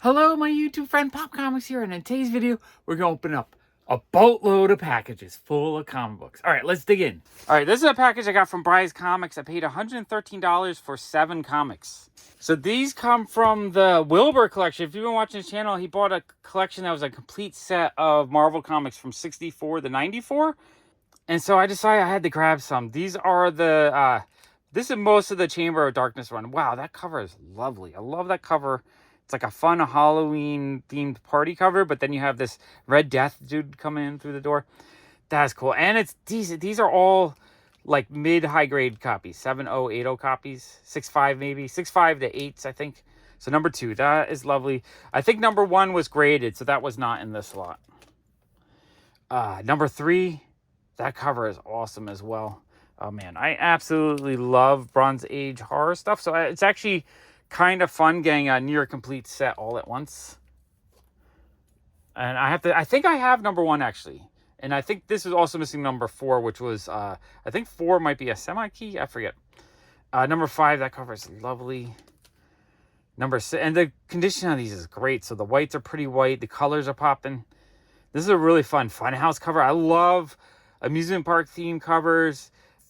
Hello, my YouTube friend Pop Comics here, and in today's video, we're going to open up a boatload of packages full of comic books. All right, let's dig in. All right, this is a package I got from Bry's Comics. I paid $113 for 7 comics. So these come from the Wilbur collection. If you've been watching his channel, he bought a collection that was a complete set of Marvel comics from 64 to 94. And so I decided I had to grab some. These are the, this is most of the Chamber of Darkness run. Wow, that cover is lovely. I love that cover. It's like a fun Halloween themed party cover, but then you have this Red Death dude coming in through the door. That's cool. And it's decent. These are all like mid-high grade copies, 7.0, 8.0 copies, 6.5 maybe, 6.5 to 8s, I think. So number 2, that is lovely. I think number 1 was graded, so that was not in this lot. Number 3, that cover is awesome as well. Oh man, I absolutely love Bronze Age horror stuff. So it's actually kind of fun getting a near complete set all at once. And I think I have number 1 actually. And I think this is also missing number 4, which was, I think 4 might be a semi-key. I forget. Number 5, that cover is lovely. Number 6, and the condition on these is great. So the whites are pretty white. The colors are popping. This is a really fun Funhouse cover. I love amusement park theme covers,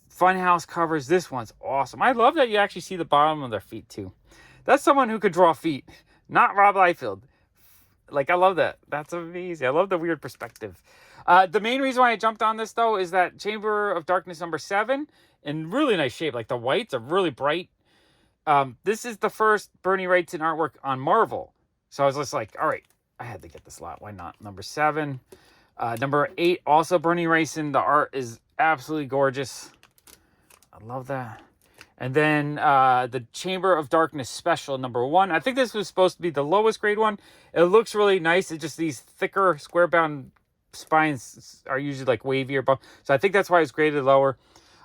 Funhouse covers. This one's awesome. I love that you actually see the bottom of their feet too. That's someone who could draw feet, not Rob Liefeld. Like, I love that. That's amazing. I love the weird perspective. The main reason why I jumped on this, though, is that Chamber of Darkness number 7, in really nice shape. Like, the whites are really bright. This is the first Bernie Wrightson artwork on Marvel. So I was just like, all right, I had to get this lot. Why not? Number 7. Number 8, also Bernie Wrightson. The art is absolutely gorgeous. I love that. And then the Chamber of Darkness special number 1. I think this was supposed to be the lowest grade one. It looks really nice. It's just these thicker square bound spines are usually like wavier. So I think that's why it's graded lower.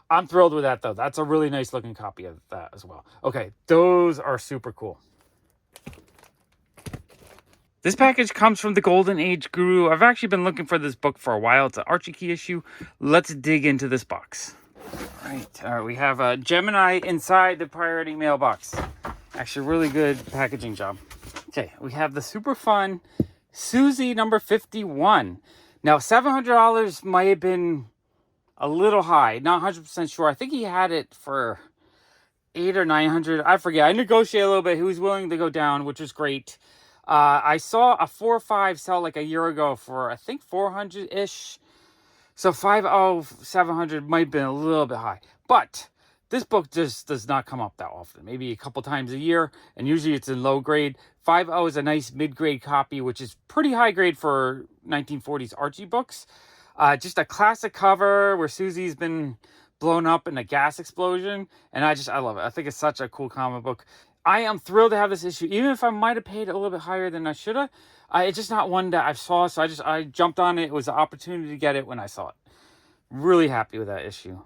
I'm thrilled with that though. That's a really nice looking copy of that as well. Okay, those are super cool. This package comes from the Golden Age Guru. I've actually been looking for this book for a while. It's an Archie key issue. Let's dig into this box. All right, we have a Gemini inside the priority mailbox. Actually, really good packaging job. Okay, we have the super fun Suzie number 51. Now, $700 might have been a little high. Not 100% sure. I think he had it for $800 or $900. I forget. I negotiated a little bit. He was willing to go down, which was great. I saw a 4.5 sell like a year ago for, I think, 400-ish. So 5.0, 700 might have been a little bit high. But this book just does not come up that often. Maybe a couple times a year. And usually it's in low grade. 5.0 is a nice mid-grade copy, which is pretty high grade for 1940s Archie books. Just a classic cover where Suzie's been blown up in a gas explosion. And I love it. I think it's such a cool comic book. I am thrilled to have this issue. Even if I might have paid a little bit higher than I should have. It's just not one that I saw, so I jumped on it. It was an opportunity to get it when I saw it. Really happy with that issue.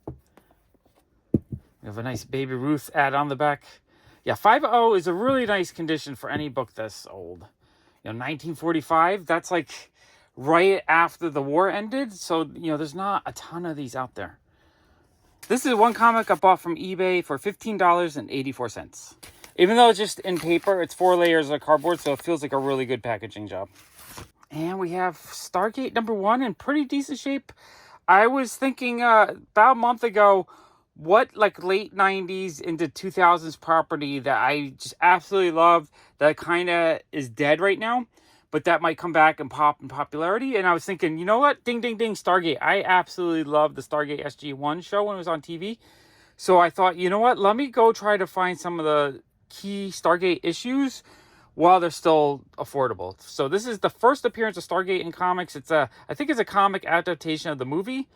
We have a nice Baby Ruth ad on the back. Yeah, 5.0 is a really nice condition for any book that's old. 1945, that's like right after the war ended. So, there's not a ton of these out there. This is one comic I bought from eBay for $15.84. Even though it's just in paper, it's 4 layers of cardboard, so it feels like a really good packaging job. And we have Stargate number 1 in pretty decent shape. I was thinking about a month ago, what like late 90s into 2000s property that I just absolutely love that kind of is dead right now, but that might come back and pop in popularity. And I was thinking, you know what? Ding, ding, ding, Stargate. I absolutely loved the Stargate SG-1 show when it was on TV. So I thought, you know what? Let me go try to find some of the key Stargate issues while they're still affordable. So this is the first appearance of Stargate in comics. I think it's a comic adaptation of the movie,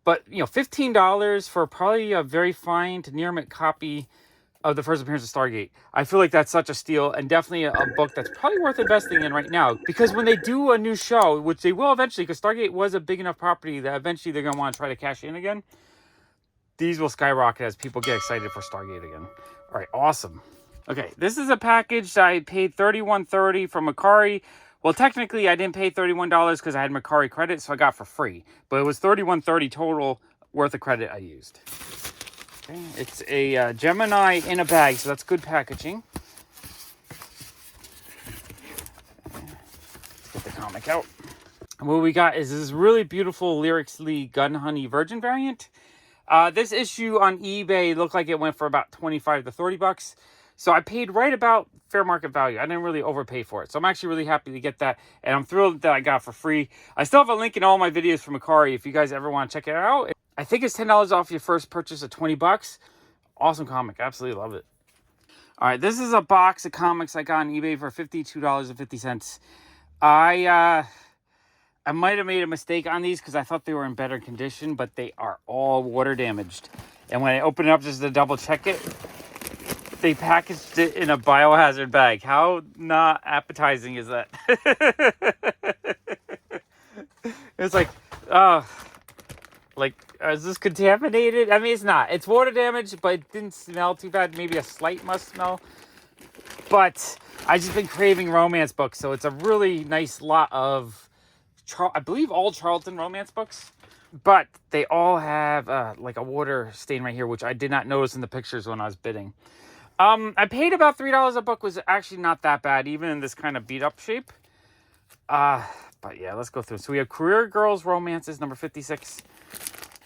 but $15 for probably a very fine to near mint copy of the first appearance of Stargate. I feel like that's such a steal, and definitely a book that's probably worth investing in right now, because when they do a new show, which they will eventually, because Stargate was a big enough property that eventually they're going to want to try to cash in again, these will skyrocket as people get excited for Stargate again. All right, awesome. Okay, this is a package that I paid $31.30 from Mercari. Well, technically, I didn't pay $31 because I had Mercari credit, so I got for free. But it was $31.30 total worth of credit I used. Okay, it's a Gemini in a bag, so that's good packaging. get the comic out. And what we got is this really beautiful Lyrics Lee Gun Honey Virgin variant. This issue on eBay looked like it went for about 25 to 30 bucks. So I paid right about fair market value. I didn't really overpay for it. So I'm actually really happy to get that. And I'm thrilled that I got it for free. I still have a link in all my videos from Mercari if you guys ever want to check it out. I think it's $10 off your first purchase of 20 bucks. Awesome comic. Absolutely love it. All right, this is a box of comics I got on eBay for $52.50. I might have made a mistake on these because I thought they were in better condition, but they are all water damaged. And when I open it up just to double check it, they packaged it in a biohazard bag. How not appetizing is that? It's like, is this contaminated? I mean, it's not. It's water damaged, but it didn't smell too bad. Maybe a slight must smell. But I've just been craving romance books, so it's a really nice lot of, I believe, all Charlton romance books. But they all have like a water stain right here, which I did not notice in the pictures when I was bidding. I paid about $3 a book. Was actually not that bad, even in this kind of beat up shape. But yeah, let's go through. So we have Career Girls Romances, number 56.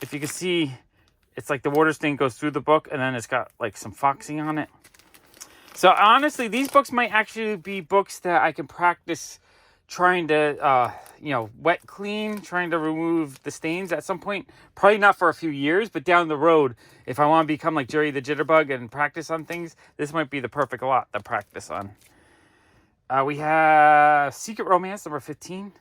If you can see, it's like the water stain goes through the book, and then it's got like some foxing on it. So honestly, these books might actually be books that I can practice trying to, wet clean, trying to remove the stains at some point. Probably not for a few years, but down the road, if I want to become like Jerry the Jitterbug and practice on things, this might be the perfect lot to practice on. We have Secret Romance, number 15.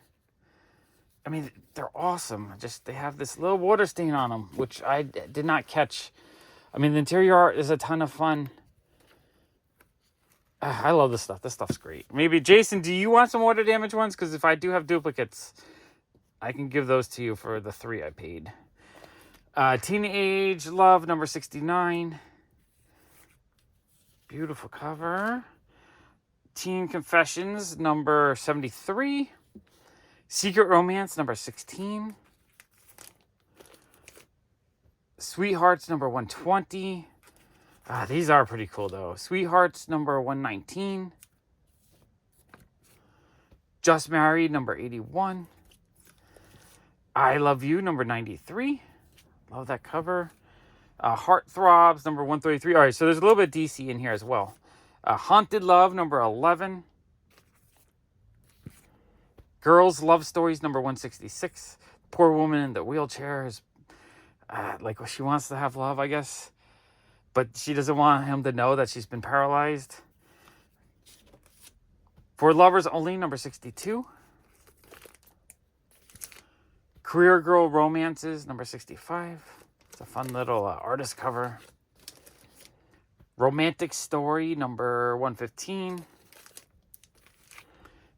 I mean, they're awesome. Just, they have this little water stain on them, which I did not catch. I mean, the interior art is a ton of fun. I love this stuff. This stuff's great. Maybe, Jason, do you want some water damage ones? Because if I do have duplicates, I can give those to you for the 3 I paid. Teenage Love, number 69. Beautiful cover. Teen Confessions, number 73. Secret Romance, number 16. Sweethearts, number 120. These are pretty cool, though. Sweethearts, number 119. Just Married, number 81. I Love You, number 93. Love that cover. Heartthrobs, number 133. All right, so there's a little bit of DC in here as well. Haunted Love, number 11. Girls Love Stories, number 166. Poor Woman in the Wheelchair is like, she wants to have love, I guess. But she doesn't want him to know that she's been paralyzed. For Lovers Only, number 62. Career Girl Romances, number 65. It's a fun little artist cover. Romantic Story, number 115.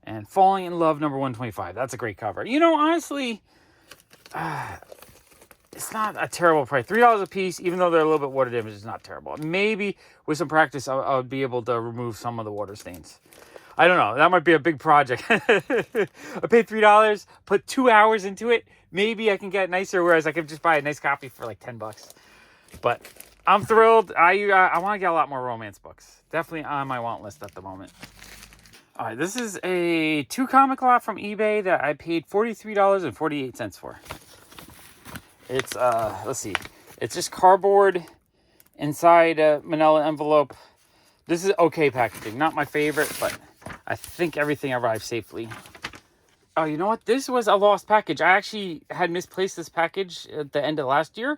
And Falling in Love, number 125. That's a great cover. You know, honestly, it's not a terrible price. $3 a piece, even though they're a little bit water damaged, is not terrible. Maybe with some practice, I would be able to remove some of the water stains. I don't know. That might be a big project. I paid $3, put 2 hours into it. Maybe I can get nicer, whereas I could just buy a nice copy for like $10. But I'm thrilled. I want to get a lot more romance books. Definitely on my want list at the moment. All right, this is a 2-comic lot from eBay that I paid $43.48 for. It's, let's see. It's just cardboard inside a manila envelope. This is okay packaging. Not my favorite, but I think everything arrived safely. Oh, you know what? This was a lost package. I actually had misplaced this package at the end of last year.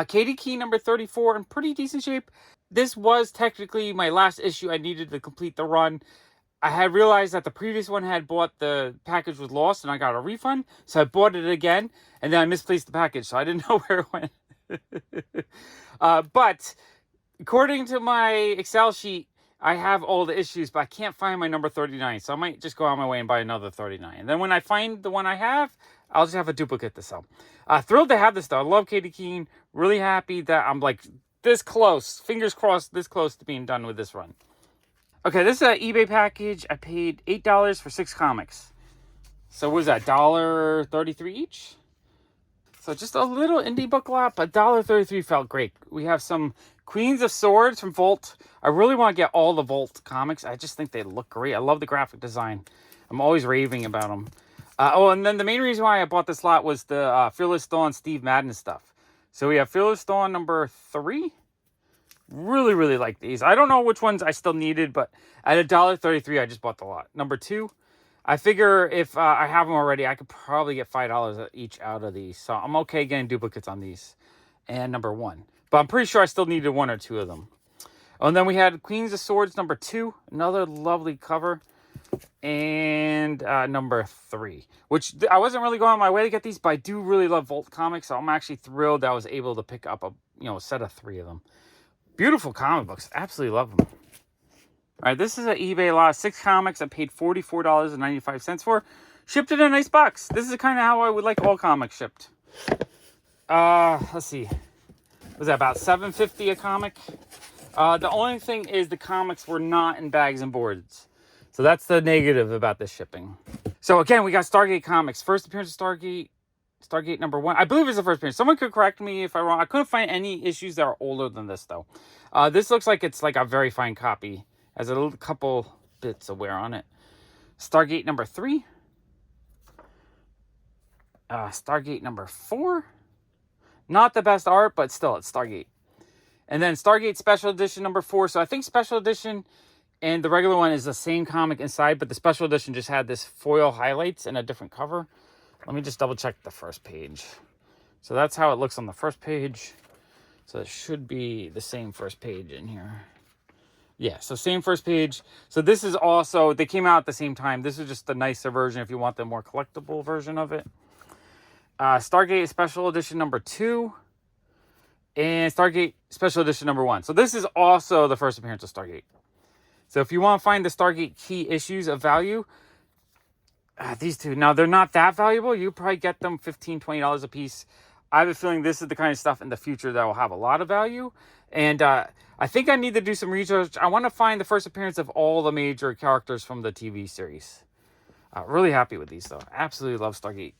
Katy, Keene, number 34, in pretty decent shape. This was technically my last issue I needed to complete the run. I had realized that the previous one had bought the package was lost and I got a refund. So I bought it again and then I misplaced the package. So I didn't know where it went. But according to my Excel sheet, I have all the issues, but I can't find my number 39. So I might just go on my way and buy another 39. And then when I find the one I have, I'll just have a duplicate to sell. Thrilled to have this though. I love Katy Keene. Really happy that I'm like this close, fingers crossed, this close to being done with this run. Okay, this is an eBay package. I paid $8 for 6 comics. So what is that, $1.33 each? So just a little indie book lot, but $1.33 felt great. We have some Queens of Swords from Volt. I really want to get all the Volt comics. I just think they look great. I love the graphic design. I'm always raving about them. Oh, and then the main reason why I bought this lot was the Fearless Dawn Steve Madden stuff. So we have Fearless Dawn number 3. Really, really like these. I don't know which ones I still needed, but at $1.33, I just bought the lot. Number 2, I figure if I have them already, I could probably get $5 each out of these. So I'm okay getting duplicates on these. And number 1. But I'm pretty sure I still needed 1 or 2 of them. Oh, and then we had Queens of Swords number 2. Another lovely cover. And number 3. Which I wasn't really going on my way to get these, but I do really love Volt comics. So I'm actually thrilled that I was able to pick up a set of 3 of them. Beautiful comic books. Absolutely love them. All right, this is an eBay lot. 6 comics I paid $44.95 for. Shipped in a nice box. This is kind of how I would like all comics shipped. Let's see. Was that about $7.50 a comic? The only thing is the comics were not in bags and boards. So that's the negative about this shipping. So again, we got Stargate comics. First appearance of Stargate number 1. I believe it's the first appearance. Someone could correct me if I'm wrong. I couldn't find any issues that are older than this, though. This looks like it's like a very fine copy. Has a little couple bits of wear on it. Stargate number 3. Stargate number 4. Not the best art, but still, it's Stargate. And then Stargate Special Edition number 4. So I think Special Edition and the regular one is the same comic inside, but the Special Edition just had this foil highlights and a different cover. Let me just double check the first page. So that's how it looks on the first page. So it should be the same first page in here. Yeah, so same first page. So this is also, they came out at the same time. This is just the nicer version if you want the more collectible version of it. Stargate Special Edition number 2. And Stargate Special Edition number 1. So this is also the first appearance of Stargate. So if you want to find the Stargate key issues of value, these two. Now, they're not that valuable. You probably get them $15, $20 a piece. I have a feeling this is the kind of stuff in the future that will have a lot of value. And I think I need to do some research. I want to find the first appearance of all the major characters from the TV series. Really happy with these, though. Absolutely love Stargate.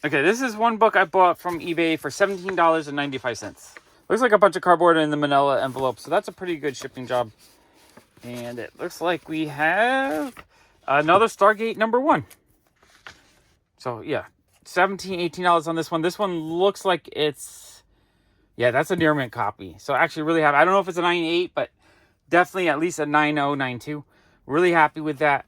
Okay, this is one book I bought from eBay for $17.95. Looks like a bunch of cardboard in the manila envelope. So that's a pretty good shipping job. And it looks like we have another Stargate number 1. So, yeah. $17, $18 on this one. This one looks like it's... Yeah, that's a near mint copy. So, actually really happy. I don't know if it's a 9.8, but definitely at least a 9.0, 9.2. Really happy with that.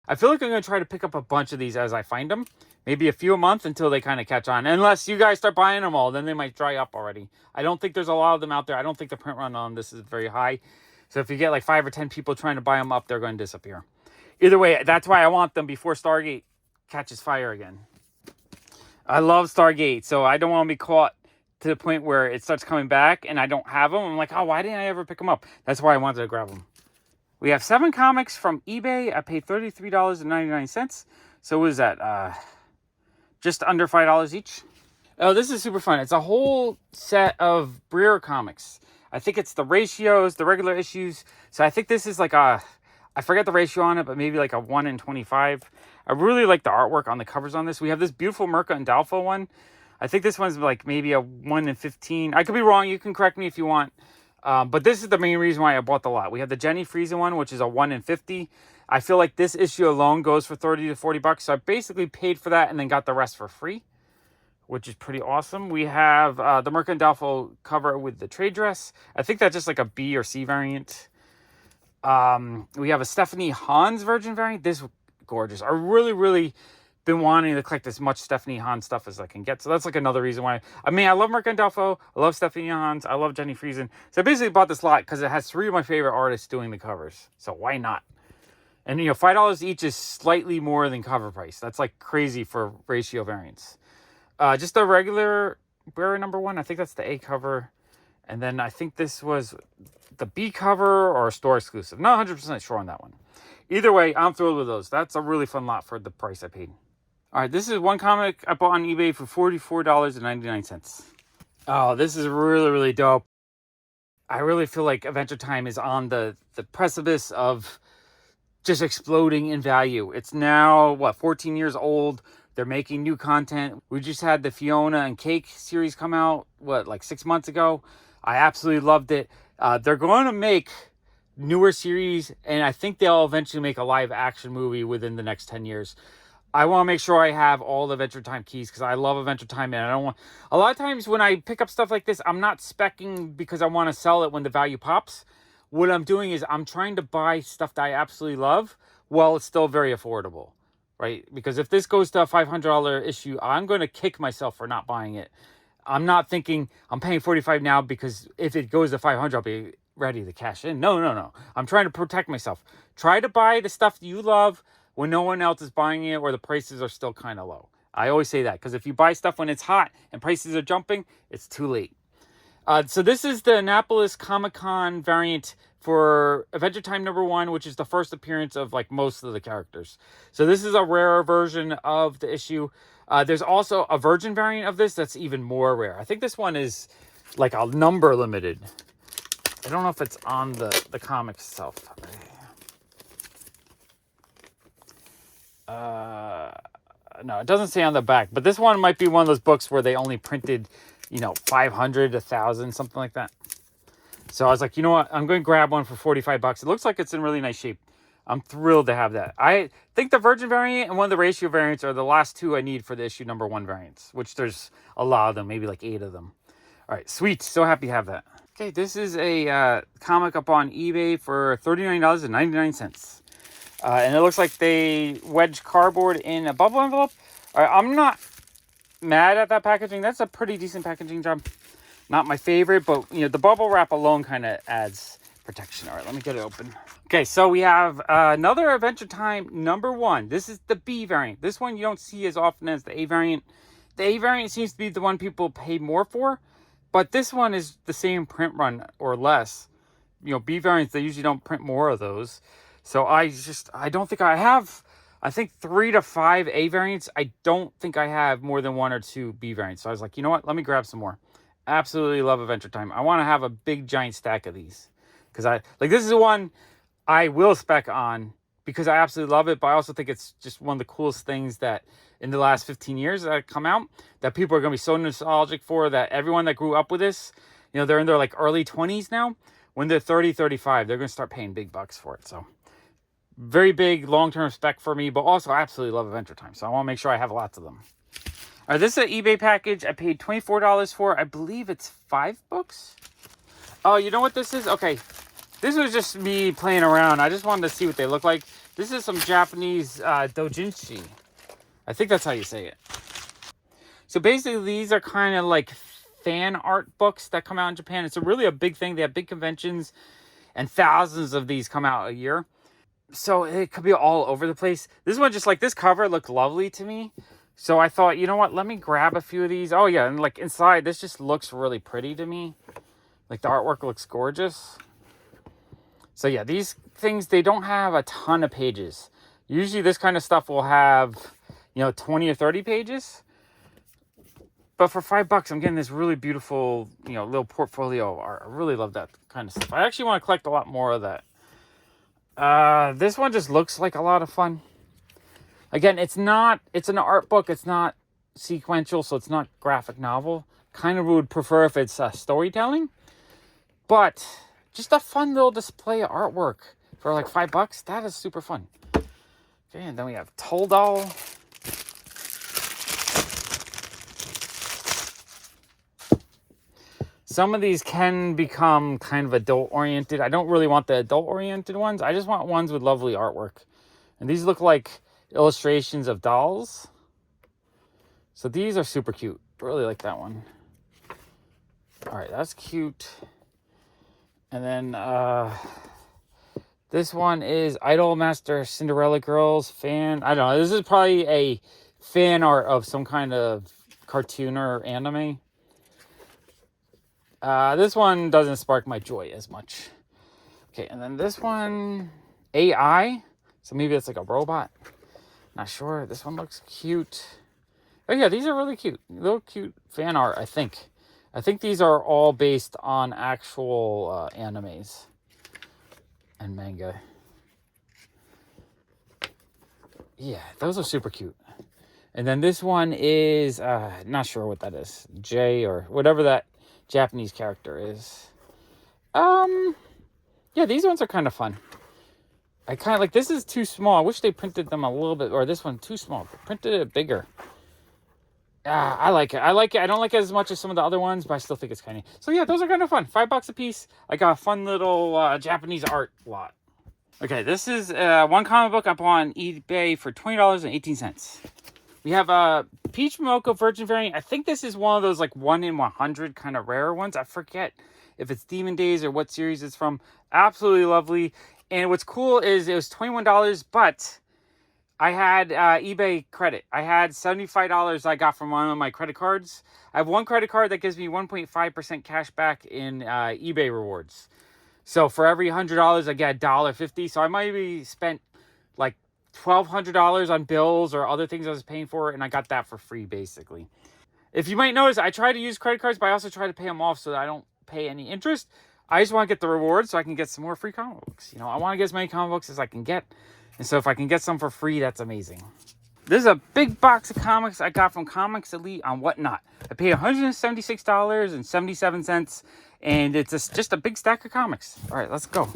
I feel like I'm going to try to pick up a bunch of these as I find them. Maybe a few a month until they kind of catch on. Unless you guys start buying them all, then they might dry up already. I don't think there's a lot of them out there. I don't think the print run on this is very high. So if you get like 5 or 10 people trying to buy them up, they're going to disappear. Either way, that's why I want them before Stargate catches fire again. I love Stargate, so I don't want to be caught to the point where it starts coming back and I don't have them. I'm like, oh, why didn't I ever pick them up? That's why I wanted to grab them. We have 7 comics from eBay. I paid $33.99. So what is that? Just under $5 each. Oh, this is super fun. It's a whole set of Breer comics. I think it's the ratios, the regular issues. So I think this is like a, I forget the ratio on it, but maybe like a 1 in 25. I really like the artwork on the covers on this. We have this beautiful Merca and Dalfo one. I think this one's like maybe a 1 in 15. I could be wrong. You can correct me if you want. But this is the main reason why I bought the lot. We have the Jenny Frison one, which is a 1 in 50. I feel like this issue alone goes for 30 to 40 bucks. So I basically paid for that and then got the rest for free, which is pretty awesome. We have the Merca and Dalfo cover with the trade dress. I think that's just like a B or C variant. We have a Stephanie Hans Virgin variant. This is gorgeous. I really been wanting to collect as much Stephanie Hans stuff as I can get. So that's like another reason why. I mean, I love Merca and Dalfo. I love Stephanie Hans. I love Jenny Frison. So I basically bought this lot because it has 3 of my favorite artists doing the covers. So why not? And, you know, $5 each is slightly more than cover price. That's like crazy for ratio variants. Just a regular Breer number 1. I think that's the A cover. And then I think this was the B cover or a store exclusive. Not 100% sure on that one. Either way, I'm thrilled with those. That's a really fun lot for the price I paid. All right, this is one comic I bought on eBay for $44.99. Oh, this is really dope. I really feel like Adventure Time is on the precipice of just exploding in value. It's now, 14 years old. They're making new content. We just had the Fiona and Cake series come out, 6 months ago. I absolutely loved it. They're going to make newer series, and I think they'll eventually make a live action movie within the next 10 years. I want to make sure I have all the Adventure Time keys because I love Adventure Time, and I don't want... A lot of times when I pick up stuff like this, I'm not speccing because I want to sell it when the value pops. What I'm doing is I'm trying to buy stuff that I absolutely love while it's still very affordable, right? Because if this goes to a $500 issue, I'm going to kick myself for not buying it. I'm not thinking I'm paying $45 now because if it goes to $500, I'll be ready to cash in. No. I'm trying to protect myself. Try to buy the stuff you love when no one else is buying it or the prices are still kind of low. I always say that because if you buy stuff when it's hot and prices are jumping, it's too late. So this is the Annapolis Comic-Con variant for Adventure Time #1, which is the first appearance of like most of the characters. So this is a rarer version of the issue. There's also a Virgin variant of this that's even more rare. I think this one is like a number limited. I don't know if it's on the comic itself. No, it doesn't say on the back, but this one might be one of those books where they only printed, 500, 1,000, something like that. So I was like, you know what? I'm going to grab one for $45. It looks like it's in really nice shape. I'm thrilled to have that. I think the Virgin variant and one of the ratio variants are the last two I need for the issue #1 variants, which there's a lot of them, maybe like 8 of them. All right, sweet. So happy to have that. Okay, this is a comic up on eBay for $39.99. And it looks like they wedged cardboard in a bubble envelope. All right, I'm not mad at that packaging. That's a pretty decent packaging job. Not my favorite, but the bubble wrap alone kind of adds protection. All right, let me get it open. Okay, so we have another Adventure Time #1. This is the B variant. This one you don't see as often as the A variant. The A variant seems to be the one people pay more for, but this one is the same print run or less. B variants, they usually don't print more of those. So I don't think I have, I think 3 to 5 A variants. I don't think I have more than 1 or 2 B variants. So I was like, you know what? Let me grab some more. Absolutely love Adventure Time. I want to have a big giant stack of these. Because this is the one I will spec on because I absolutely love it. But I also think it's just one of the coolest things that in the last 15 years that have come out that people are going to be so nostalgic for, that everyone that grew up with this, they're in their like early 20s now. When they're 30, 35, they're going to start paying big bucks for it. So very big long-term spec for me, but also I absolutely love Adventure Time. So I want to make sure I have lots of them. All right, this is an eBay package. I paid $24 for. I believe it's 5 books. Oh, you know what this is? Okay, this was just me playing around. I just wanted to see what they look like. This is some Japanese Doujinshi. I think that's how you say it. So basically, these are kind of like fan art books that come out in Japan. It's really a big thing. They have big conventions, and thousands of these come out a year. So it could be all over the place. This one, just like this cover, looked lovely to me. So I thought, you know what? Let me grab a few of these. Oh, yeah. And like inside, this just looks really pretty to me. Like the artwork looks gorgeous. So yeah, these things, they don't have a ton of pages. Usually this kind of stuff will have, 20 or 30 pages. But for $5, I'm getting this really beautiful, little portfolio of art. I really love that kind of stuff. I actually want to collect a lot more of that. This one just looks like a lot of fun. Again, it's an art book. It's not sequential, so it's not graphic novel. Kind of would prefer if it's storytelling. But just a fun little display of artwork for like $5. That is super fun. Okay, and then we have Toldall. Some of these can become kind of adult-oriented. I don't really want the adult-oriented ones. I just want ones with lovely artwork. And these look like illustrations of dolls. So these are super cute. I really like that one. All right, that's cute. And then this one is Idol Master Cinderella Girls fan. I don't know. This is probably a fan art of some kind of cartoon or anime. This one doesn't spark my joy as much. Okay, and then this one, AI. So maybe it's like a robot. Not sure. This one looks cute. Oh yeah, these are really cute. Little cute fan art, I think. I think these are all based on actual animes and manga. Yeah, those are super cute. And then this one is, not sure what that is. J or whatever that Japanese character is. Yeah, these ones are kind of fun. I kind of like, this is too small. I wish they printed them a little bit, or this one too small. They printed it bigger. I like it. I like it. I don't like it as much as some of the other ones, but I still think it's kind of... So yeah, those are kind of fun. $5 a piece. I got a fun little Japanese art lot. Okay, this is one comic book I bought on eBay for $20.18. We have a Peach Momoko Virgin variant. I think this is one of those like 1 in 100 kind of rare ones. I forget if it's Demon Days or what series it's from. Absolutely lovely. And what's cool is it was $21, but I had eBay credit. I had $75 I got from one of my credit cards. I have one credit card that gives me 1.5% cash back in eBay rewards. So for every $100, I get $1.50. So I might be spent like $1,200 on bills or other things I was paying for, and I got that for free, basically. If you might notice, I try to use credit cards, but I also try to pay them off so that I don't pay any interest. I just want to get the rewards so I can get some more free comic books. You know, I want to get as many comic books as I can get. And so if I can get some for free, that's amazing. This is a big box of comics I got from Comics Elite on Whatnot. I paid $176.77, and it's just a big stack of comics. All right, let's go.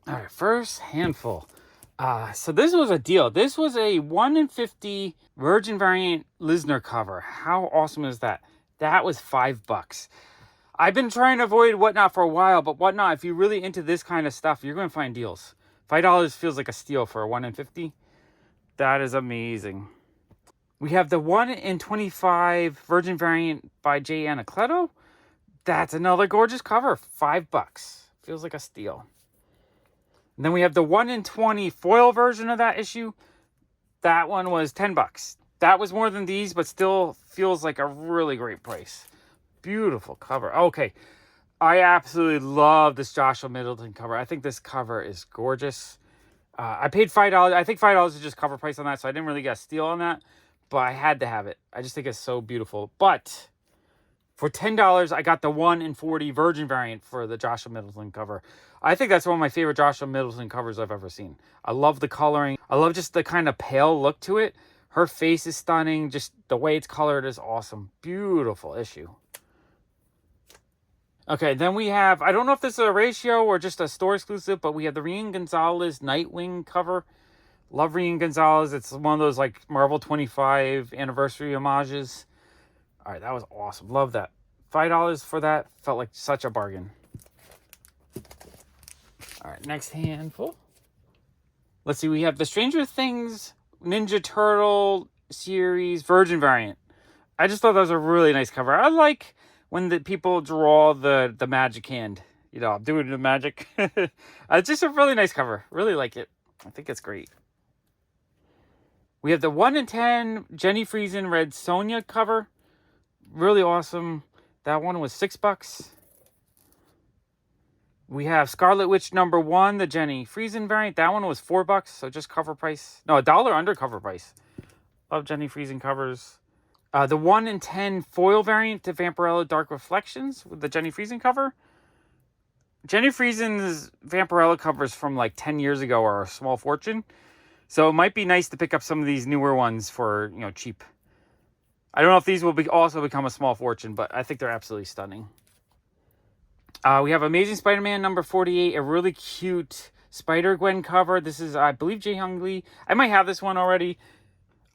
All right, first handful. So this was a deal. This was a 1 in 50 Virgin variant Lisner cover. How awesome is that? That was $5. I've been trying to avoid Whatnot for a while, but Whatnot, if you're really into this kind of stuff, you're going to find deals. $5 feels like a steal for a 1 in 50. That is amazing. We have the 1 in 25 Virgin variant by J. Anacleto. That's another gorgeous cover. $5. Feels like a steal. And then we have the 1 in 20 foil version of that issue. That one was $10. That was more than these, but still feels like a really great price. Beautiful cover. Okay. I absolutely love this Joshua Middleton cover. I think this cover is gorgeous. I paid $5. I think $5 is just cover price on that, so I didn't really get a steal on that. But I had to have it. I just think it's so beautiful. But for $10, I got the 1 in 40 Virgin variant for the Joshua Middleton cover. I think that's one of my favorite Joshua Middleton covers I've ever seen. I love the coloring. I love just the kind of pale look to it. Her face is stunning. Just the way it's colored is awesome. Beautiful issue. Okay, then we have, I don't know if this is a ratio or just a store exclusive, but we have the Rian Gonzalez Nightwing cover. Love Rian Gonzalez. It's one of those like Marvel 25 anniversary homages. All right, that was awesome. Love that. $5 for that. Felt like such a bargain. All right, next handful. Let's see, we have the Stranger Things Ninja Turtle series Virgin variant. I just thought that was a really nice cover. I like when the people draw the magic hand. You know, I'm doing the magic. It's just a really nice cover. Really like it. I think it's great. We have the 1 in 10 Jenny Frison Red Sonja cover. Really awesome. That one was $6. We have Scarlet Witch #1, the Jenny Frison variant. That one was $4, so just cover price. No, $1 under cover price. Love Jenny Frison covers. The 1 in 10 foil variant to Vampirella Dark Reflections with the Jenny Frison cover. Jenny Frison's Vampirella covers from like 10 years ago are a small fortune. So it might be nice to pick up some of these newer ones for, you know, cheap. I don't know if these will also become a small fortune, but I think they're absolutely stunning. We have Amazing Spider-Man #48, a really cute Spider-Gwen cover. This is, I believe, Jae Hyung Lee. I might have this one already.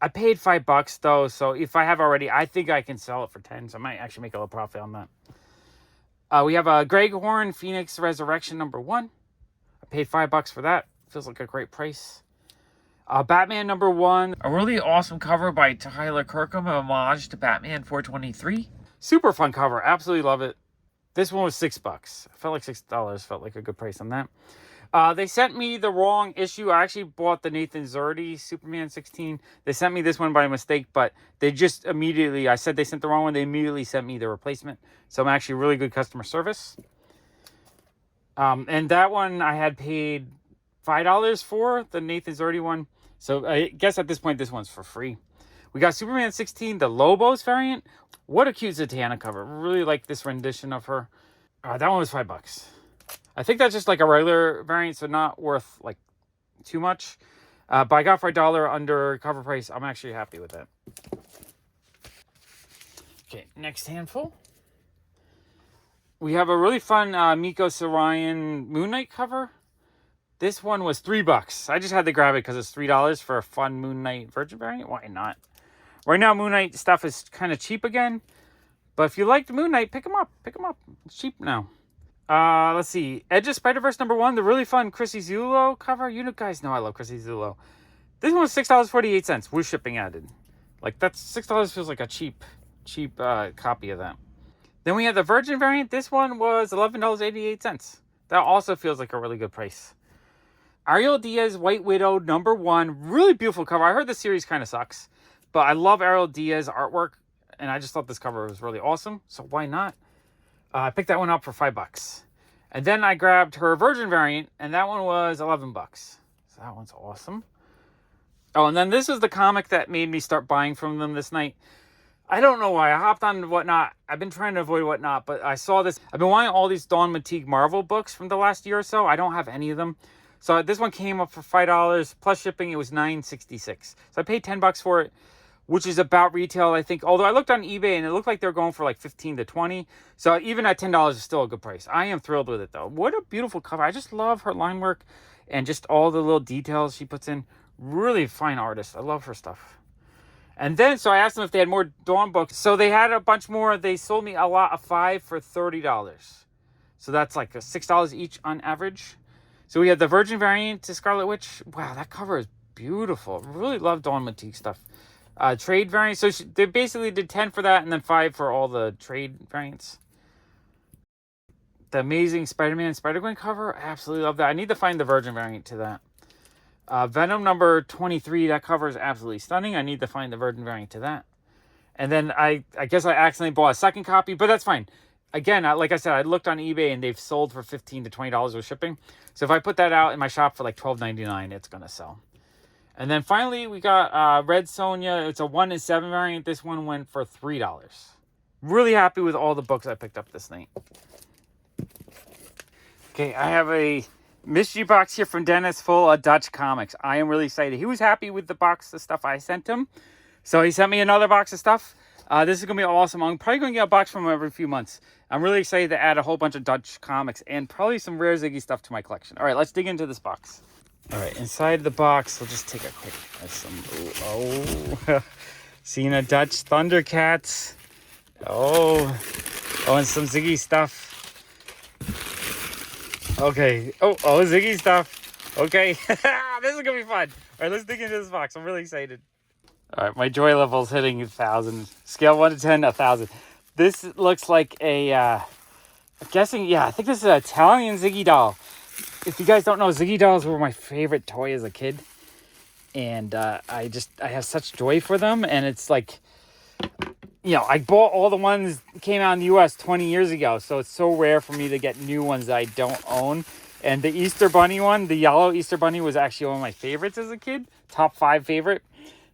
I paid $5 though, so if I have already, I think I can sell it for 10. So I might actually make a little profit on that. We have a Greg Horn Phoenix Resurrection #1. I paid $5 for that. Feels like a great price. Batman #1, a really awesome cover by Tyler Kirkham, a homage to Batman 423. Super fun cover, absolutely love it. This one was $6. I felt like $6 felt like a good price on that. They sent me the wrong issue. I actually bought the Nathan Zerdy Superman 16. They sent me this one by mistake, but they just immediately, I said they sent the wrong one. They immediately sent me the replacement. So I'm actually really good customer service. And that one I had paid $5 for, the Nathan Zerdy one. So I guess at this point, this one's for free. We got Superman 16, the Lobos variant. What a cute Zatanna cover. Really like this rendition of her. That one was $5. I think that's just like a regular variant, so not worth like too much. But I got for $1 under cover price. I'm actually happy with that. Okay, next handful. We have a really fun Miko Sarayan Moon Knight cover. This one was $3. I just had to grab it because it's $3 for a fun Moon Knight Virgin variant. Why not? Right now, Moon Knight stuff is kind of cheap again. But if you liked Moon Knight, pick them up. Pick them up. It's cheap now. Let's see. Edge of Spider-Verse #1. The really fun Chrissy Zulo cover. You guys know I love Chrissy Zulo. This one was $6.48 with shipping added. Like, that's $6 feels like a cheap copy of that. Then we have the Virgin variant. This one was $11.88. That also feels like a really good price. Ariel Diaz White Widow #1. Really beautiful cover. I heard the series kind of sucks. But I love Ariel Diaz artwork. And I just thought this cover was really awesome. So why not? I picked that one up for $5. And then I grabbed her Virgin variant. And that one was $11. So that one's awesome. Oh, and then this is the comic that made me start buying from them this night. I don't know why. I hopped on Whatnot. I've been trying to avoid Whatnot, but I saw this. I've been wanting all these Dawn Mateague Marvel books from the last year or so. I don't have any of them. So this one came up for $5 plus shipping. It was $9.66. So I paid $10 for it, which is about retail, I think. Although I looked on eBay and it looked like they're going for like $15 to $20. So even at $10 is still a good price. I am thrilled with it though. What a beautiful cover. I just love her line work and just all the little details she puts in. Really fine artist. I love her stuff. And then, so I asked them if they had more Dawn books. So they had a bunch more. They sold me a lot of 5 for $30. So that's like $6 each on average. So we had the Virgin variant to Scarlet Witch. Wow, that cover is beautiful. Really love Dawn Mateague stuff. Trade variant. So they basically did 10 for that and then 5 for all the trade variants. The Amazing Spider-Man Spider-Gwen cover. I absolutely love that. I need to find the Virgin variant to that. Venom #23, that cover is absolutely stunning. I need to find the Virgin variant to that. And then I guess I accidentally bought a second copy, but that's fine. Again, like I said, I looked on eBay and they've sold for $15 to $20 with shipping. So if I put that out in my shop for like $12.99, it's going to sell. And then finally, we got Red Sonja. It's a 1 in 7 variant. This one went for $3. Really happy with all the books I picked up this night. Okay, I have a mystery box here from Dennis full of Dutch comics. I am really excited. He was happy with the box of stuff I sent him. So he sent me another box of stuff. This is going to be awesome. I'm probably going to get a box from him every few months. I'm really excited to add a whole bunch of Dutch comics and probably some rare Ziggy stuff to my collection. All right, let's dig into this box. All right, inside the box, we'll just take a quick... Seeing a Dutch Thundercats. Oh, and some Ziggy stuff. Okay. Oh, Ziggy stuff. Okay. This is going to be fun. All right, let's dig into this box. I'm really excited. All right, my joy level's hitting 1,000. Scale 1 to 10, 1,000. This looks like a, I'm guessing, yeah, I think this is an Italian Ziggy doll. If you guys don't know, Ziggy dolls were my favorite toy as a kid. And I have such joy for them. And it's like, you know, I bought all the ones that came out in the U.S. 20 years ago. So it's so rare for me to get new ones that I don't own. And the Easter Bunny one, the yellow Easter Bunny, was actually one of my favorites as a kid. Top 5 favorite.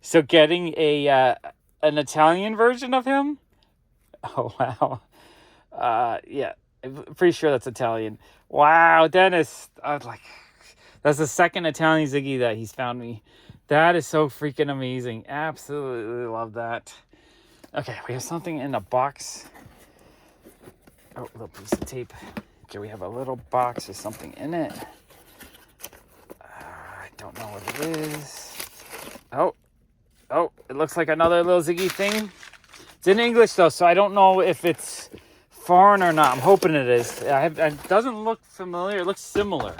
So getting an Italian version of him. Oh, wow. Yeah, I'm pretty sure that's Italian. Wow, Dennis. I was like, that's the second Italian Ziggy that he's found me. That is so freaking amazing. Absolutely love that. Okay, we have something in the box. Oh, a little piece of tape. Okay, we have a little box with something in it. I don't know what it is. Oh, it looks like another little Ziggy thing. It's in English, though, so I don't know if it's foreign or not. I'm hoping it is. It doesn't look familiar. It looks similar.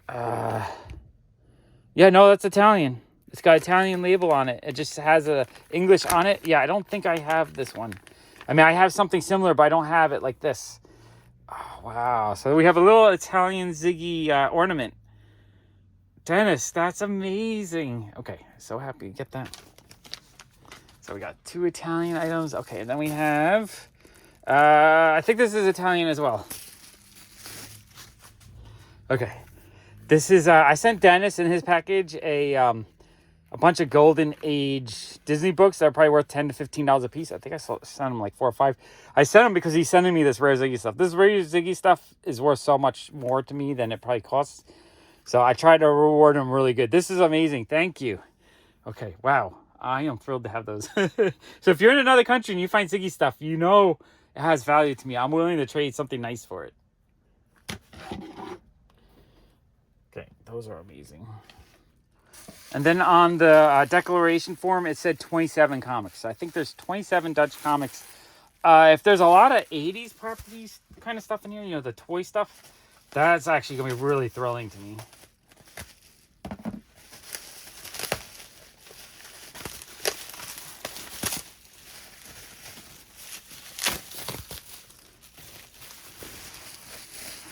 Yeah, no, that's Italian. It's got Italian label on it. It just has a English on it. Yeah, I don't think I have this one. I mean, I have something similar, but I don't have it like this. Oh, wow. So we have a little Italian Ziggy ornament. Dennis, that's amazing. Okay, so happy to get that. So we got 2 Italian items. Okay, and then we have... I think this is Italian as well. Okay. This is... I sent Dennis in his package a bunch of Golden Age Disney books that are probably worth $10 to $15 a piece. I think I sent him like 4 or 5. I sent him because he's sending me this rare Ziggy stuff. This rare Ziggy stuff is worth so much more to me than it probably costs. So I tried to reward him really good. This is amazing. Thank you. Okay, wow. I am thrilled to have those. So if you're in another country and you find Ziggy stuff, you know it has value to me. I'm willing to trade something nice for it. Okay, those are amazing. And then on the declaration form, it said 27 comics. So I think there's 27 Dutch comics. If there's a lot of 80s properties kind of stuff in here, you know, the toy stuff, that's actually going to be really thrilling to me.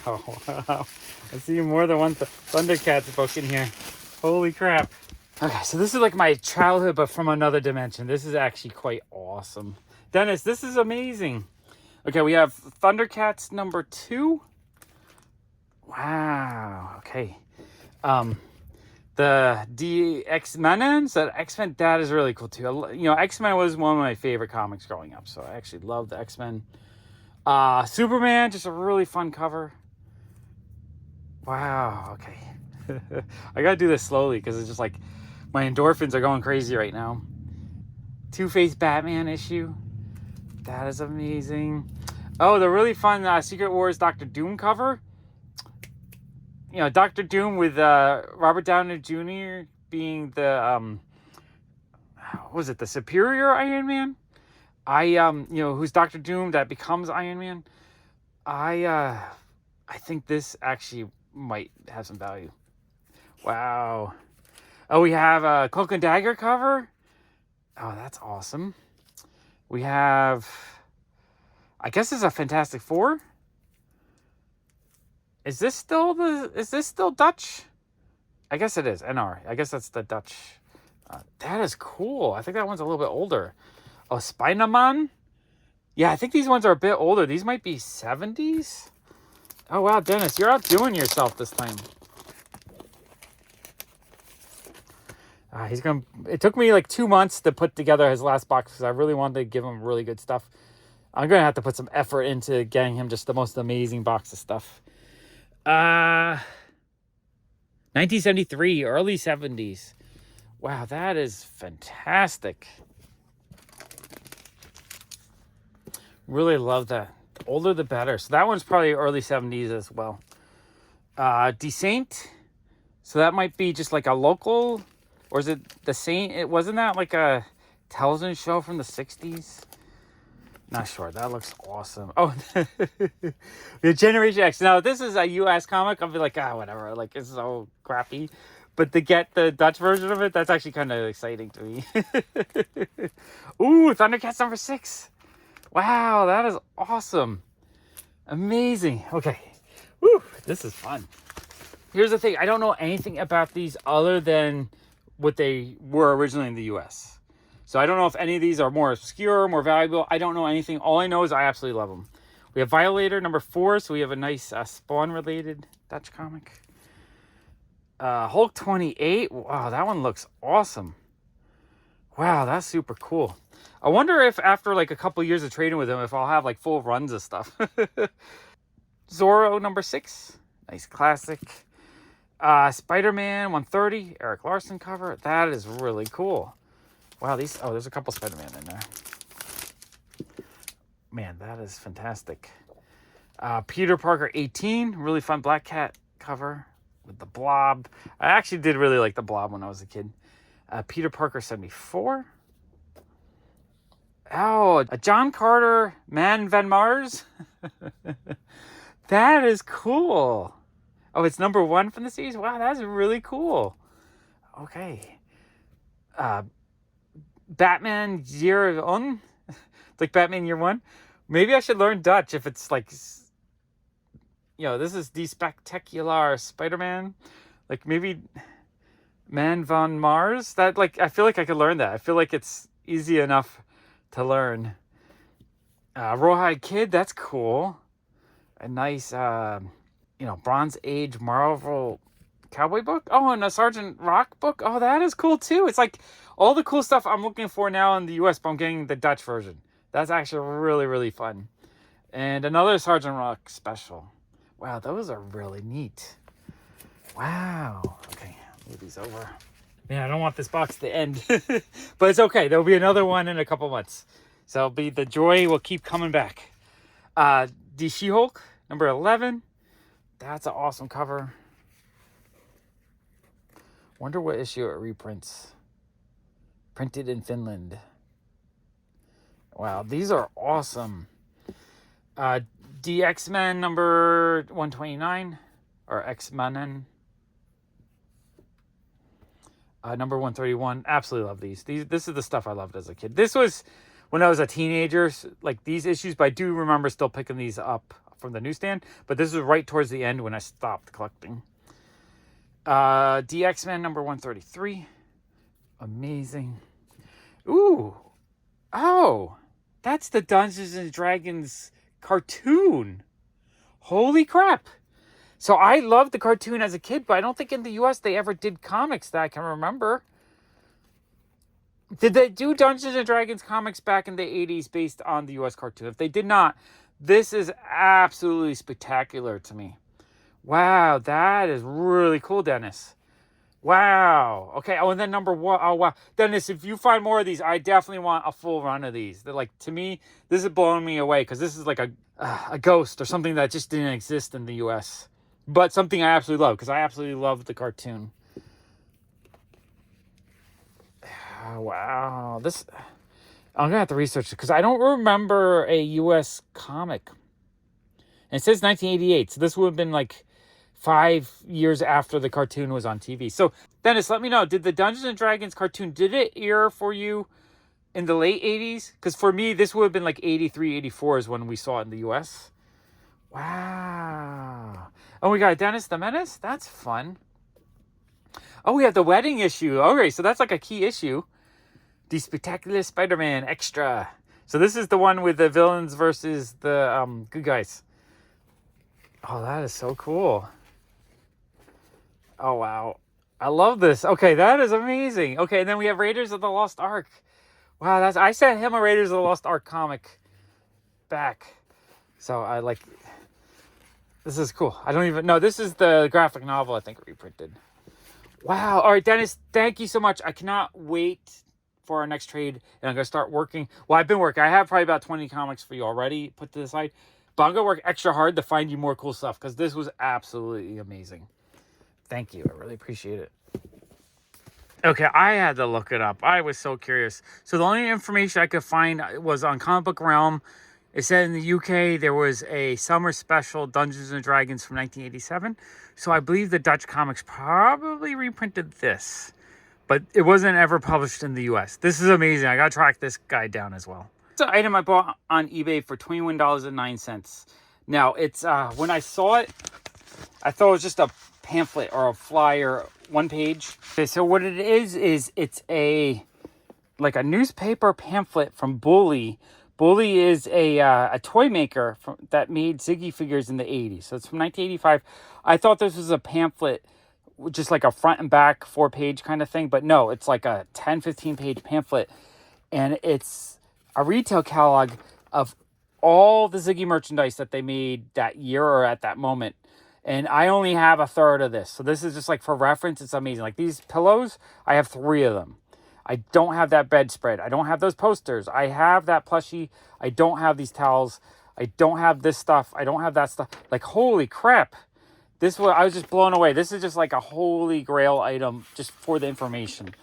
Oh, wow. I see more than one Thundercats book in here. Holy crap. Okay, so this is like my childhood, but from another dimension. This is actually quite awesome. Dennis, this is amazing. Okay, we have Thundercats number 2. Wow, okay. The X-Men, so X-Men, that is really cool too. You know, X-Men was one of my favorite comics growing up, so I actually love the X-Men. Superman, just a really fun cover. Wow, okay. I gotta do this slowly because it's just like my endorphins are going crazy right now. Two-Face Batman issue. That is amazing. Oh, the really fun Secret Wars Doctor Doom cover. You know, Doctor Doom with Robert Downey Jr. being the what was it, the superior Iron Man? You know, who's Doctor Doom that becomes Iron Man. I think this actually might have some value. Wow. Oh, we have a Cloak and Dagger cover. Oh, that's awesome. We have, I guess it's a Fantastic Four. Is this still Dutch? I guess it is. NR. I guess that's the Dutch. That is cool. I think that one's a little bit older. Oh, Spider-Man. Yeah, I think these ones are a bit older. These might be 70s. Oh, wow, Dennis, you're outdoing yourself this time. It took me like 2 months to put together his last box because I really wanted to give him really good stuff. I'm going to have to put some effort into getting him just the most amazing box of stuff. 1973, early 70s. Wow, that is fantastic. Really love that. The older the better. So that one's probably early 70s as well. Descent. So that might be just like a local, or is it the Saint? It wasn't that like a television show from the 60s? Not sure. That looks awesome. Oh, the Generation X. Now, this is a US comic. I'll be like, whatever. Like, it's so crappy. But to get the Dutch version of it, that's actually kind of exciting to me. Ooh, Thundercats number 6. Wow, that is awesome. Amazing. Okay. Woo, this is fun. Here's the thing. I don't know anything about these other than what they were originally in the US. So I don't know if any of these are more obscure, more valuable. I don't know anything. All I know is I absolutely love them. We have Violator number 4. So we have a nice Spawn-related Dutch comic. Hulk 28. Wow, that one looks awesome. Wow, that's super cool. I wonder if after like a couple years of trading with him, if I'll have like full runs of stuff. Zorro number 6. Nice classic. Spider-Man 130. Eric Larson cover. That is really cool. Wow, there's a couple Spider-Man in there. Man, that is fantastic. Peter Parker 18. Really fun Black Cat cover with the Blob. I actually did really like the Blob when I was a kid. Peter Parker 74. Oh, a John Carter Man Van Mars. That is cool. Oh, it's number 1 from the series? Wow, that's really cool. Okay. Batman Year On. It's like Batman Year 1. Maybe I should learn Dutch if it's like, you know, this is Die Spectacular Spider-Man. Like maybe Man van Mars. That, like, I feel like I could learn that. I feel like it's easy enough to learn. Rawhide Kid, that's cool. A nice, Bronze Age Marvel cowboy book. Oh, and a Sergeant Rock book. Oh, that is cool too. It's like all the cool stuff I'm looking for now in the US, but I'm getting the Dutch version. That's actually really, really fun. And another Sergeant Rock special. Wow, those are really neat. Wow. Okay, move these over. Man, I don't want this box to end. But it's okay. There'll be another one in a couple months. So the joy will keep coming back. The She-Hulk, number 11. That's an awesome cover. Wonder what issue it reprints. Printed in Finland. Wow, these are awesome. The X-Men number 129. Or X-Men. Number 131. Absolutely love these. This is the stuff I loved as a kid. This was when I was a teenager, like these issues, but I do remember still picking these up from the newsstand. But this was right towards the end when I stopped collecting. The X-Men number 133. Amazing. Ooh. Oh. That's the Dungeons and Dragons cartoon. Holy crap. So I loved the cartoon as a kid, but I don't think in the US they ever did comics that I can remember. Did they do Dungeons and Dragons comics back in the 80s based on the US cartoon? If they did not, this is absolutely spectacular to me. Wow, that is really cool, Dennis. Wow. Okay. Oh, and then number one. Oh, wow. Dennis, if you find more of these, I definitely want a full run of these. They're like, to me, this is blowing me away because this is like a ghost or something that just didn't exist in the US. But something I absolutely love because I absolutely love the cartoon. Oh, wow. This, I'm going to have to research it because I don't remember a US comic. And it says 1988. So this would have been like 5 years after the cartoon was on TV. So, Dennis, let me know. Did the Dungeons and Dragons cartoon, did it air for you in the late 80s? Because for me, this would have been like 83, 84 is when we saw it in the US. Wow. Oh, we got Dennis the Menace? That's fun. Oh, we have the wedding issue. Okay, so that's like a key issue. The Spectacular Spider-Man Extra. So this is the one with the villains versus the good guys. Oh, that is so cool. Oh, wow. I love this. Okay, that is amazing. Okay, and then we have Raiders of the Lost Ark. Wow, I sent him a Raiders of the Lost Ark comic back. So I like... This is cool. I don't even... No, this is the graphic novel I think reprinted. Wow. All right, Dennis, thank you so much. I cannot wait for our next trade, and I'm going to start working. Well, I've been working. I have probably about 20 comics for you already put to the side. But I'm going to work extra hard to find you more cool stuff because this was absolutely amazing. Thank you. I really appreciate it. Okay, I had to look it up. I was so curious. So the only information I could find was on Comic Book Realm. It said in the UK there was a summer special Dungeons and Dragons from 1987. So I believe the Dutch comics probably reprinted this. But it wasn't ever published in the US. This is amazing. I got to track this guy down as well. It's an item I bought on eBay for $21.09. Now, it's when I saw it, I thought it was just a pamphlet or a flyer, one page. Okay, so what it is it's a newspaper pamphlet from Bully. Bully is a toy maker that made Ziggy figures in the 80s. So it's from 1985. I thought this was a pamphlet, just like a front and back 4-page kind of thing. But no, it's like a 10, 15-page pamphlet. And it's a retail catalog of all the Ziggy merchandise that they made that year or at that moment. And I only have a third of this. So this is just like for reference. It's amazing. Like these pillows, I have 3 of them. I don't have that bedspread. I don't have those posters. I have that plushie. I don't have these towels. I don't have this stuff. I don't have that stuff. Like, holy crap. I was just blown away. This is just like a holy grail item just for the information.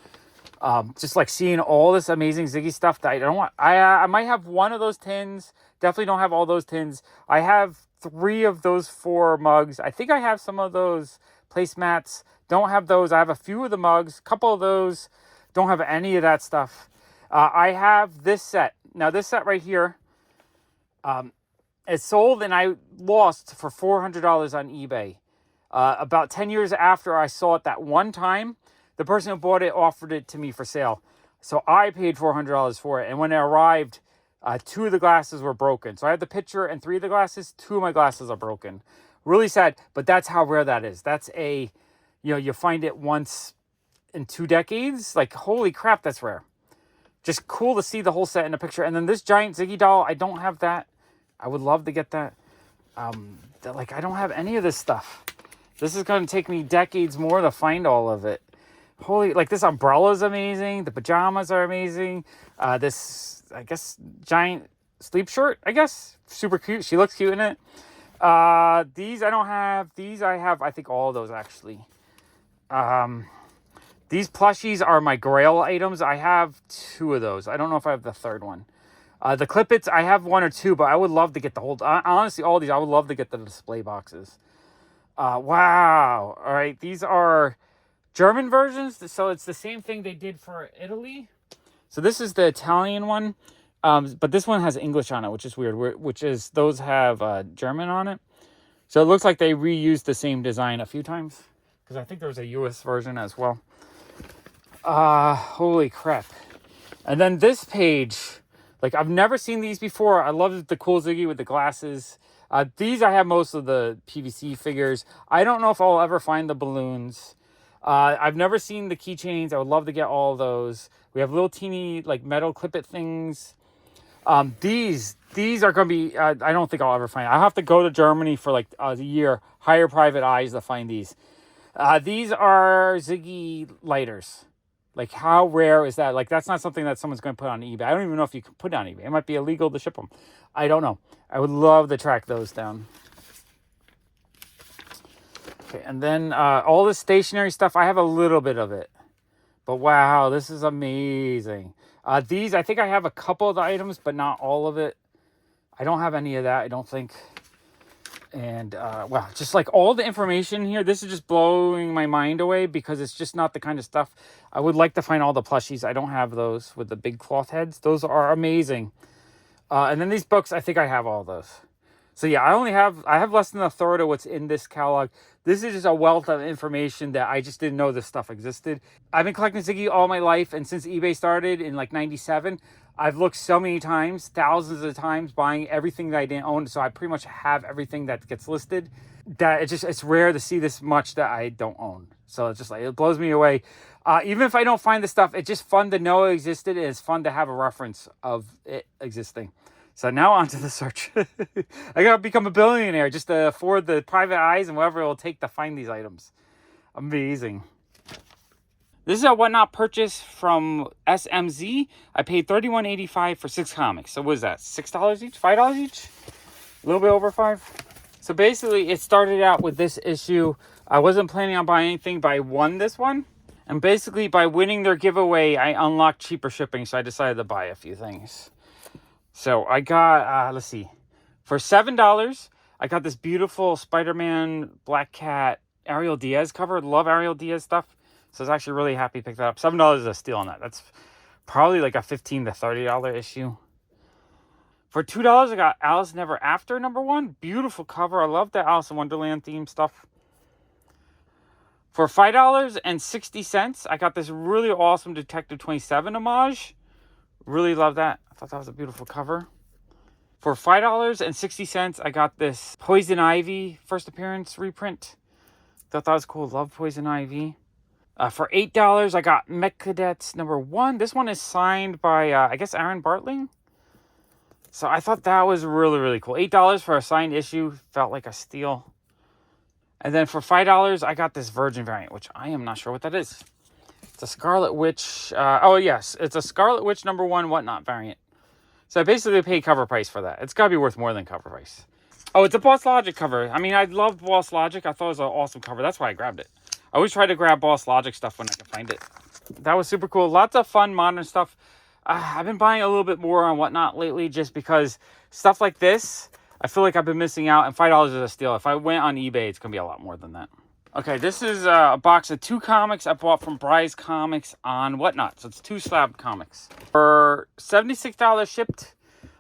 Just like seeing all this amazing Ziggy stuff that I don't want. I might have one of those tins. Definitely don't have all those tins. I have 3 of those 4 mugs. I think I have some of those placemats. Don't have those. I have a few of the mugs. Couple of those. Don't have any of that stuff. I have this set. Now, this set right here, it's sold and I lost for $400 on eBay. About 10 years after I saw it that one time, the person who bought it offered it to me for sale. So I paid $400 for it. And when it arrived, 2 of the glasses were broken. So I have the picture and 3 of the glasses. 2 of my glasses are broken. Really sad, but that's how rare that is. That's you find it once in 2 decades. Like, holy crap, that's rare. Just cool to see the whole set in a picture. And then this giant Ziggy doll, I don't have that. I would love to get that. I don't have any of this stuff. This is going to take me decades more to find all of it. This umbrella is amazing. The pajamas are amazing. This, I guess, giant sleep shirt, I guess. Super cute. She looks cute in it. These I don't have. These I have, I think, all of those, actually. These plushies are my Grail items. I have 2 of those. I don't know if I have the third one. The Clip-Its, I have 1 or 2, but I would love to get the whole... honestly, all these, I would love to get the display boxes. Wow. All right, these are German versions, so it's the same thing they did for Italy. So this is the Italian one, but this one has English on it, which is weird, those have German on it. So it looks like they reused the same design a few times, because I think there was a US version as well. Holy crap. And then this page, like, I've never seen these before. I love the cool Ziggy with the glasses. These, I have most of the PVC figures. I don't know if I'll ever find the balloons. I've never seen the keychains. I would love to get all of those. We have little teeny, like, metal Clip-It things. These are going to be, I don't think I'll ever find. I'll have to go to Germany for, like, a year, hire private eyes to find these. These are Ziggy lighters. Like, how rare is that? Like, that's not something that someone's going to put on eBay. I don't even know if you can put it on eBay. It might be illegal to ship them. I don't know. I would love to track those down. Okay, and then all the stationery stuff, I have a little bit of it. But wow, this is amazing. These, I think I have a couple of the items, but not all of it. I don't have any of that, I don't think. And, wow, just like all the information here, this is just blowing my mind away because it's just not the kind of stuff. I would like to find all the plushies. I don't have those with the big cloth heads. Those are amazing. And then these books, I think I have all those. So yeah, I have less than a third of what's in this catalog. This is just a wealth of information that I just didn't know this stuff existed. I've been collecting Ziggy all my life, and since eBay started in like 97, I've looked so many times, thousands of times, buying everything that I didn't own. So I pretty much have everything that gets listed. That it's rare to see this much that I don't own. So it's just like, it blows me away. Even if I don't find the stuff, it's just fun to know it existed. And it's fun to have a reference of it existing. So now on to the search. I gotta become a billionaire just to afford the private eyes and whatever it will take to find these items. Amazing. This is a Whatnot purchase from SMZ. I paid $31.85 for 6 comics. So what is that? $6 each? $5 each? A little bit over 5. So basically, it started out with this issue. I wasn't planning on buying anything, but I won this one. And basically, by winning their giveaway, I unlocked cheaper shipping. So I decided to buy a few things. So I got, let's see. For $7, I got this beautiful Spider-Man Black Cat Ariel Diaz cover. Love Ariel Diaz stuff. So I was actually really happy to pick that up. $7 is a steal on that. That's probably like a $15 to $30 issue. For $2, I got Alice Never After #1. Beautiful cover. I love the Alice in Wonderland theme stuff. For $5.60, I got this really awesome Detective 27 homage. Really love that. I thought that was a beautiful cover. For $5.60, I got this Poison Ivy first appearance reprint. Thought that was cool. Love Poison Ivy. For $8, I got Mech Cadets #1. This one is signed by, I guess, Aaron Bartling. So I thought that was really, really cool. $8 for a signed issue felt like a steal. And then for $5, I got this Virgin variant, which I am not sure what that is. It's a Scarlet Witch. Oh, yes. It's a Scarlet Witch #1 Whatnot variant. So I basically paid cover price for that. It's got to be worth more than cover price. Oh, it's a Boss Logic cover. I mean, I love Boss Logic. I thought it was an awesome cover. That's why I grabbed it. I always try to grab Boss Logic stuff when I can find it. That was super cool. Lots of fun modern stuff. I've been buying a little bit more on Whatnot lately just because stuff like this, I feel like I've been missing out, and $5 is a steal. If I went on eBay, it's going to be a lot more than that. Okay, this is a box of 2 comics I bought from Bry's Comics on Whatnot. So it's 2 Slabbed comics. For $76 shipped,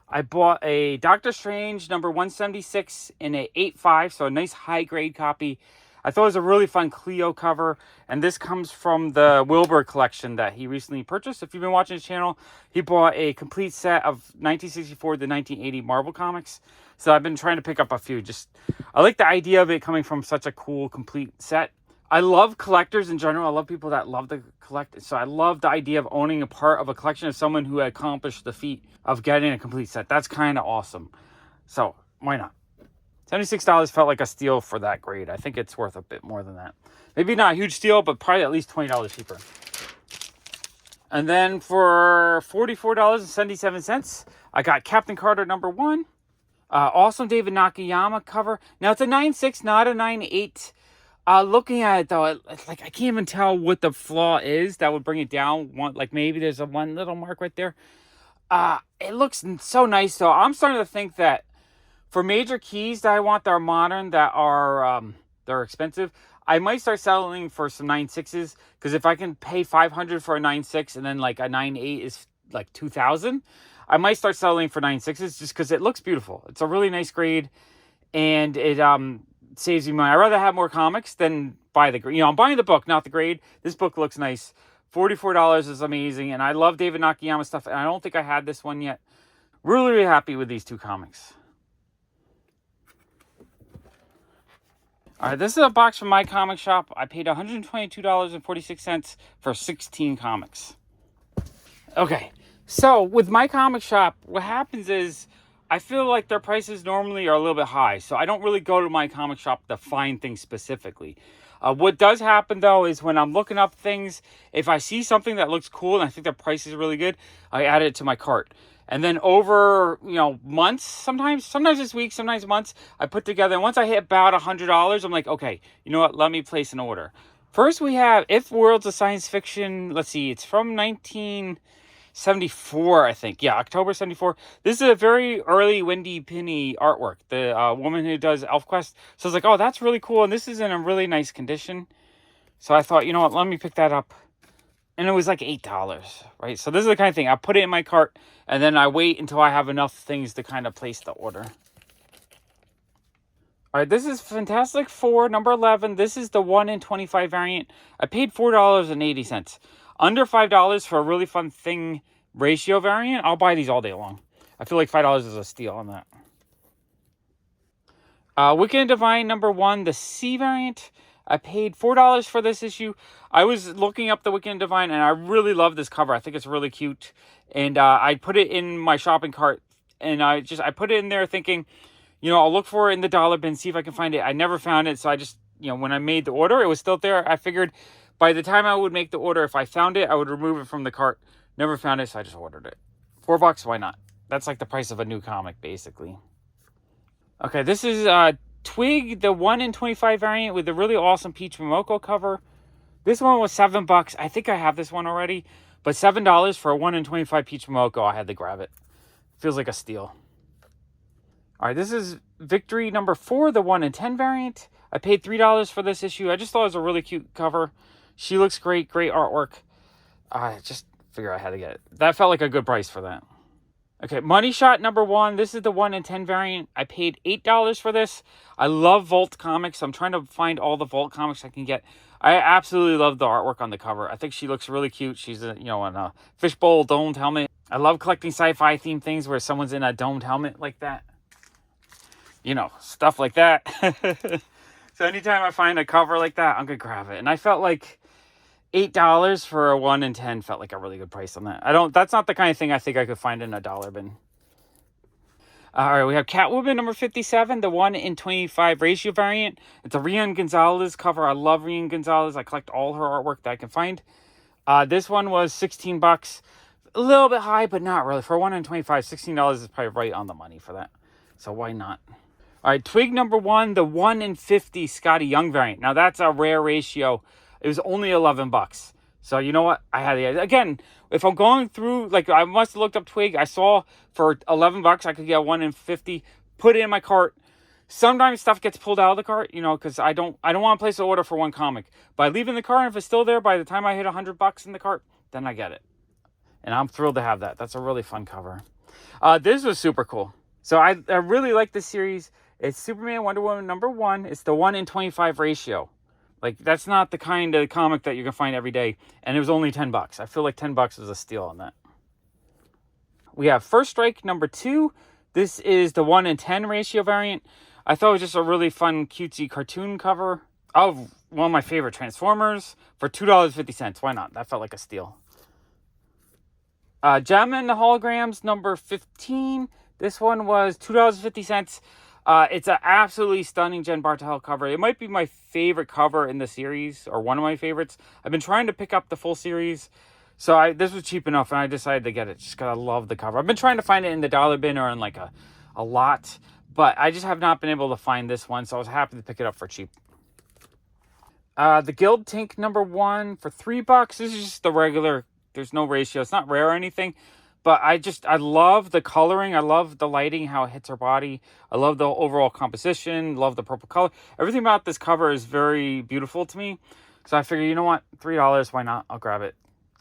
I bought a Doctor Strange #176 in a 8.5, so a nice high-grade copy. I thought it was a really fun Cleo cover, and this comes from the Wilbur collection that he recently purchased. If you've been watching his channel, he bought a complete set of 1964 to 1980 Marvel comics. So I've been trying to pick up a few. I like the idea of it coming from such a cool, complete set. I love collectors in general. I love people that love to collect. So I love the idea of owning a part of a collection of someone who accomplished the feat of getting a complete set. That's kind of awesome. So why not? $76 felt like a steal for that grade. I think it's worth a bit more than that. Maybe not a huge steal, but probably at least $20 cheaper. And then for $44.77, I got Captain Carter #1. Awesome David Nakayama cover. Now, it's a 9.6, not a 9.8. Looking at it, though, it's like I can't even tell what the flaw is that would bring it down. Like maybe there's one little mark right there. It looks so nice, though. I'm starting to think that for major keys that I want that are modern, that are they're expensive, I might start selling for some 9.6s, because if I can pay $500 for a 9.6 and then like a 9.8 is like $2,000, I might start selling for 9.6s just because it looks beautiful. It's a really nice grade, and it saves you money. I'd rather have more comics than buy the grade. I'm buying the book, not the grade. This book looks nice. $44 is amazing, and I love David Nakayama stuff, and I don't think I had this one yet. Really, really happy with these two comics. All right, this is a box from my comic shop. I paid $122.46 for 16 comics. Okay, so with my comic shop, what happens is I feel like their prices normally are a little bit high, so I don't really go to my comic shop to find things specifically. What does happen, though, is when I'm looking up things, if I see something that looks cool and I think the price is really good, I add it to my cart. And then over, months, sometimes it's weeks, sometimes months, I put together. And once I hit about $100, I'm like, okay, you know what? Let me place an order. First, we have If Worlds of Science Fiction. Let's see, it's from 1974, I think. Yeah, October 74. This is a very early Wendy Pini artwork, the woman who does ElfQuest. So I was like, oh, that's really cool. And this is in a really nice condition. So I thought, you know what? Let me pick that up. And it was like $8, right? So this is the kind of thing. I put it in my cart, and then I wait until I have enough things to kind of place the order. All right, this is Fantastic Four, number 11. This is the 1 in 25 variant. I paid $4.80. Under $5 for a really fun thing ratio variant. I'll buy these all day long. I feel like $5 is a steal on that. Wicked and Divine, number 1, the C variant. I paid $4 for this issue. I was looking up the Wicked and Divine, and I really love this cover. I think it's really cute. And I put it in my shopping cart, and I put it in there thinking, I'll look for it in the dollar bin, see if I can find it. I never found it, so I just, when I made the order, it was still there. I figured by the time I would make the order, if I found it, I would remove it from the cart. Never found it, so I just ordered it. $4, why not? That's like the price of a new comic, basically. Okay, this is Twig, the 1 in 25 variant with the really awesome Peach Momoko cover. This one was $7. I think I have this one already. But $7 for a 1 in 25 Peach Momoko, I had to grab it. Feels like a steal. All right, this is Victory number 4, the 1 in 10 variant. I paid $3 for this issue. I just thought it was a really cute cover. She looks great, great artwork. I just figured I had to get it. That felt like a good price for that. Okay, Money Shot number 1. This is the 1 in 10 variant. I paid $8 for this. I love Vault comics. I'm trying to find all the Vault comics I can get. I absolutely love the artwork on the cover. I think she looks really cute. She's in a fishbowl domed helmet. I love collecting sci-fi themed things where someone's in a domed helmet like that. Stuff like that. So anytime I find a cover like that, I'm gonna grab it. And I felt like $8 for a 1 in 10 felt like a really good price on that. That's not the kind of thing I think I could find in a dollar bin. All right, we have Catwoman number 57, the 1 in 25 ratio variant. It's a Rian Gonzalez cover. I love Rian Gonzalez. I collect all her artwork that I can find. This one was $16. A little bit high, but not really. For a 1 in 25, $16 is probably right on the money for that. So why not? All right, Twig number 1, the 1 in 50 Scotty Young variant. Now that's a rare ratio. It was only $11. So you know what? I had it. Again, if I'm going through, I must have looked up Twig. I saw for $11 I could get 1 in 50. Put it in my cart. Sometimes stuff gets pulled out of the cart, because I don't want to place an order for one comic. By leaving the cart, and if it's still there by the time I hit $100 in the cart, then I get it. And I'm thrilled to have that. That's a really fun cover. This was super cool. So I really like this series. It's Superman Wonder Woman number 1. It's the 1 in 25 ratio. That's not the kind of comic that you're going to find every day. And it was only $10. I feel like $10 is a steal on that. We have First Strike number 2. This is the 1 in 10 ratio variant. I thought it was just a really fun, cutesy cartoon cover of one of my favorite Transformers for $2.50. Why not? That felt like a steal. Gem and the Holograms number 15. This one was $2.50. It's an absolutely stunning Jen Bartel cover. It might be my favorite cover in the series, or one of my favorites. I've been trying to pick up the full series. So this was cheap enough, and I decided to get it just because I love the cover. I've been trying to find it in the dollar bin or in like a lot, but I just have not been able to find this one, so I was happy to pick it up for cheap. The Guild Tink #1 for $3. This is just the regular. There's no ratio. It's not rare or anything, but I love the coloring. I love the lighting, how it hits her body. I love the overall composition. Love the purple color. Everything about this cover is very beautiful to me. So I figured, you know what? $3. Why not? I'll grab it.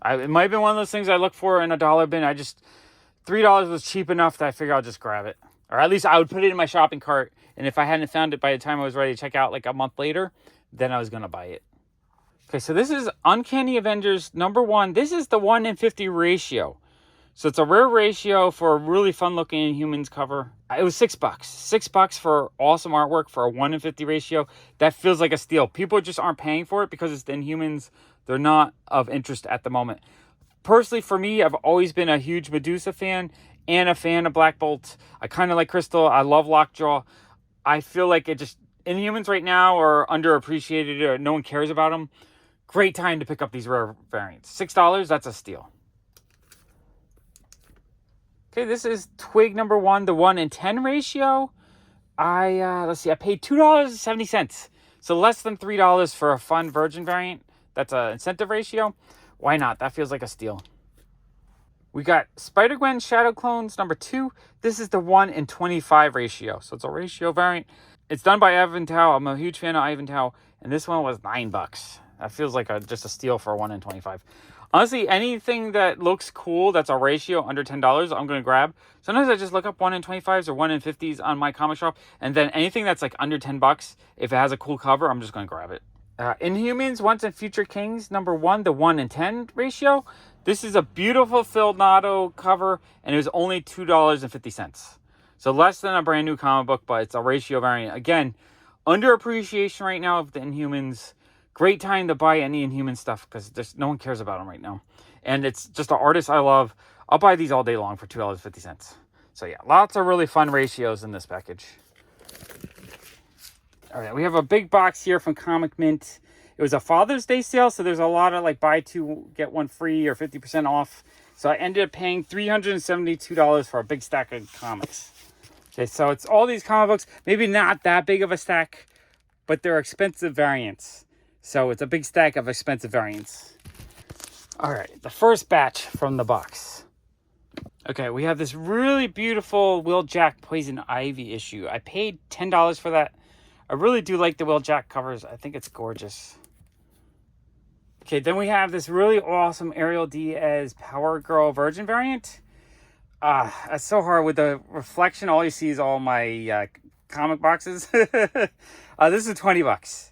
It might have been one of those things I look for in a dollar bin. $3 was cheap enough that I figured I'll just grab it. Or at least I would put it in my shopping cart. And if I hadn't found it by the time I was ready to check out like a month later, then I was going to buy it. Okay, so this is Uncanny Avengers #1. This is the 1 in 50 ratio. So it's a rare ratio for a really fun looking Inhumans cover. It was $6. $6 for awesome artwork for a 1 in 50 ratio. That feels like a steal. People just aren't paying for it because it's the Inhumans. They're not of interest at the moment. Personally, for me, I've always been a huge Medusa fan and a fan of Black Bolt. I kind of like Crystal. I love Lockjaw. I feel like Inhumans right now are underappreciated or no one cares about them. Great time to pick up these rare variants. $6, that's a steal. Okay, this is Twig #1, the 1 in 10 ratio. Let's see, I paid $2.70. So less than $3 for a fun Virgin variant. That's an incentive ratio. Why not? That feels like a steal. We got Spider-Gwen Shadow Clones #2. This is the 1 in 25 ratio. So it's a ratio variant. It's done by Ivantow. I'm a huge fan of Ivantow. And this one was $9. That feels like just a steal for a 1 in 25. Honestly, anything that looks cool that's a ratio under $10, I'm going to grab. Sometimes I just look up 1 in 25s or 1 in 50s on my comic shop. And then anything that's like under $10, if it has a cool cover, I'm just going to grab it. Inhumans Once and Future Kings #1, the 1 in 10 ratio. This is a beautiful Phil Notto cover, and it was only $2.50. So less than a brand new comic book, but it's a ratio variant. Again, underappreciation right now of the Inhumans. Great time to buy any Inhuman stuff because no one cares about them right now. And it's just an artist I love. I'll buy these all day long for $2.50. So yeah, lots of really fun ratios in this package. All right, we have a big box here from Comic Mint. It was a Father's Day sale, so there's a lot of like buy two, get one free or 50% off. So I ended up paying $372 for a big stack of comics. Okay, so it's all these comic books. Maybe not that big of a stack, but they're expensive variants. So it's a big stack of expensive variants. All right, the first batch from the box. Okay, we have this really beautiful Will Jack Poison Ivy issue. I paid $10 for that. I really do like the Will Jack covers. I think it's gorgeous. Okay, then we have this really awesome Ariel Diaz Power Girl Virgin variant. It's so hard with the reflection. All you see is all my comic boxes. This is $20.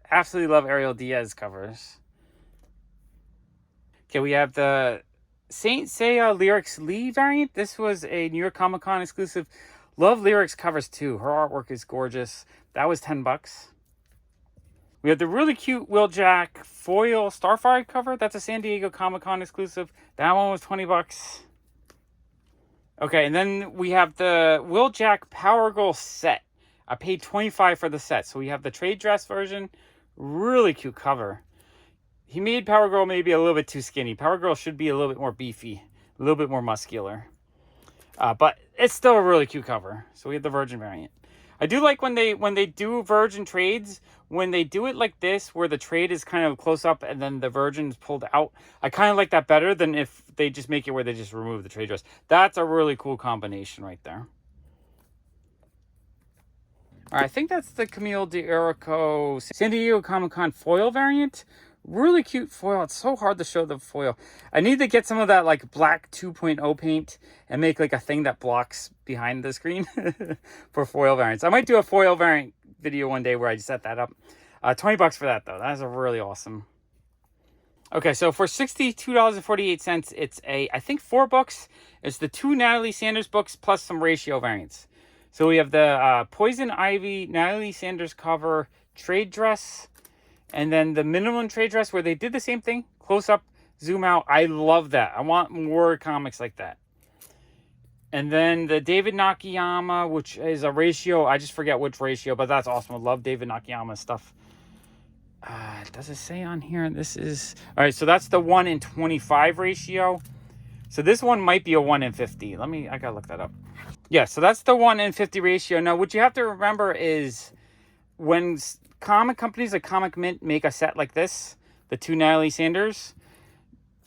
Absolutely love Ariel Diaz covers. Okay, we have the Saint Seiya Lyrics Lee variant. This was a New York Comic Con exclusive. Love Lyrics covers too. Her artwork is gorgeous. That was $10. We have the really cute Will Jack foil Starfire cover. That's a San Diego Comic Con exclusive. That one was $20. Okay, and then we have the Will Jack Power Girl set. I paid $25 for the set. So we have the trade dress version. Really cute cover. He made Power Girl maybe a little bit too skinny. Power Girl should be a little bit more beefy. A little bit more muscular. But it's still a really cute cover. So we have the Virgin variant. I do like when they do Virgin trades, when they do it like this, where the trade is kind of close up and then the Virgin is pulled out. I kind of like that better than if they just make it where they just remove the trade dress. That's a really cool combination right there. All right, I think that's the Camille D'Erico San Diego Comic-Con foil variant. Really cute foil. It's so hard to show the foil. I need to get some of that like black 2.0 paint and make like a thing that blocks behind the screen for foil variants. I might do a foil variant video one day where I just set that up. $20 for that though. That is a really awesome. Okay, so for $62.48, it's I think 4 books. It's the 2 Natalie Sanders books plus some ratio variants. So we have the Poison Ivy Natalie Sanders cover trade dress. And then the minimum trade dress where they did the same thing. Close up, zoom out. I love that. I want more comics like that. And then the David Nakayama, which is a ratio. I just forget which ratio, but that's awesome. I love David Nakayama stuff. Does it say on here? This is... All right, so that's the 1 in 25 ratio. So this one might be a 1 in 50. I gotta look that up. Yeah, so that's the 1 in 50 ratio. Now, what you have to remember is when comic companies like Comic Mint make a set like this, the 2 Natalie Sanders,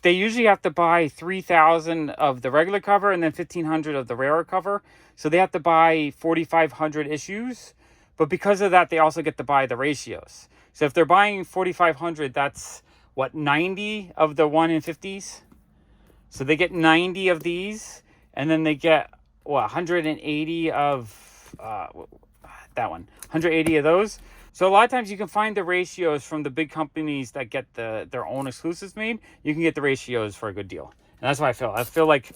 they usually have to buy 3,000 of the regular cover and then 1,500 of the rarer cover. So they have to buy 4,500 issues. But because of that, they also get to buy the ratios. So if they're buying 4,500, that's, what, 90 of the 1 in 50s? So they get 90 of these, and then they get, what, 180 of that one. 180 of those. So a lot of times you can find the ratios from the big companies that get their own exclusives made. You can get the ratios for a good deal. And that's how I feel. I feel like...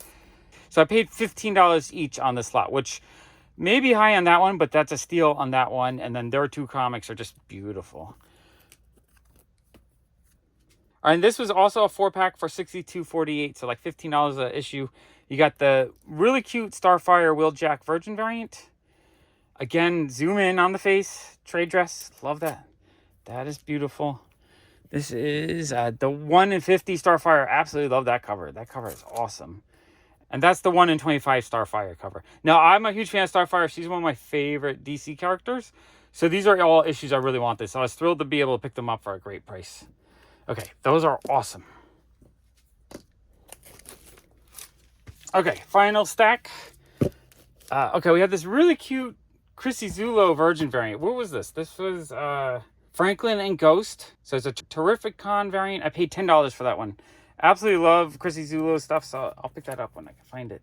So I paid $15 each on this lot, which may be high on that one, but that's a steal on that one. And then their 2 comics are just beautiful. All right, and this was also a 4-pack for $62.48, so like $15 a issue. You got the really cute Starfire Wheeljack Virgin variant. Again, zoom in on the face. Trade dress. Love that. That is beautiful. This is the 1 in 50 Starfire. Absolutely love that cover. That cover is awesome. And that's the 1 in 25 Starfire cover. Now, I'm a huge fan of Starfire. She's one of my favorite DC characters. So these are all issues I really wanted. So I was thrilled to be able to pick them up for a great price. Okay, those are awesome. Okay, final stack. Okay, we have this really cute Chrissy Zulo Virgin variant. What was this? This was Franklin and Ghost. So it's a terrific con variant. I paid $10 for that one. Absolutely love Chrissy Zulo stuff, so I'll pick that up when I can find it.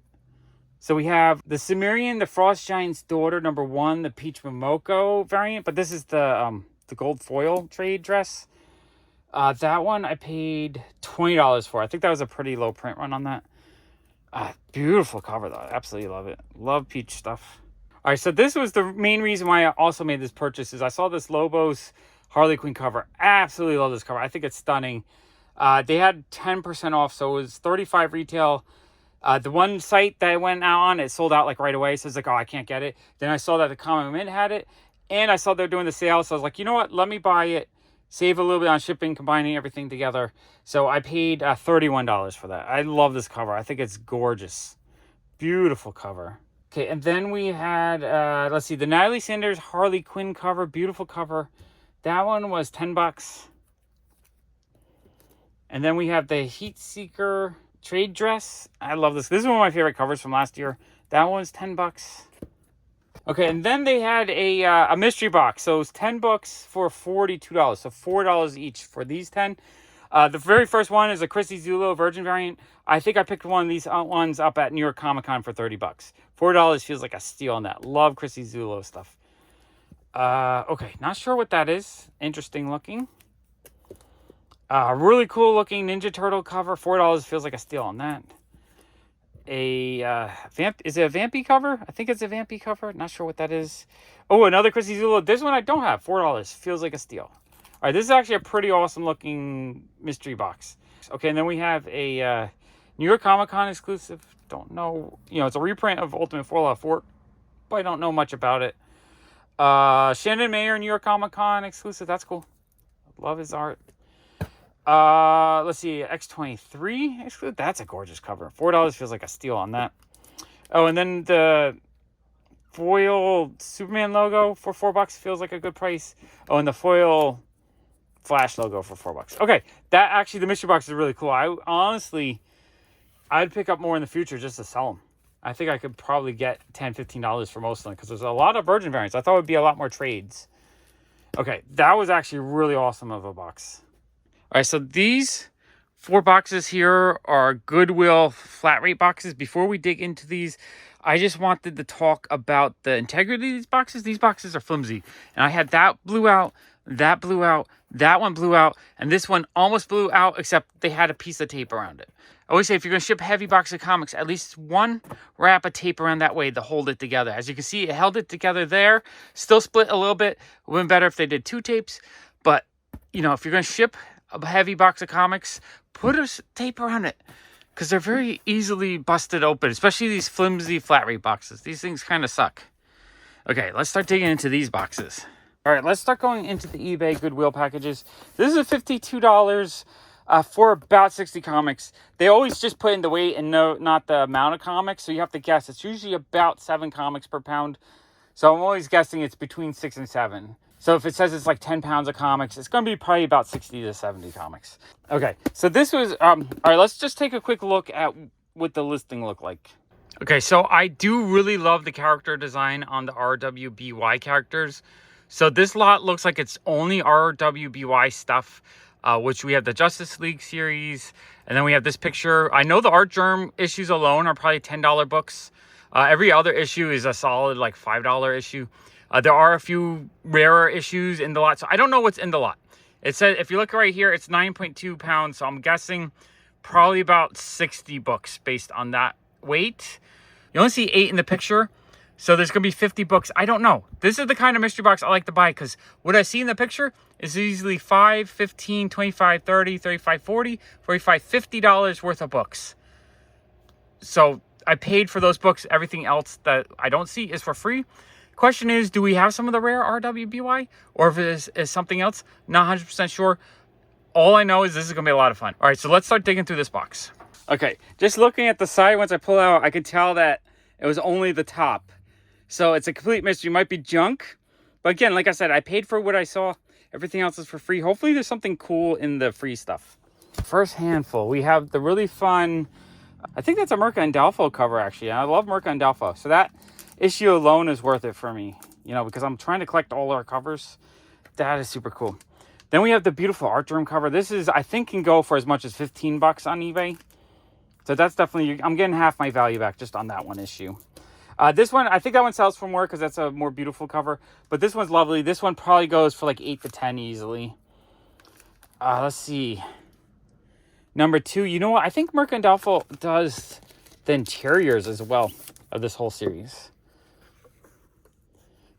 So we have the Cimmerian, the Frost Giant's daughter, number 1, the Peach Momoko variant. But this is the gold foil trade dress. That one I paid $20 for. I think that was a pretty low print run on that. Beautiful cover, though. I absolutely love it. Love Peach stuff. All right, so this was the main reason why I also made this purchase is I saw this Lobos Harley Quinn cover. Absolutely love this cover. I think it's stunning. They had 10% off, so it was $35 retail. The one site that I went out on, it sold out like right away. So it's like, oh, I can't get it. Then I saw that the Comic Mint had it, and I saw they're doing the sale. So I was like, you know what? Let me buy it. Save a little bit on shipping, combining everything together. So I paid $31 for that. I love this cover. I think it's gorgeous. Beautiful cover. Okay, and then we had, let's see, the Natalie Sanders Harley Quinn cover. Beautiful cover. That one was $10. And then we have the Heat Seeker trade dress. I love this. This is one of my favorite covers from last year. That one's $10. Okay, and then they had a mystery box. So it was 10 books for $42. So $4 each for these 10. The very first one is a Chrissy Zulo Virgin variant. I think I picked one of these ones up at New York Comic Con for $30. $4 feels like a steal on that. Love Chrissy Zulo stuff. Okay, not sure what that is. Interesting looking. Really cool looking Ninja Turtle cover. $4 feels like a steal on that. Is it a Vampy cover? I think it's a Vampy cover. Not sure what that is. Oh, another Chrissy Zulo. This one I don't have. $4 feels like a steal. All right, this is actually a pretty awesome looking mystery box. Okay, and then we have a New York Comic Con exclusive. Don't know. It's a reprint of Ultimate Fallout 4, but I don't know much about it. Shannon Mayer New York Comic Con exclusive. That's cool. Love his art. Let's see, X-23 exclusive. That's a gorgeous cover. $4 feels like a steal on that. Oh, and then the foil Superman logo for $4 feels like a good price. Oh, and the foil Flash logo for $4. Okay, that actually, the mystery box is really cool. I'd pick up more in the future just to sell them. I think I could probably get $10, $15 for most of them because there's a lot of Virgin variants. I thought it would be a lot more trades. Okay, that was actually really awesome of a box. All right, so these 4 boxes here are Goodwill flat rate boxes. Before we dig into these, I just wanted to talk about the integrity of these boxes. These boxes are flimsy. And I had that blew out, that blew out, that one blew out, and this one almost blew out, except they had a piece of tape around it. I always say if you're going to ship a heavy box of comics, at least one wrap of tape around that way to hold it together. As you can see, it held it together there. Still split a little bit. It would have been better if they did 2 tapes. But, if you're going to ship a heavy box of comics, put a tape around it. Because they're very easily busted open. Especially these flimsy flat rate boxes. These things kind of suck. Okay, let's start digging into these boxes. All right, let's start going into the eBay Goodwill packages. This is a $52 for about 60 comics. They always just put in the weight and not the amount of comics, so you have to guess. It's usually about 7 comics per pound. So I'm always guessing it's between 6 and 7. So if it says it's like 10 pounds of comics, it's going to be probably about 60 to 70 comics. Okay, so this was, all right, let's just take a quick look at what the listing looked like. Okay, so I do really love the character design on the RWBY characters. So this lot looks like it's only RWBY stuff, which we have the Justice League series. And then we have this picture. I know the Artgerm issues alone are probably $10 books. Every other issue is a solid like $5 issue. There are a few rarer issues in the lot. So I don't know what's in the lot. It says, if you look right here, it's 9.2 pounds. So I'm guessing probably about 60 books based on that weight. You only see 8 in the picture. So there's going to be 50 books. I don't know. This is the kind of mystery box I like to buy because what I see in the picture is easily $5, $15, $25, $30, $35, $40, $45, $50 worth of books. So I paid for those books. Everything else that I don't see is for free. Question is, do we have some of the rare RWBY? Or if it is something else? Not 100% sure. All I know is this is going to be a lot of fun. All right, so let's start digging through this box. Okay, just looking at the side, once I pull out, I can tell that it was only the top. So it's a complete mystery. It might be junk. But again, like I said, I paid for what I saw. Everything else is for free. Hopefully there's something cool in the free stuff. First handful, we have the really fun, I think that's a Merca and Dalfo cover, actually. I love Merca and Dalfo. So that issue alone is worth it for me, you know, because I'm trying to collect all our covers. That is super cool. Then we have the beautiful Artgerm cover. This is, I think, can go for as much as 15 bucks on eBay. So that's definitely, I'm getting half my value back just on that one issue. This one, I think that one sells for more because that's a more beautiful cover. But this one's lovely. This one probably goes for like 8 to 10 easily. Let's see. Number 2, you know what? I think Merca and Dalfo does the interiors as well of this whole series.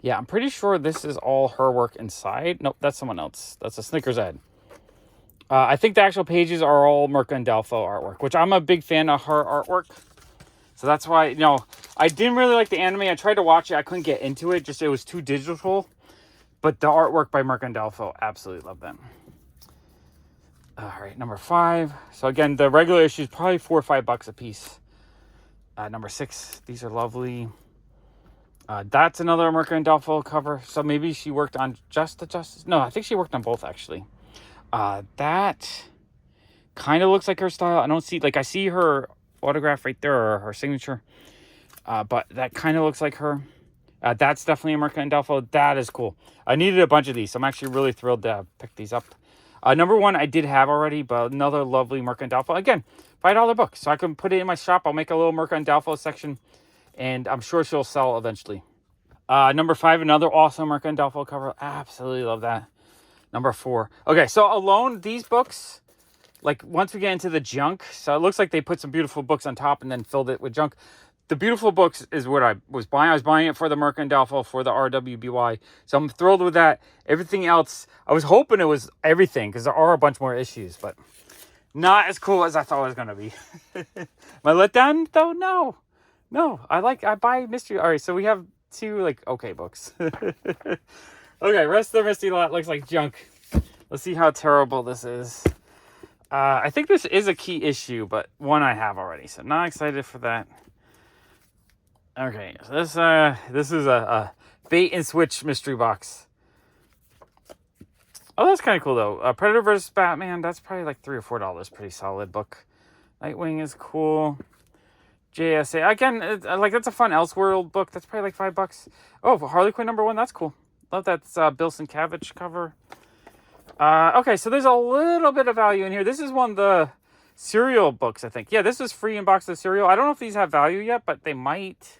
Yeah, I'm pretty sure this is all her work inside. Nope, that's someone else. That's a Snickers ad. I think the actual pages are all Merca and Dalfo artwork, which I'm a big fan of her artwork. So that's why, you know, I didn't really like the anime. I tried to watch it. I couldn't get into it. Just, it was too digital. But the artwork by Merca and Dalfo, absolutely love them. All right, number 5. So again, the regular issue is probably $4 or $5 a piece. Number 6, these are lovely. That's another Merca and Dalfo cover. So maybe she worked on just the Justice. No, I think she worked on both, actually. That kind of looks like her style. I don't see, like, I see her autograph right there, or her signature. But that kind of looks like her. That's definitely a Merca and Dalfo. That is cool. I needed a bunch of these, so I'm actually really thrilled to pick these up. Number 1, I did have already, but another lovely Merca and Dalfo. Again, $5 book, so I can put it in my shop. I'll make a little Merca and Dalfo section, and I'm sure she'll sell eventually. Number 5, another awesome Merca and Dalfo cover. Absolutely love that. Number 4. Okay, so alone, these books, like, once we get into the junk, so it looks like they put some beautiful books on top and then filled it with junk. The beautiful books is what I was buying. I was buying it for the Merca and Dalfo, for the RWBY. So I'm thrilled with that. Everything else, I was hoping it was everything, because there are a bunch more issues, but not as cool as I thought it was going to be. Am I let down, though? No, I buy mystery. All right, so we have 2, like, okay books. Okay, rest of the mystery lot looks like junk. Let's see how terrible this is. I think this is a key issue, but one I have already, so not excited for that. Okay, so this is a bait and switch mystery box. Oh, that's kind of cool, though. Predator vs. Batman, that's probably like $3 or $4. Pretty solid book. Nightwing is cool. JSA, again, like, that's a fun Elseworld book. That's probably like $5. Oh, Harley Quinn number 1, that's cool. Love that Bill Sienkiewicz cover. Okay, so there's a little bit of value in here. This is one of the cereal books, I think. Yeah, this is free in box of cereal. I don't know if these have value yet, but they might.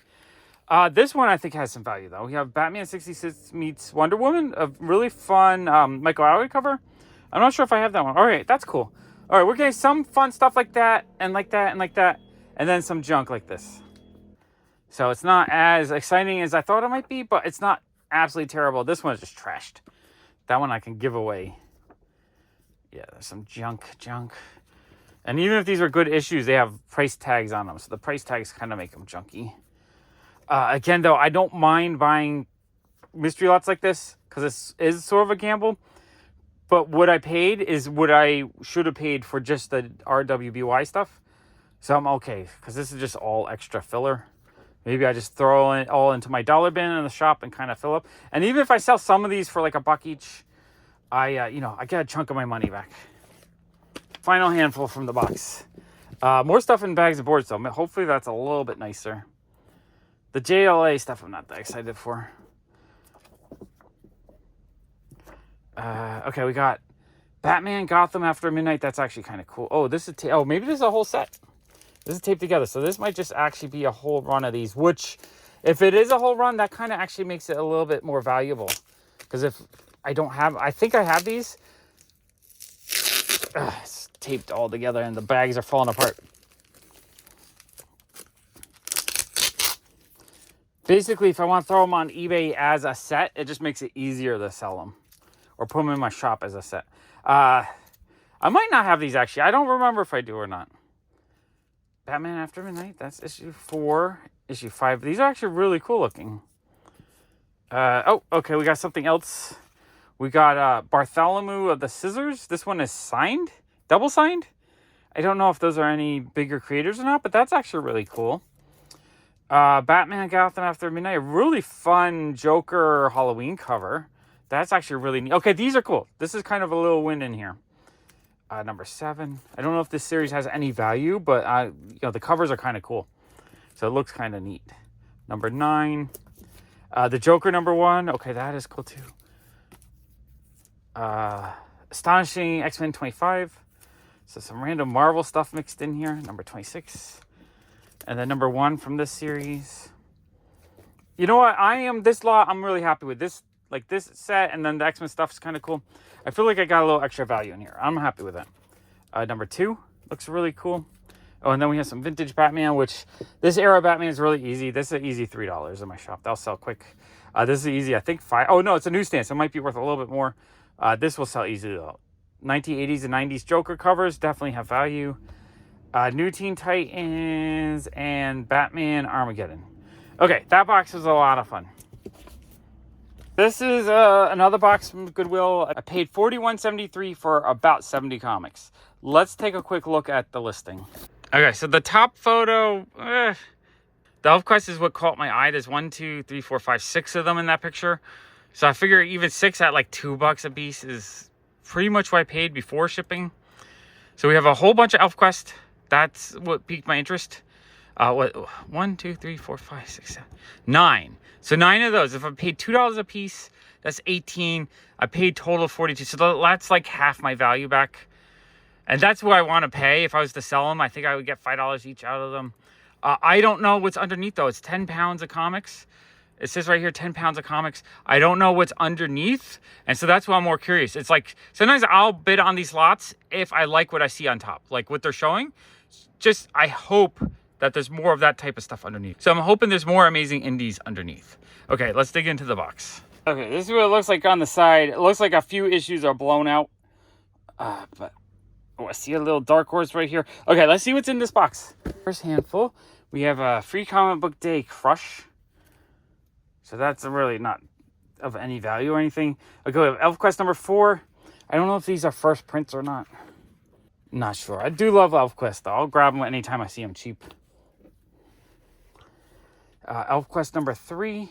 This one I think has some value, though. We have Batman 66 meets Wonder Woman, a really fun Michael Allred cover. I'm not sure if I have that one. All right, that's cool. All right, we're getting some fun stuff like that, and like that, and like that, and then some junk like this. So it's not as exciting as I thought it might be, but it's not absolutely terrible. This one is just trashed. That one I can give away. Yeah, there's some junk. And even if these are good issues, they have price tags on them. So the price tags kind of make them junky. Again, though, I don't mind buying mystery lots like this because this is sort of a gamble. But what I paid is what I should have paid for just the RWBY stuff. So I'm okay because this is just all extra filler. Maybe I just throw it all into my dollar bin in the shop and kind of fill up. And even if I sell some of these for like $1 each, I get a chunk of my money back. Final handful from the box. More stuff in bags and boards though. Hopefully that's a little bit nicer. The JLA stuff I'm not that excited for. Okay, we got Batman Gotham After Midnight. That's actually kind of cool. Oh, this is maybe this is a whole set. This is taped together, so this might just actually be a whole run of these, which, if it is a whole run, that kind of actually makes it a little bit more valuable. Because if I don't have, I think I have these. It's taped all together, and the bags are falling apart. Basically, if I want to throw them on eBay as a set, it just makes it easier to sell them. Or put them in my shop as a set. I might not have these, actually. I don't remember if I do or not. Batman After Midnight, that's issue 4, issue 5. These are actually really cool looking. Okay, we got something else. We got Bartholomew of the Scissors. This one is signed, double signed. I don't know if those are any bigger creators or not, but that's actually really cool. Batman Gotham After Midnight, a really fun Joker Halloween cover. That's actually really neat. Okay, these are cool. This is kind of a little win in here. Number 7. I don't know if this series has any value, but the covers are kind of cool. So it looks kind of neat. Number 9. The Joker number 1. Okay, that is cool too. Astonishing X-Men 25. So some random Marvel stuff mixed in here. Number 26. And then number 1 from this series. You know what? This lot, I'm really happy with this. Like this set, and then the X-Men stuff is kind of cool. I feel like I got a little extra value in here. I'm happy with that. Number 2 looks really cool. Oh, and then we have some vintage Batman, which this era Batman is really easy. This is an easy $3 in my shop. That'll sell quick. This is easy, I think 5. Oh no, it's a newsstand, so it might be worth a little bit more. This will sell easily though. 1980s and 90s Joker covers definitely have value. New Teen Titans and Batman Armageddon. Okay, that box was a lot of fun. This is another box from Goodwill. I paid $41.73 for about 70 comics. Let's take a quick look at the listing. Okay, so the top photo, the ElfQuest is what caught my eye. There's 1, 2, 3, 4, 5, 6 of them in that picture. So I figure even 6 at like $2 a piece is pretty much what I paid before shipping. So we have a whole bunch of ElfQuest. That's what piqued my interest. 1, 2, 3, 4, 5, 6, 7, 9. So 9 of those. If I paid $2 a piece, that's 18. I paid total 42. So that's like half my value back. And that's what I want to pay. If I was to sell them, I think I would get $5 each out of them. I don't know what's underneath though. It's 10 pounds of comics. It says right here, 10 pounds of comics. I don't know what's underneath. And so that's why I'm more curious. It's like, sometimes I'll bid on these lots if I like what I see on top. Like what they're showing. Just, I hope that there's more of that type of stuff underneath. So I'm hoping there's more amazing indies underneath. Okay, let's dig into the box. Okay, this is what it looks like on the side. It looks like a few issues are blown out. But I see a little Dark Horse right here. Okay, let's see what's in this box. First handful, we have a Free Comic Book Day Crush. So that's really not of any value or anything. Okay, we have ElfQuest number 4. I don't know if these are first prints or not. Not sure. I do love ElfQuest though. I'll grab them anytime I see them cheap. ElfQuest number 3.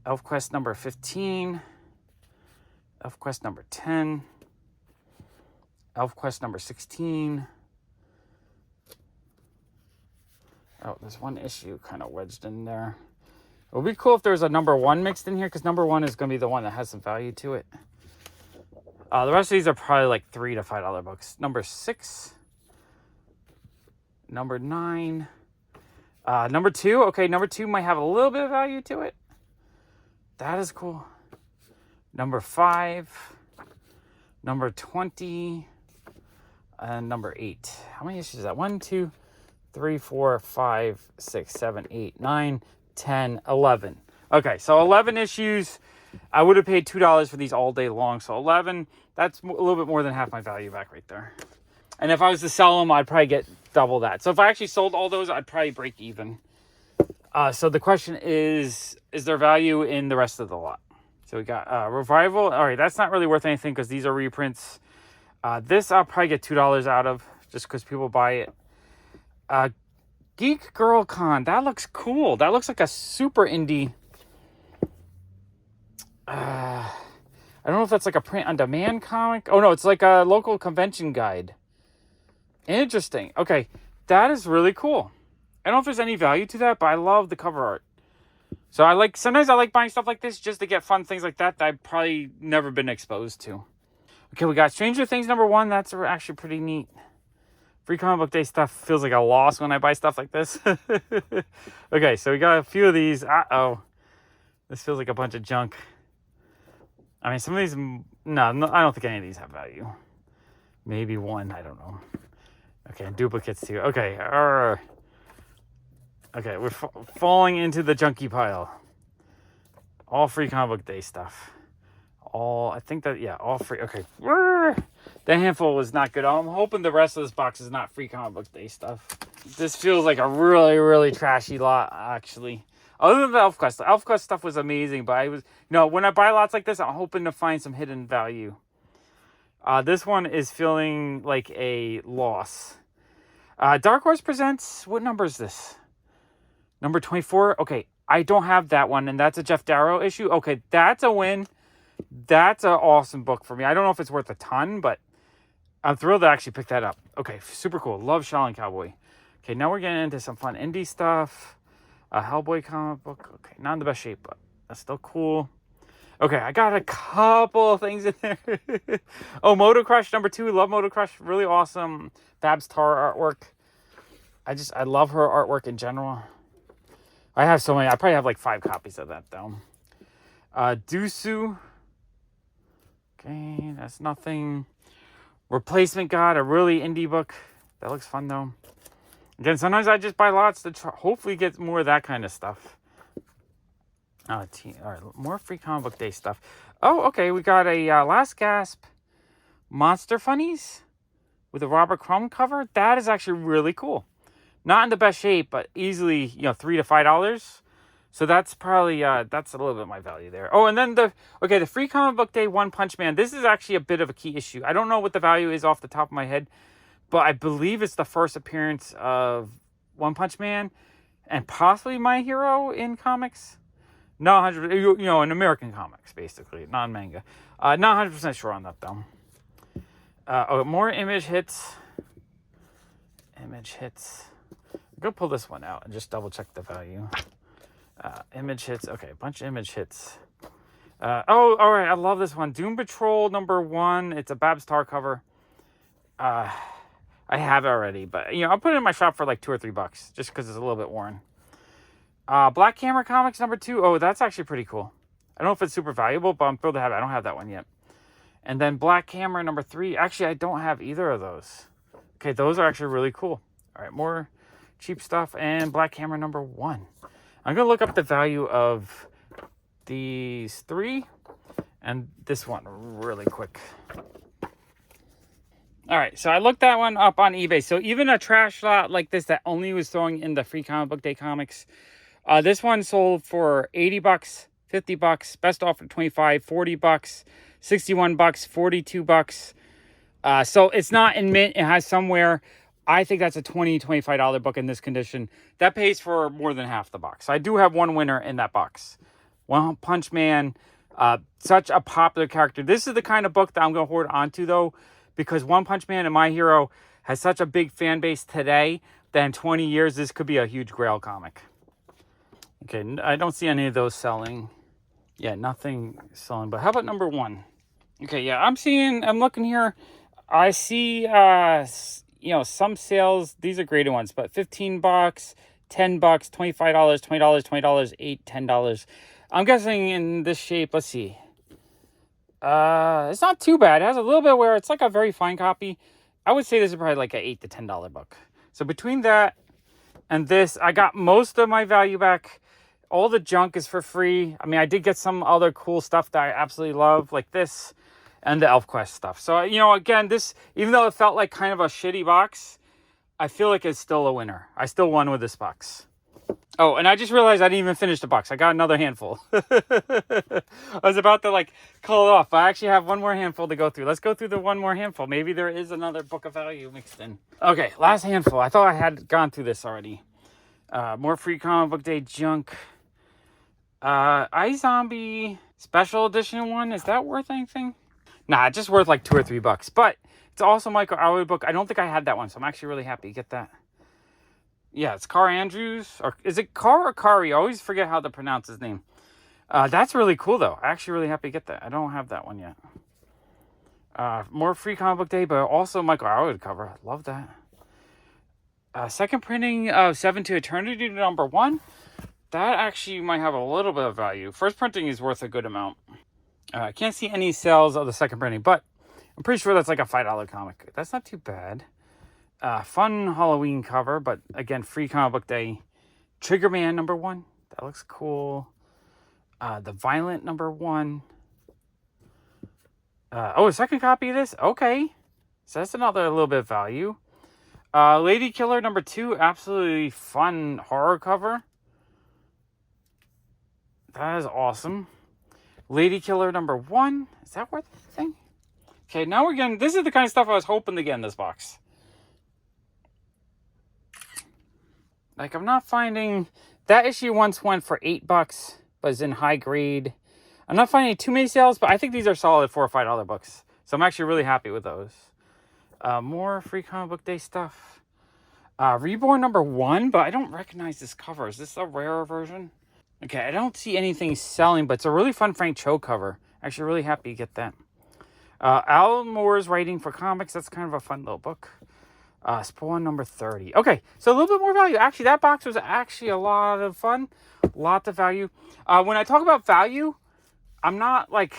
ElfQuest number 15. ElfQuest number 10. ElfQuest number 16. Oh, there's one issue kind of wedged in there. It would be cool if there was a number 1 mixed in here, because number 1 is going to be the one that has some value to it. The rest of these are probably like $3 to $5 books. Number 6. Number 9. Number 2. Okay, number 2 might have a little bit of value to it. That is cool. Number 5. Number 20. And number 8. How many issues is that? 1, 2, 3, 4, 5, 6, 7, 8, 9, 10, 11. Okay, so 11 issues. I would have paid $2 for these all day long. So 11, that's a little bit more than half my value back right there. And if I was to sell them, I'd probably get double that. So if I actually sold all those, I'd probably break even. So the question is there value in the rest of the lot? So we got Revival. All right, that's not really worth anything because these are reprints. This I'll probably get $2 out of just because people buy it. Geek Girl Con. That looks cool. That looks like a super indie. I don't know if that's like a print-on-demand comic. Oh, no, it's like a local convention guide. Interesting. Okay, that is really cool. I don't know if there's any value to that, but I love the cover art. So sometimes I like buying stuff like this just to get fun things like that I've probably never been exposed to. Okay, we got Stranger Things #1. That's actually pretty neat. Free Comic Book Day stuff feels like a loss when I buy stuff like this. Okay, so we got a few of these. Uh-oh. This feels like a bunch of junk. I mean, some of these... No, I don't think any of these have value. Maybe one. I don't know. Okay, and duplicates too. Okay. Okay, we're falling into the junky pile. All Free Comic Book Day stuff. All free. Okay. That handful was not good. I'm hoping the rest of this box is not Free Comic Book Day stuff. This feels like a really, really trashy lot, actually. Other than the ElfQuest. The ElfQuest stuff was amazing, but when I buy lots like this, I'm hoping to find some hidden value. This one is feeling like a loss. Dark Horse Presents, what number is this? Number 24? Okay, I don't have that one, and that's a Jeff Darrow issue. Okay, that's a win. That's an awesome book for me. I don't know if it's worth a ton, but I'm thrilled to actually pick that up. Okay, super cool. Love Shaolin Cowboy. Okay, now we're getting into some fun indie stuff. A Hellboy comic book. Okay, not in the best shape, but that's still cool. Okay, I got a couple of things in there. Oh, Moto Crush #2. Love Moto Crush. Really awesome. Babs Tarr artwork. I love her artwork in general. I have so many. I probably have like 5 copies of that, though. Dusu. Okay, that's nothing. Replacement God, a really indie book. That looks fun, though. Again, sometimes I just buy lots to hopefully get more of that kind of stuff. All right, more Free Comic Book Day stuff. Oh, okay, we got a Last Gasp Monster Funnies with a Robert Crumb cover. That is actually really cool. Not in the best shape, but easily, $3 to $5. So that's probably, that's a little bit of my value there. Oh, and then the Free Comic Book Day One Punch Man. This is actually a bit of a key issue. I don't know what the value is off the top of my head, but I believe it's the first appearance of One Punch Man and possibly My Hero in comics. Not 100, in American comics, basically, not in manga. Not 100% sure on that, though. More image hits. Image hits. I'm going to pull this one out and just double check the value. Image hits. Okay, a bunch of image hits. All right, I love this one. Doom Patrol #1. It's a Babs Tarr cover. I have it already, but, I'll put it in my shop for like $2 or $3 just because it's a little bit worn. Black Hammer Comics #2. Oh, that's actually pretty cool. I don't know if it's super valuable, but I'm thrilled to have it. I don't have that one yet. And then Black Hammer #3. Actually, I don't have either of those. Okay, those are actually really cool. All right, more cheap stuff and Black Hammer #1. I'm going to look up the value of these 3 and this one really quick. All right, so I looked that one up on eBay. So even a trash lot like this that only was throwing in the Free Comic Book Day comics, this one sold for $80, $50, best offer $25, $40, $61, $42. So it's not in mint. It has somewhere. I think that's a $20, $25 book in this condition. That pays for more than half the box. I do have one winner in that box. One Punch Man, such a popular character. This is the kind of book that I'm going to hold on to, though, because One Punch Man and My Hero has such a big fan base today that in 20 years, this could be a huge Grail comic. Okay, I don't see any of those selling. Yeah, nothing selling. But how about #1? Okay, yeah, I'm looking here. I see, some sales. These are graded ones, but $15, $10, $25, $20, $20, $8, $10. I'm guessing in this shape, let's see. It's not too bad. It has a little bit where it's like a very fine copy. I would say this is probably like an $8 to $10 book. So between that and this, I got most of my value back. All the junk is for free. I mean, I did get some other cool stuff that I absolutely love, like this and the ElfQuest stuff. So, again, this, even though it felt like kind of a shitty box, I feel like it's still a winner. I still won with this box. Oh, and I just realized I didn't even finish the box. I got another handful. I was about to like call it off, but I actually have one more handful to go through. Let's go through the one more handful. Maybe there is another book of value mixed in. Okay, last handful. I thought I had gone through this already. More free comic book day junk. iZombie special edition one. Is that worth anything? Nah, it's just worth like $2 or $3. But it's also Michael RWBY book. I don't think I had that one, so I'm actually really happy to get that. Yeah, it's Car Andrews. Or is it Car or Kari? I always forget how to pronounce his name. That's really cool, though. I'm actually really happy to get that. I don't have that one yet. More free comic book day, but also Michael RWBY cover. I love that. Second printing of 7 to Eternity #1. That actually might have a little bit of value. First printing is worth a good amount. I can't see any sales of the second printing, but I'm pretty sure that's like a $5 comic. That's not too bad. Fun Halloween cover, but again, free comic book day. Triggerman #1. That looks cool. The Violent #1. A second copy of this? Okay. So that's another little bit of value. Lady Killer #2. Absolutely fun horror cover. That is awesome. Lady Killer #1. Is that worth anything? Okay, now we're getting... This is the kind of stuff I was hoping to get in this box. Like, I'm not finding... That issue once went for $8, but it's in high grade. I'm not finding too many sales, but I think these are solid $4 or $5 books. So I'm actually really happy with those. More free comic book day stuff. Reborn #1, but I don't recognize this cover. Is this a rarer version? Okay, I don't see anything selling, but it's a really fun Frank Cho cover. Actually, really happy to get that. Alan Moore's writing for comics. That's kind of a fun little book. Spawn #30. Okay, so a little bit more value. Actually, that box was actually a lot of fun. Lots of value. When I talk about value, I'm not like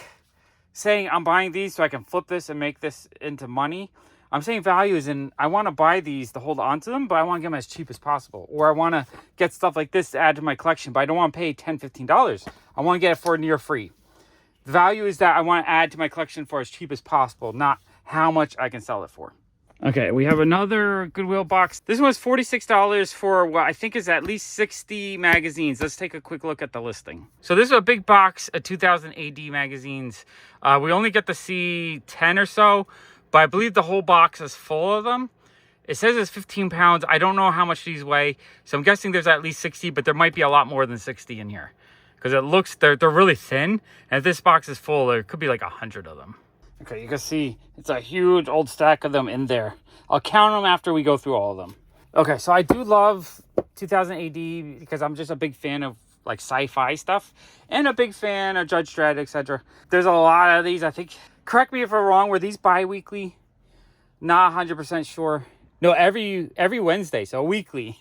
saying I'm buying these so I can flip this and make this into money. I'm saying value is in, I want to buy these to hold on to them, but I want to get them as cheap as possible. Or I want to get stuff like this to add to my collection, but I don't want to pay $10, $15. I want to get it for near free. The value is that I want to add to my collection for as cheap as possible, not how much I can sell it for. Okay, we have another Goodwill box. This one was $46 for what I think is at least 60 magazines. Let's take a quick look at the listing. So this is a big box of 2000 AD magazines. We only get to see 10 or so, but I believe the whole box is full of them. It says it's 15 pounds. I don't know how much these weigh, so I'm guessing there's at least 60, but there might be a lot more than 60 in here. Because it looks, they're really thin, and if this box is full, there could be like 100 of them. Okay, you can see it's a huge old stack of them in there. I'll count them after we go through all of them. Okay, so I do love 2000 AD because I'm just a big fan of like sci-fi stuff and a big fan of Judge Dredd, etc. There's a lot of these, I think. Correct me if I'm wrong, were these bi-weekly? Not 100% sure. No, every Wednesday, so weekly.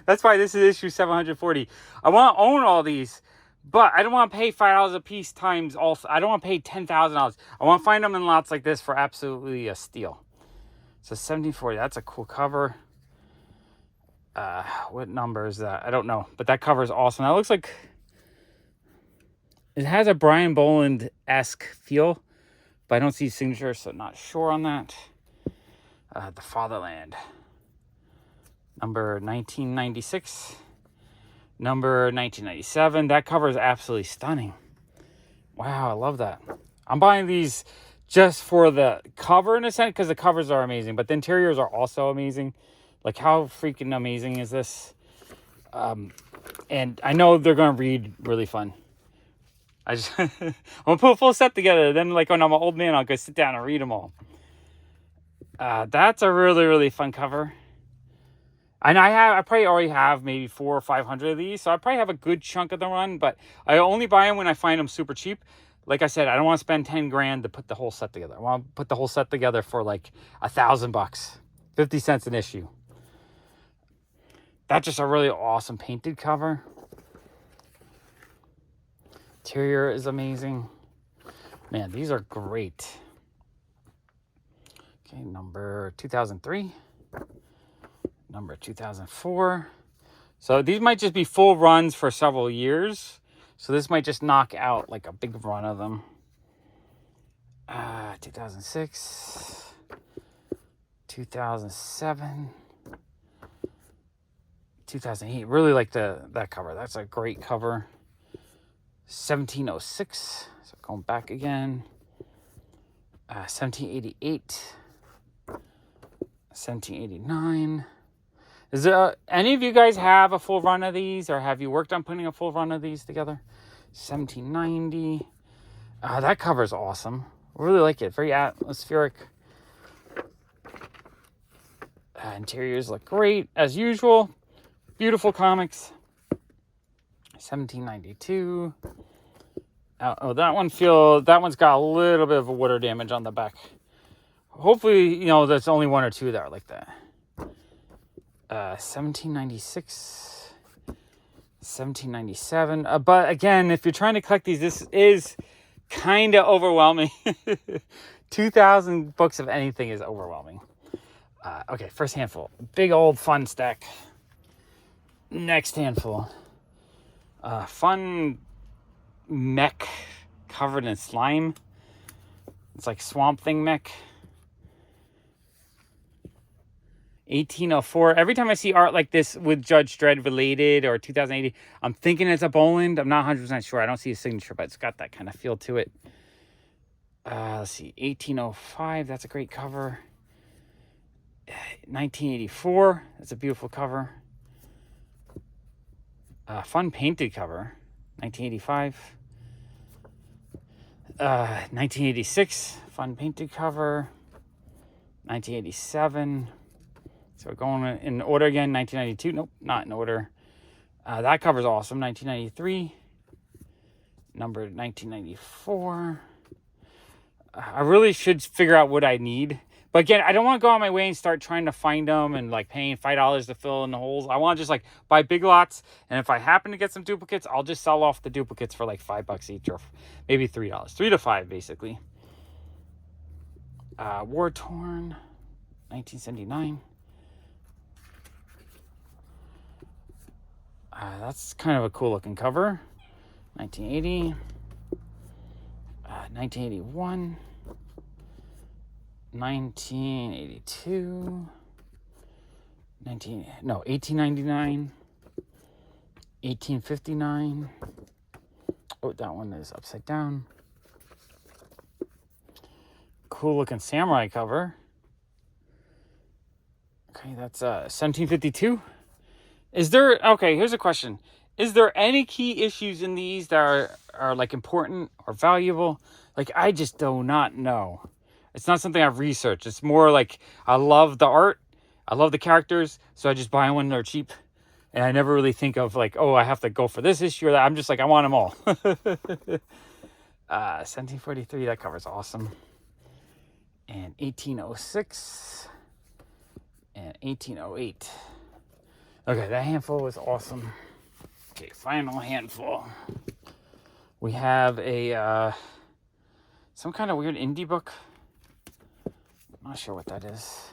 That's why this is issue 740. I want to own all these. But I don't want to pay $5 a piece times all. I don't want to pay $10,000. I want to find them in lots like this for absolutely a steal. So 1740. That's a cool cover. What number is that? I don't know. But that cover is awesome. That looks like it has a Brian Boland-esque feel. But I don't see his signature, so not sure on that. The Fatherland. Number 1996. Number 1997. That cover is absolutely stunning. Wow, I love that. I'm buying these just for the cover in a sense, because the covers are amazing, but the interiors are also amazing. Like, how freaking amazing is this? And I know they're going to read really fun. I'm going to put a full set together. Then, like, when I'm an old man, I'll go sit down and read them all. That's a really, really fun cover. And I probably already have maybe 400 or 500 of these, so I probably have a good chunk of the run, but I only buy them when I find them super cheap. Like I said, I don't want to spend 10 grand to put the whole set together. I want to put the whole set together for like $1,000, 50 cents an issue. That's just a really awesome painted cover. Interior is amazing. Man, these are great. Okay, number 2003. Number 2004. So these might just be full runs for several years. So this might just knock out like a big run of them. 2006. 2007. 2008. Really like that cover. That's a great cover. 1706. So going back again. 1788. 1789. Is there any of you guys have a full run of these, or have you worked on putting a full run of these together? 1790. That cover is awesome. I really like it. Very atmospheric. Interiors look great as usual. Beautiful comics. 1792. Oh, that one's got a little bit of water damage on the back. Hopefully, there's only one or two that are like that. 1796. 1797. But again, if you're trying to collect these, this is kind of overwhelming. 2,000 books of anything is overwhelming. Okay, first handful. Big old fun stack. Next handful. Fun mech covered in slime. It's like Swamp Thing mech. 1804. Every time I see art like this with Judge Dredd related or 2080, I'm thinking it's a Boland. I'm not 100% sure. I don't see a signature, but it's got that kind of feel to it. Let's see. 1805. That's a great cover. 1984. That's a beautiful cover. Fun painted cover. 1985. 1986. Fun painted cover. 1987. So we're going in order again. 1992. Nope, not in order. That cover's awesome. 1993. Numbered 1994. I really should figure out what I need. But again, I don't want to go on my way and start trying to find them and like paying $5 to fill in the holes. I want to just like buy big lots. And if I happen to get some duplicates, I'll just sell off the duplicates for like $5 each, or maybe $3. $3 to $5 basically. War Torn. 1979. That's kind of a cool looking cover. 1980. 1981. 1982. 1899. 1859. Oh, that one is upside down. Cool looking samurai cover. Okay, that's 1752. Okay, here's a question. Is there any key issues in these that are like important or valuable? Like, I just do not know. It's not something I've researched. It's more like I love the art. I love the characters. So I just buy them when they're cheap. And I never really think of like, oh, I have to go for this issue or that. I'm just like, I want them all. 1743, that cover's awesome. And 1806. And 1808. Okay, that handful was awesome. Okay, final handful. We have a some kind of weird indie book. Not sure what that is.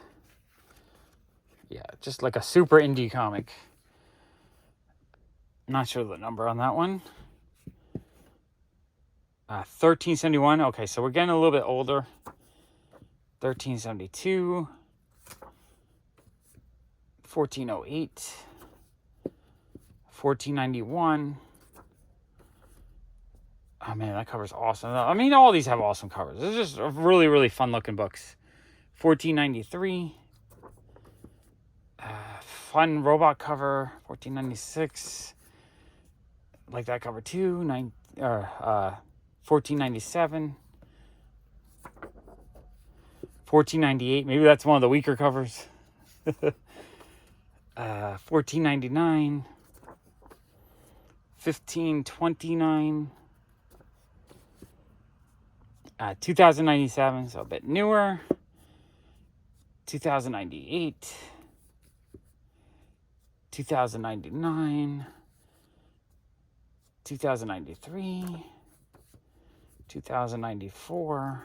Yeah, just like a super indie comic. Not sure the number on that one. 1371. Okay, so we're getting a little bit older. 1372. 1408. 1491. Oh man, that cover's awesome. I mean, all these have awesome covers. It's just really, really fun looking books. 1493. Fun robot cover. 1496. Like that cover too. 1497. 1498. Maybe that's one of the weaker covers. 1499. 1529. 2097, so a bit newer. 2098. 2099. 2093. 2094.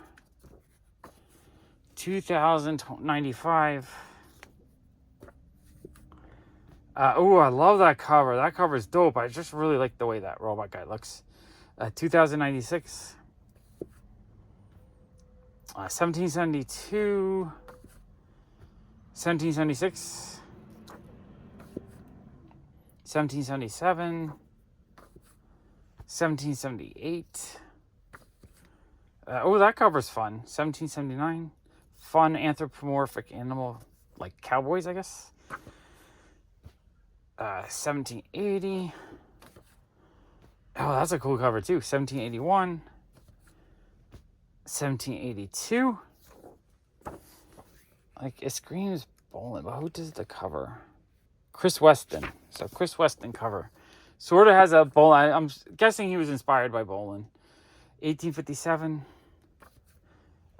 2095. Oh, I love that cover. That cover is dope. I just really like the way that robot guy looks. 2096. 1772. 1776. 1777, 1778. Oh, that cover's fun. 1779. Fun anthropomorphic animal, like cowboys, I guess. 1780. Oh, that's a cool cover too. 1781. 1782. Like, it screams Bolin, but who does the cover? Chris Weston. So Chris Weston cover. Sort of has a Bolin. I'm guessing he was inspired by Bolin. 1857.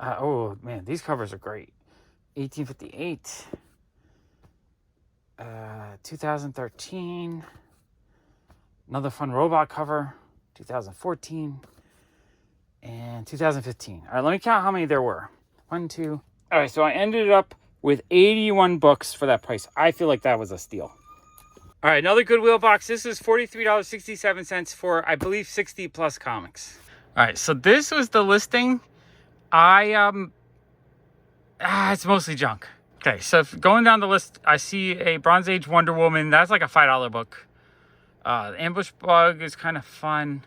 Oh, man, these covers are great. 1858. 2013. Another fun robot cover. 2014. And 2015. All right, let me count how many there were. 1, 2. All right, so I ended up with 81 books for that price. I feel like that was a steal. All right, another Goodwill box. This is $43.67 for, I believe, 60 plus comics. All right, so this was the listing. It's mostly junk. Okay, so going down the list, I see a Bronze Age Wonder Woman. That's like a $5 book. The Ambush Bug is kind of fun.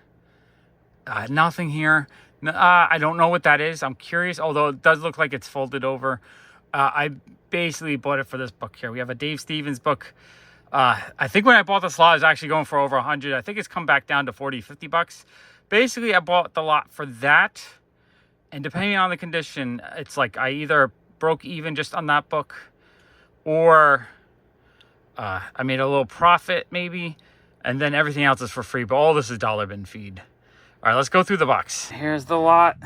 Nothing here. I don't know what that is. I'm curious, although it does look like it's folded over. I basically bought it for this book here. We have a Dave Stevens book. I think when I bought this lot, it was actually going for over 100. I think it's come back down to 40, 50 bucks. Basically, I bought the lot for that. And depending on the condition, it's like I either broke even just on that book, or I made a little profit maybe, and then everything else is for free. But all this is dollar bin feed. All right, let's go through the box. Here's the lot.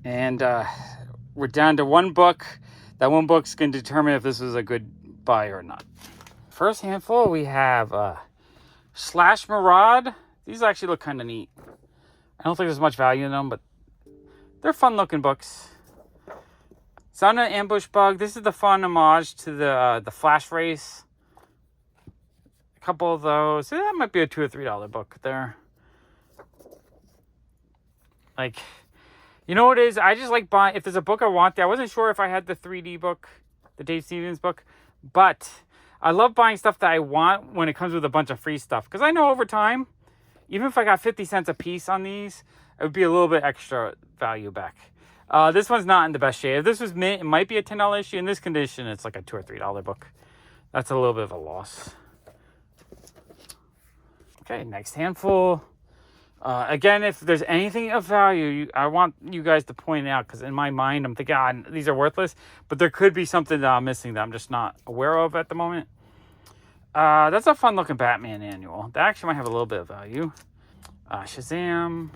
And we're down to one book. That one book's going to determine if this is a good buy or not. First handful, we have Slash Maraude. These actually look kind of neat. I don't think there's much value in them, but they're fun looking books. Son of Ambush Bug. This is the fun homage to the Flash race. A couple of those. That might be a $2 or $3 book there. Like, you know what it is? I just like buying, if there's a book I want, I wasn't sure if I had the 3D book, the Dave Stevens book, but I love buying stuff that I want when it comes with a bunch of free stuff. Because I know over time, even if I got 50 cents a piece on these, it would be a little bit extra value back. This one's not in the best shape. If this was mint, it might be a $10 issue. In this condition, it's like a $2 or $3 book. That's a little bit of a loss. Okay, next handful. Again, if there's anything of value, I want you guys to point it out, because in my mind, I'm thinking, these are worthless. But there could be something that I'm missing that I'm just not aware of at the moment. That's a fun-looking Batman annual. That actually might have a little bit of value. Shazam.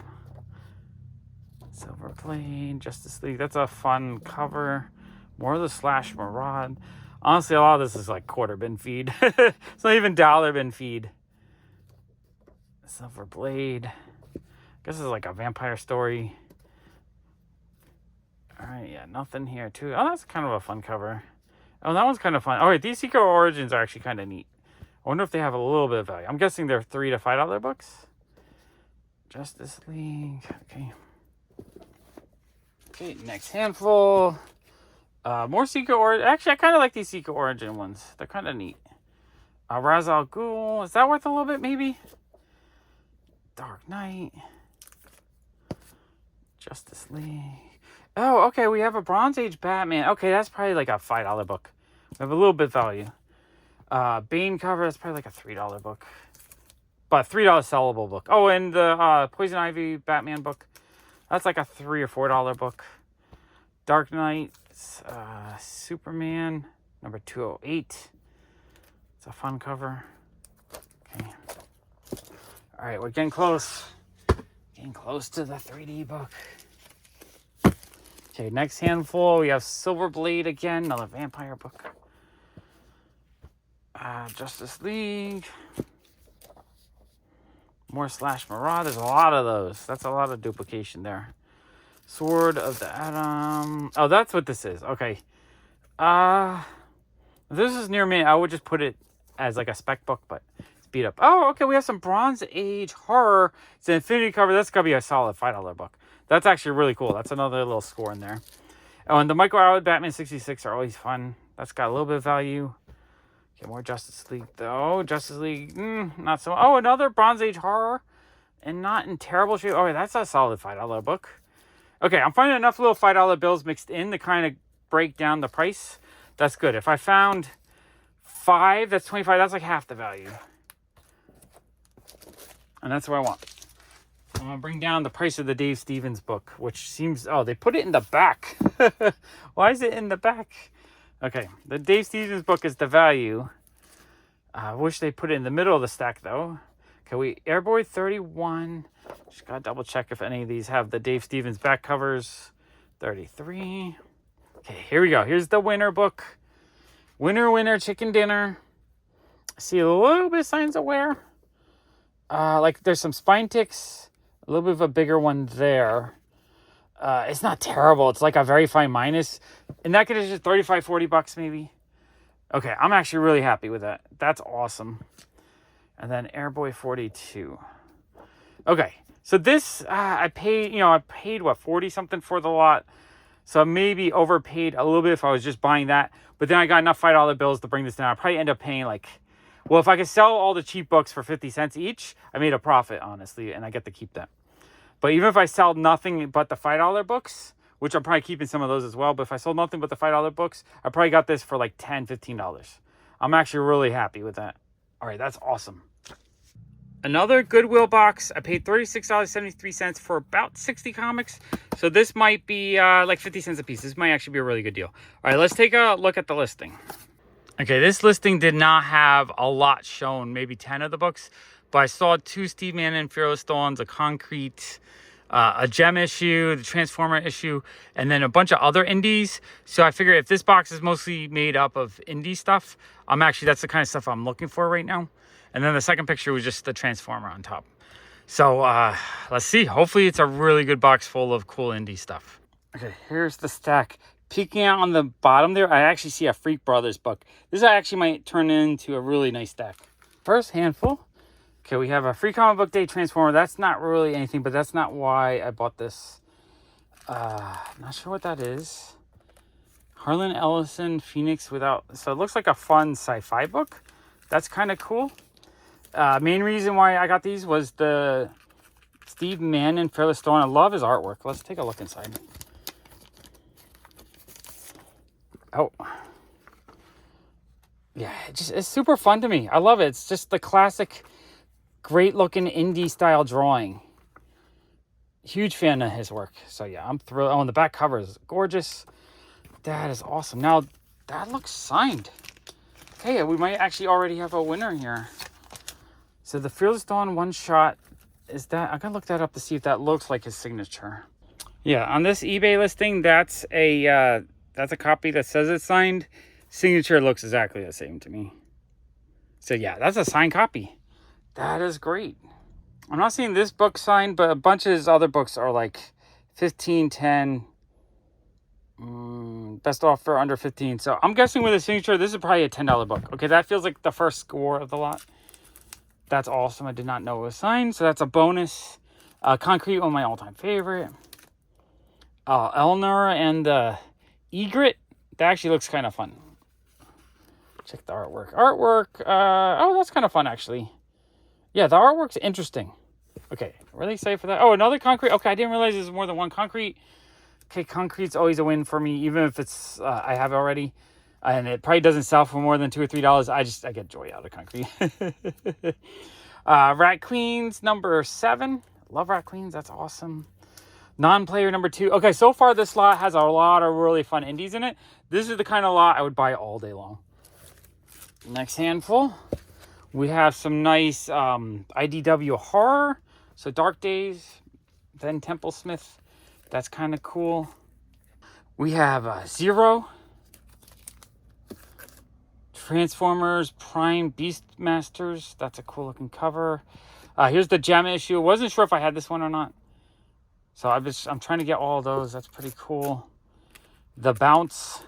Silver Blade. Justice League. That's a fun cover. More of the Slash Maraude. Honestly, a lot of this is like quarter bin feed. It's not even dollar bin feed. Silver Blade. I guess it's like a vampire story. Alright, yeah, nothing here too. Oh, that's kind of a fun cover. Oh, that one's kind of fun. Alright, these Secret Origins are actually kind of neat. I wonder if they have a little bit of value. I'm guessing they're $3 to $5 books. Justice League. Okay. Okay, next handful. More Secret Origin. Actually, I kind of like these Secret Origin ones. They're kind of neat. Ra's al Ghul. Is that worth a little bit, maybe? Dark Knight. Justice League. Oh, okay, we have a Bronze Age Batman. Okay, that's probably like a $5 book. We have a little bit of value. Bane cover, that's probably like a $3 book. But $3 sellable book. Oh, and the Poison Ivy Batman book. That's like a $3 or $4 book. Dark Knight. Superman. Number 208. It's a fun cover. Okay. All right, we're getting close. Getting close to the 3D book. Okay, next handful, we have Silver Blade again, another vampire book. Justice League. More Slash Maraude. There's a lot of those. That's a lot of duplication there. Sword of the Atom. Oh, that's what this is. Okay. If this is near me, I would just put it as like a spec book, but it's beat up. Oh, okay, we have some Bronze Age horror. It's an Infinity cover. That's going to be a solid $5 book. That's actually really cool. That's another little score in there. Oh, and the Michael Howard Batman 66 are always fun. That's got a little bit of value. Okay, more Justice League though. Justice League, not so. Oh, another Bronze Age horror, and not in terrible shape. Oh, that's a solid $5 book. Okay, I'm finding enough little $5 bills mixed in to kind of break down the price. That's good. If I found 5, that's 25. That's like half the value, and that's what I want. I'm gonna bring down the price of the Dave Stevens book, which seems, oh, they put it in the back. Why is it in the back? Okay, the Dave Stevens book is the value. I wish they put it in the middle of the stack though. Okay, Airboy 31. Just gotta double check if any of these have the Dave Stevens back covers. 33. Okay, here we go. Here's the winner book. Winner, chicken dinner. I see a little bit of signs of wear. Like there's some spine ticks. A little bit of a bigger one there. It's not terrible. It's like a very fine minus. In that condition, $35-$40 maybe. Okay, I'm actually really happy with that. That's awesome. And then Airboy 42. Okay, so this, I paid what, 40 something for the lot. So I maybe overpaid a little bit if I was just buying that. But then I got enough $5 bills to bring this down. I'd probably end up paying like, well, if I could sell all the cheap books for 50 cents each, I made a profit, honestly, and I get to keep them. But even if I sell nothing but the $5 books, which I'm probably keeping some of those as well, but if I sold nothing but the $5 books, I probably got this for like $10, $15. I'm actually really happy with that. All right, that's awesome. Another Goodwill box. I paid $36.73 for about 60 comics. So this might be like 50 cents a piece. This might actually be a really good deal. All right, let's take a look at the listing. Okay, this listing did not have a lot shown, maybe 10 of the books, but I saw 2 Steve Mannion Fearless Stones, a Concrete, a Gem issue, the Transformer issue, and then a bunch of other indies. So I figure if this box is mostly made up of indie stuff, that's the kind of stuff I'm looking for right now. And then the second picture was just the Transformer on top. So let's see. Hopefully it's a really good box full of cool indie stuff. Okay, here's the stack. Peeking out on the bottom there, I actually see a Freak Brothers book. This actually might turn into a really nice stack. First handful. Okay, we have a Free Comic Book Day Transformer. That's not really anything, but that's not why I bought this. Not sure what that is. Harlan Ellison, Phoenix without... So it looks like a fun sci-fi book. That's kind of cool. Main reason why I got these was the Steve Mannion Fearless Stone. I love his artwork. Let's take a look inside. Oh. Yeah, it's super fun to me. I love it. It's just the classic, great-looking indie-style drawing. Huge fan of his work. So, yeah, I'm thrilled. Oh, and the back cover is gorgeous. That is awesome. Now, that looks signed. Okay, we might actually already have a winner here. So, the Fearless Dawn one-shot, is that... I gotta look that up to see if that looks like his signature. Yeah, on this eBay listing, that's a copy that says it's signed. Signature looks exactly the same to me. So yeah, that's a signed copy. That is great. I'm not seeing this book signed, but a bunch of his other books are like 15, 10. Best offer under 15. So I'm guessing with a signature, this is probably a $10 book. Okay, that feels like the first score of the lot. That's awesome. I did not know it was signed. So that's a bonus. Concrete, one of my all-time favorite. Eleanor and Egret. That actually looks kind of fun. Check the artwork. Oh, that's kind of fun, actually. Yeah, the artwork's interesting. Okay, really excited for that. Oh, another Concrete. Okay, I didn't realize there's more than one Concrete. Okay, Concrete's always a win for me, even if it's I have it already. And it probably doesn't sell for more than $2 or $3. I get joy out of Concrete. Rat Queens, number 7. Love Rat Queens. That's awesome. Non-player number 2. Okay, so far this lot has a lot of really fun indies in it. This is the kind of lot I would buy all day long. Next handful. We have some nice IDW horror. So Dark Days, then Temple Smith. That's kind of cool. We have Zero. Transformers Prime Beastmasters. That's a cool looking cover. Here's the Gem issue. I wasn't sure if I had this one or not. So I'm trying to get all of those. That's pretty cool. The Bounce.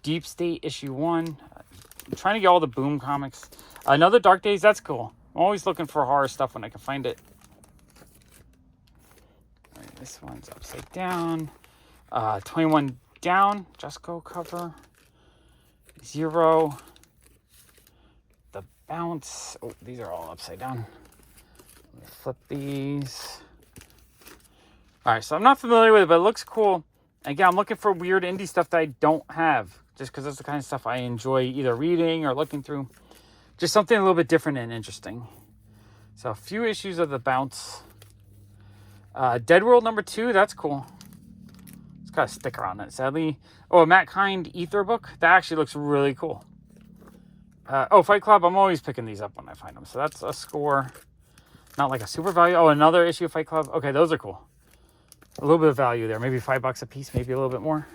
Deep State issue 1. I'm trying to get all the Boom comics. Another Dark Days. That's cool. I'm always looking for horror stuff when I can find it. All right, this one's upside down. 21 Down. Just Go cover. Zero. The Bounce. Oh, these are all upside down. Let me flip these. All right, so I'm not familiar with it, but it looks cool. Again, I'm looking for weird indie stuff that I don't have, just because that's the kind of stuff I enjoy either reading or looking through. Just something a little bit different and interesting. So a few issues of The Bounce. Dead World #2, that's cool. It's got a sticker on it, sadly. Oh, a Matt Kind Ether book. That actually looks really cool. Fight Club. I'm always picking these up when I find them. So that's a score. Not like a super value. Oh, another issue of Fight Club. Okay, those are cool. A little bit of value there. Maybe $5 a piece. Maybe a little bit more.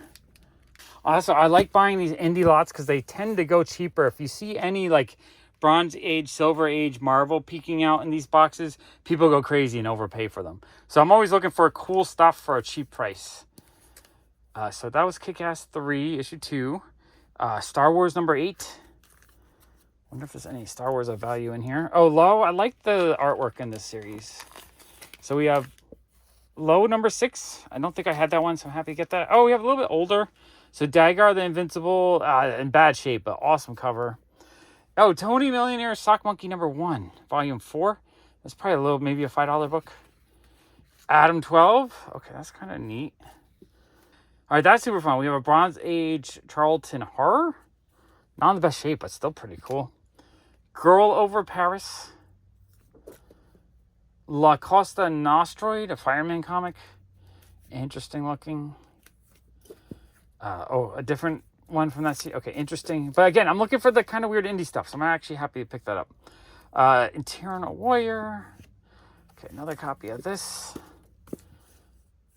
Also, I like buying these indie lots because they tend to go cheaper. If you see any like Bronze Age, Silver Age Marvel peeking out in these boxes, people go crazy and overpay for them. So I'm always looking for cool stuff for a cheap price. So that was Kick-Ass 3, issue 2. Star Wars #8. Wonder if there's any Star Wars of value in here. Oh, Low. I like the artwork in this series. So we have Low #6. I don't think I had that one, so I'm happy to get that. Oh, we have a little bit older. So Dagar the Invincible, in bad shape, but awesome cover. Oh, Tony Millionaire Sock Monkey #1, volume 4. That's probably maybe a $5 book. Adam 12. Okay, that's kind of neat. All right, that's super fun. We have a Bronze Age Charlton horror. Not in the best shape, but still pretty cool. Girl Over Paris. La Costa Nostroid, a fireman comic. Interesting looking. A different one from that series. Okay, interesting. But again, I'm looking for the kind of weird indie stuff, so I'm actually happy to pick that up. Interior Warrior. Okay, another copy of this.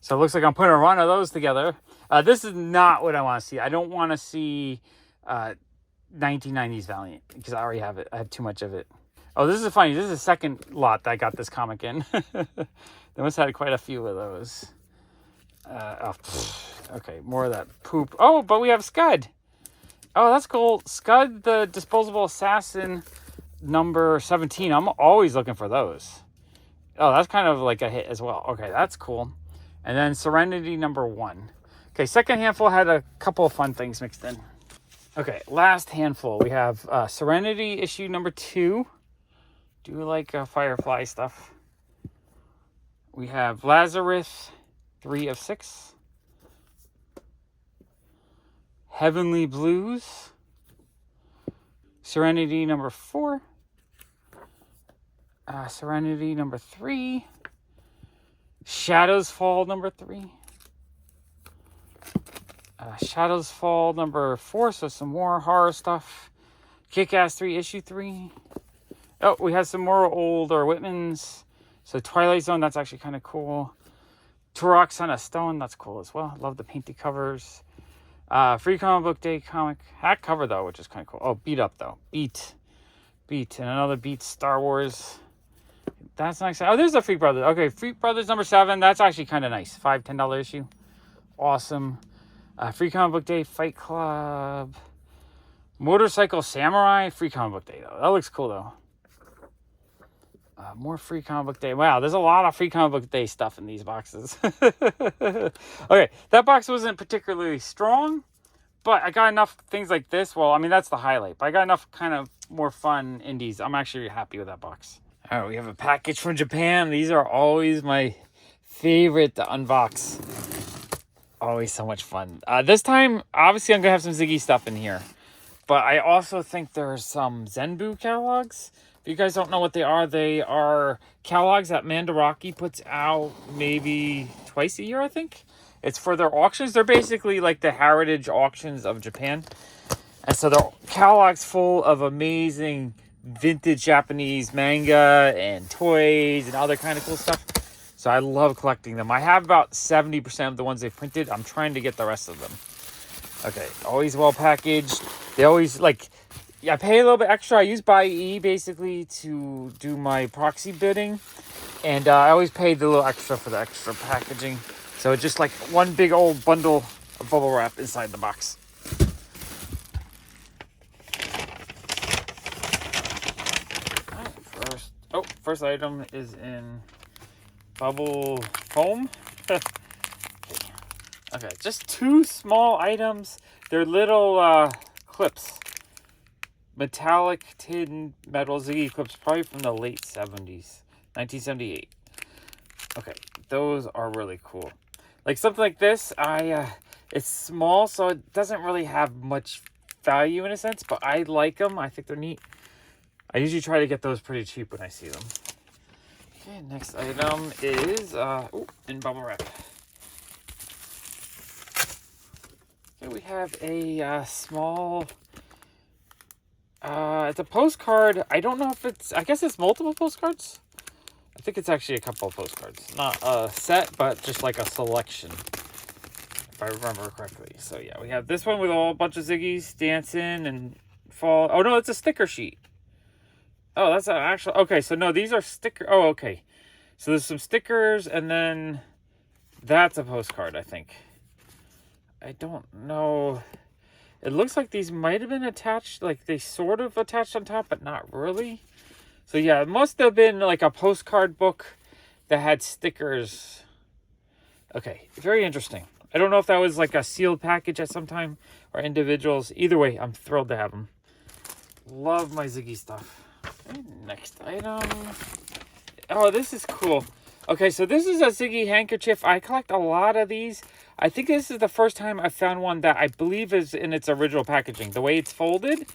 So it looks like I'm putting a run of those together. This is not what I want to see. I don't want to see 1990s Valiant because I already have it. I have too much of it. Oh, this is funny. This is the second lot that I got this comic in. They must have had quite a few of those. Okay, more of that poop. Oh, but we have Scud. Oh, that's cool. Scud, the Disposable Assassin #17. I'm always looking for those. Oh, that's kind of like a hit as well. Okay, that's cool. And then Serenity #1. Okay, second handful had a couple of fun things mixed in. Okay, last handful. We have Serenity issue #2. Do like Firefly stuff. We have Lazarus 3 of 6. Heavenly Blues. Serenity #4. Serenity #3. Shadows Fall #3. Shadows Fall #4, so some more horror stuff. Kick-Ass 3 issue 3. Oh, we have some more older Whitmans. So Twilight Zone, that's actually kind of cool. Turok Son of Stone, that's cool as well. Love the painted covers. Free Comic Book Day comic. Hack cover, though, which is kind of cool. Oh, Beat Up, though. Beat. And another Beat Star Wars. That's nice. Oh, there's a Freak Brothers. Okay, Freak Brothers #7. That's actually kind of nice. $5, $10 issue. Awesome. Free Comic Book Day, Fight Club. Motorcycle Samurai. Free Comic Book Day, though. That looks cool, though. More Free Comic Book Day. Wow, there's a lot of Free Comic Book Day stuff in these boxes. Okay, that box wasn't particularly strong, but I got enough things like this. Well, I mean, that's the highlight, but I got enough kind of more fun indies. I'm actually happy with that box. All right, we have a package from Japan. These are always my favorite to unbox. Always so much fun. This time, obviously, I'm going to have some Ziggy stuff in here, but I also think there's some Zenbu catalogs. If you guys don't know what they are catalogs that Mandaraki puts out maybe twice a year, I think. It's for their auctions. They're basically like the heritage auctions of Japan. And so they're catalogs full of amazing vintage Japanese manga and toys and other kind of cool stuff. So I love collecting them. I have about 70% of the ones they've printed. I'm trying to get the rest of them. Okay, always well packaged. They always like... I pay a little bit extra. I use Biohazard basically to do my proxy bidding. And I always pay the little extra for the extra packaging. So it's just like one big old bundle of bubble wrap inside the box. First item is in bubble foam. Okay, just 2 small items. They're little clips. metallic tin metal Ziggy clips, probably from the late 70s, 1978. Okay, those are really cool. Like something like this, it's small, so it doesn't really have much value in a sense, but I like them. I think they're neat. I usually try to get those pretty cheap when I see them. Okay, next item is in bubble wrap. Okay, we have a small. It's a postcard. I don't know if it's. I guess it's multiple postcards. I think it's actually a couple of postcards, not a set, but just like a selection, if I remember correctly. So yeah, we have this one with a whole bunch of Ziggies dancing and fall. Oh no, it's a sticker sheet. Oh, that's an actual... Okay, so no, these are sticker... Oh, okay. So there's some stickers, and then that's a postcard, I think. I don't know. It looks like these might have been attached, like they sort of attached on top, but not really. So yeah, it must have been like a postcard book that had stickers. Okay, very interesting. I don't know if that was like a sealed package at some time or individuals. Either way, I'm thrilled to have them. Love my Ziggy stuff. Okay, next item. Oh, this is cool. Okay, so this is a Ziggy handkerchief. I collect a lot of these. I think this is the first time I found one that I believe is in its original packaging. The way it's folded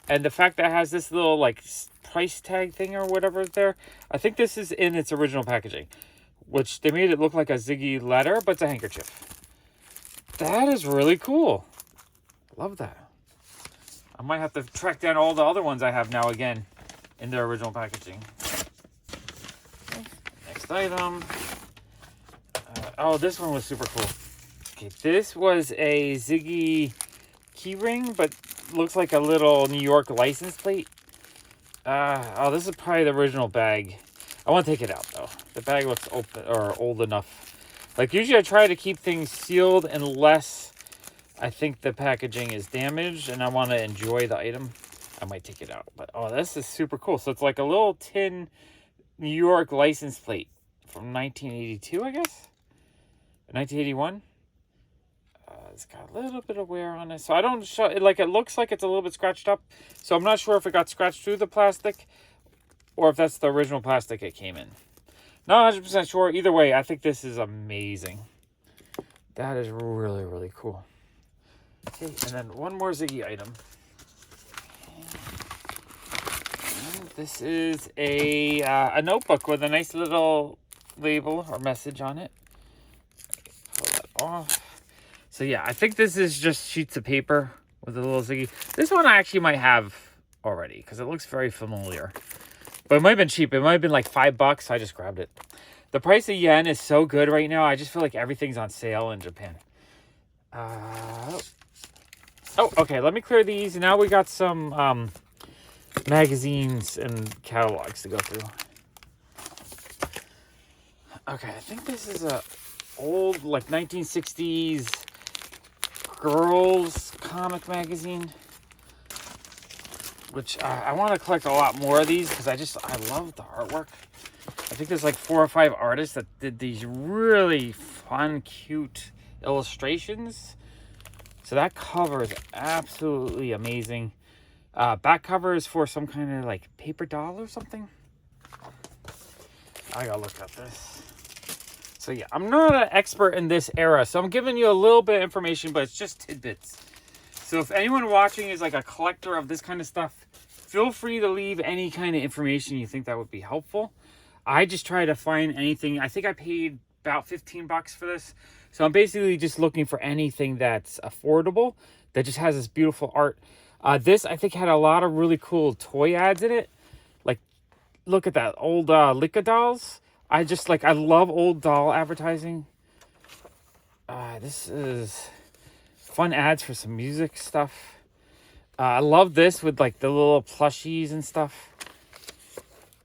and the fact that it has this little like price tag thing or whatever is there. I think this is in its original packaging, which they made it look like a Ziggy letter, but it's a handkerchief. That is really cool. Love that. I might have to track down all the other ones I have now again in their original packaging. Okay, next item. Oh, this one was super cool. Okay, this was a Ziggy keyring, but looks like a little New York license plate. Oh, this is probably the original bag. I want to take it out, though. The bag looks open or old enough. Like, usually I try to keep things sealed unless I think the packaging is damaged and I want to enjoy the item. I might take it out. But, oh, this is super cool. So, it's like a little tin New York license plate from 1982, I guess? 1981? It's got a little bit of wear on it. So, I don't show it. Like, it looks like it's a little bit scratched up. So, I'm not sure if it got scratched through the plastic or if that's the original plastic it came in. Not 100% sure. Either way, I think this is amazing. That is really, really cool. Okay, and then one more Ziggy item. And this is a notebook with a nice little label or message on it. Pull that off. So yeah, I think this is just sheets of paper with a little Ziggy. This one I actually might have already because it looks very familiar. But it might have been cheap. It might have been like $5. So I just grabbed it. The price of yen is so good right now. I just feel like everything's on sale in Japan. Oh, okay. Let me clear these. Now we got some magazines and catalogs to go through. Okay, I think this is a old, like 1960s girls comic magazine. Which I want to collect a lot more of these because I love the artwork. I think there's like 4 or 5 artists that did these really fun, cute illustrations. So that cover is absolutely amazing. Back cover is for some kind of like paper doll or something. I gotta look at this. So yeah, I'm not an expert in this era, so I'm giving you a little bit of information, but it's just tidbits. So if anyone watching is like a collector of this kind of stuff, feel free to leave any kind of information you think that would be helpful. I just try to find anything. I think I paid about $15 for this. So I'm basically just looking for anything that's affordable, that just has this beautiful art. This, I think, had a lot of really cool toy ads in it. Like, look at that, old Licka dolls. I love old doll advertising. This is fun ads for some music stuff. I love this with like the little plushies and stuff.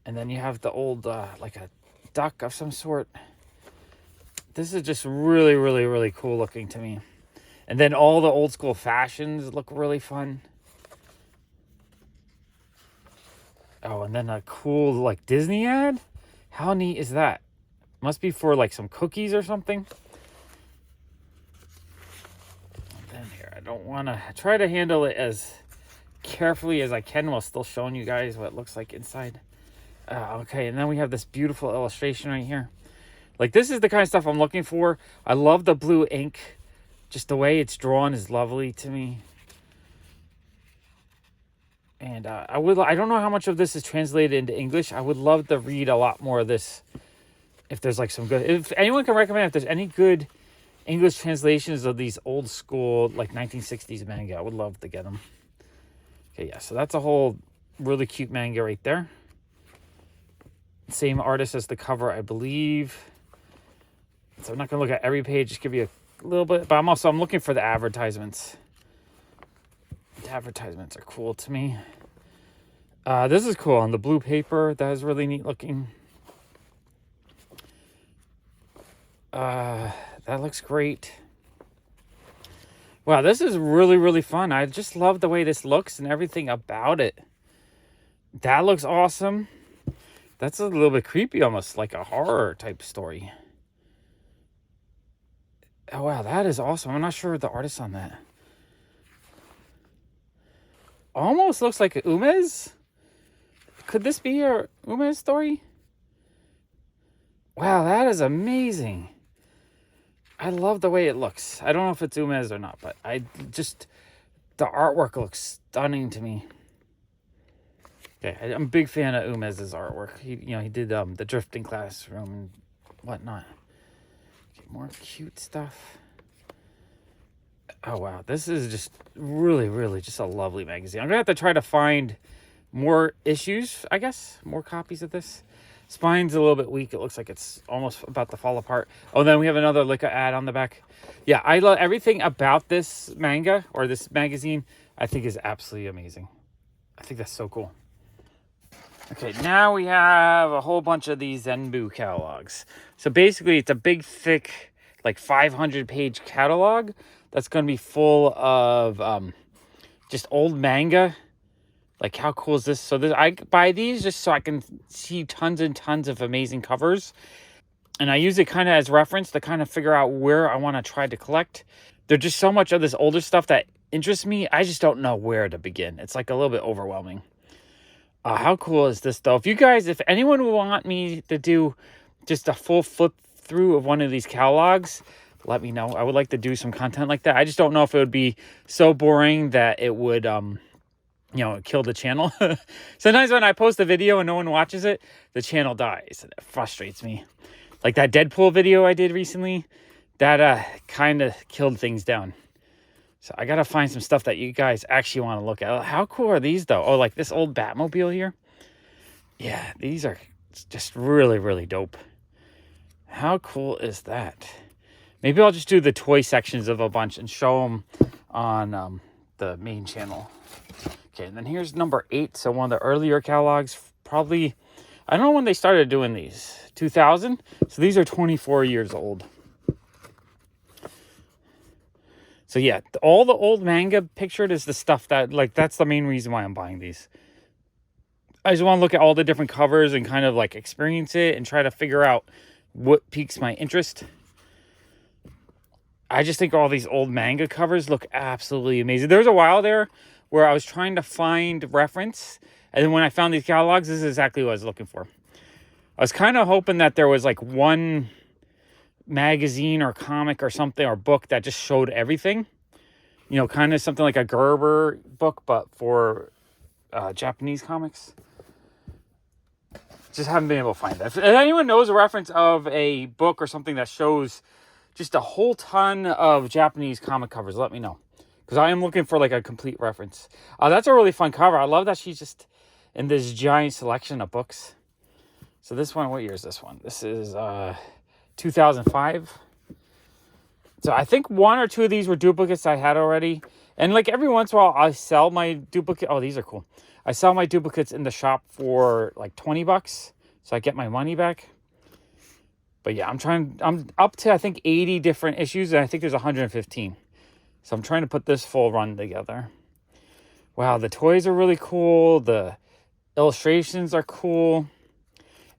And then you have the old, like a duck of some sort. This is just really, really, really cool looking to me. And then all the old school fashions look really fun. Oh, and then a cool like Disney ad. How neat is that? Must be for like some cookies or something. And then here, I don't want to try to handle it as carefully as I can while still showing you guys what it looks like inside. Okay, and then we have this beautiful illustration right here. Like, this is the kind of stuff I'm looking for. I love the blue ink. Just the way it's drawn is lovely to me. And I don't know how much of this is translated into English. I would love to read a lot more of this. If there's like some good, if anyone can recommend, if there's any good English translations of these old school, like 1960s manga, I would love to get them. Okay, yeah, so that's a whole really cute manga right there. Same artist as the cover, I believe. So I'm not going to look at every page, just give you a little bit. But I'm looking for the advertisements. The advertisements are cool to me. This is cool on the blue paper. That is really neat looking. That looks great. Wow, this is really, really fun. I just love the way this looks and everything about it. That looks awesome. That's a little bit creepy, almost like a horror type story. Oh, wow, that is awesome. I'm not sure the artist on that. Almost looks like a Umez. Could this be a Umez story? Wow, that is amazing. I love the way it looks. I don't know if it's Umez or not, but the artwork looks stunning to me. Okay, I'm a big fan of Umez's artwork. He did the Drifting Classroom and whatnot. Okay, more cute stuff. Oh, wow. This is just really, really just a lovely magazine. I'm going to have to try to find more issues, I guess. More copies of this. Spine's a little bit weak. It looks like it's almost about to fall apart. Oh, then we have another Leica ad on the back. Yeah, I love everything about this manga or this magazine. I think is absolutely amazing. I think that's so cool. Okay, now we have a whole bunch of these Zenbu catalogs. So basically, it's a big, thick, like 500-page catalog that's going to be full of just old manga. Like, how cool is this? So I buy these just so I can see tons and tons of amazing covers. And I use it kind of as reference to kind of figure out where I want to try to collect. There's just so much of this older stuff that interests me. I just don't know where to begin. It's like a little bit overwhelming. How cool is this, though? If anyone would want me to do just a full flip through of one of these catalogs, let me know. I would like to do some content like that. I just don't know if it would be so boring that it would, kill the channel. Sometimes when I post a video and no one watches it, the channel dies. And it frustrates me. Like that Deadpool video I did recently, that kind of killed things down. So I got to find some stuff that you guys actually want to look at. How cool are these, though? Oh, like this old Batmobile here. Yeah, these are just really, really dope. How cool is that? Maybe I'll just do the toy sections of a bunch and show them on the main channel. Okay, and then here's number 8. So one of the earlier catalogs, probably, I don't know when they started doing these. 2000? So these are 24 years old. So yeah, all the old manga pictured is the stuff that, like, that's the main reason why I'm buying these. I just want to look at all the different covers and kind of like experience it and try to figure out what piques my interest. I just think all these old manga covers look absolutely amazing. There was a while there where I was trying to find reference. And then when I found these catalogs, this is exactly what I was looking for. I was kind of hoping that there was like one magazine or comic or something or book that just showed everything. You know, kind of something like a Gerber book, but for Japanese comics. Just haven't been able to find that. If anyone knows a reference of a book or something that shows just a whole ton of Japanese comic covers, let me know. Because I am looking for like a complete reference. That's a really fun cover. I love that she's just in this giant selection of books. So this one, what year is this one? This is 2005. So I think one or two of these were duplicates I had already. And like every once in a while, I sell my duplicate. Oh, these are cool. I sell my duplicates in the shop for like $20. So I get my money back. But yeah, I'm up to, I think, 80 different issues. And I think there's 115. So I'm trying to put this full run together. Wow, the toys are really cool. The illustrations are cool.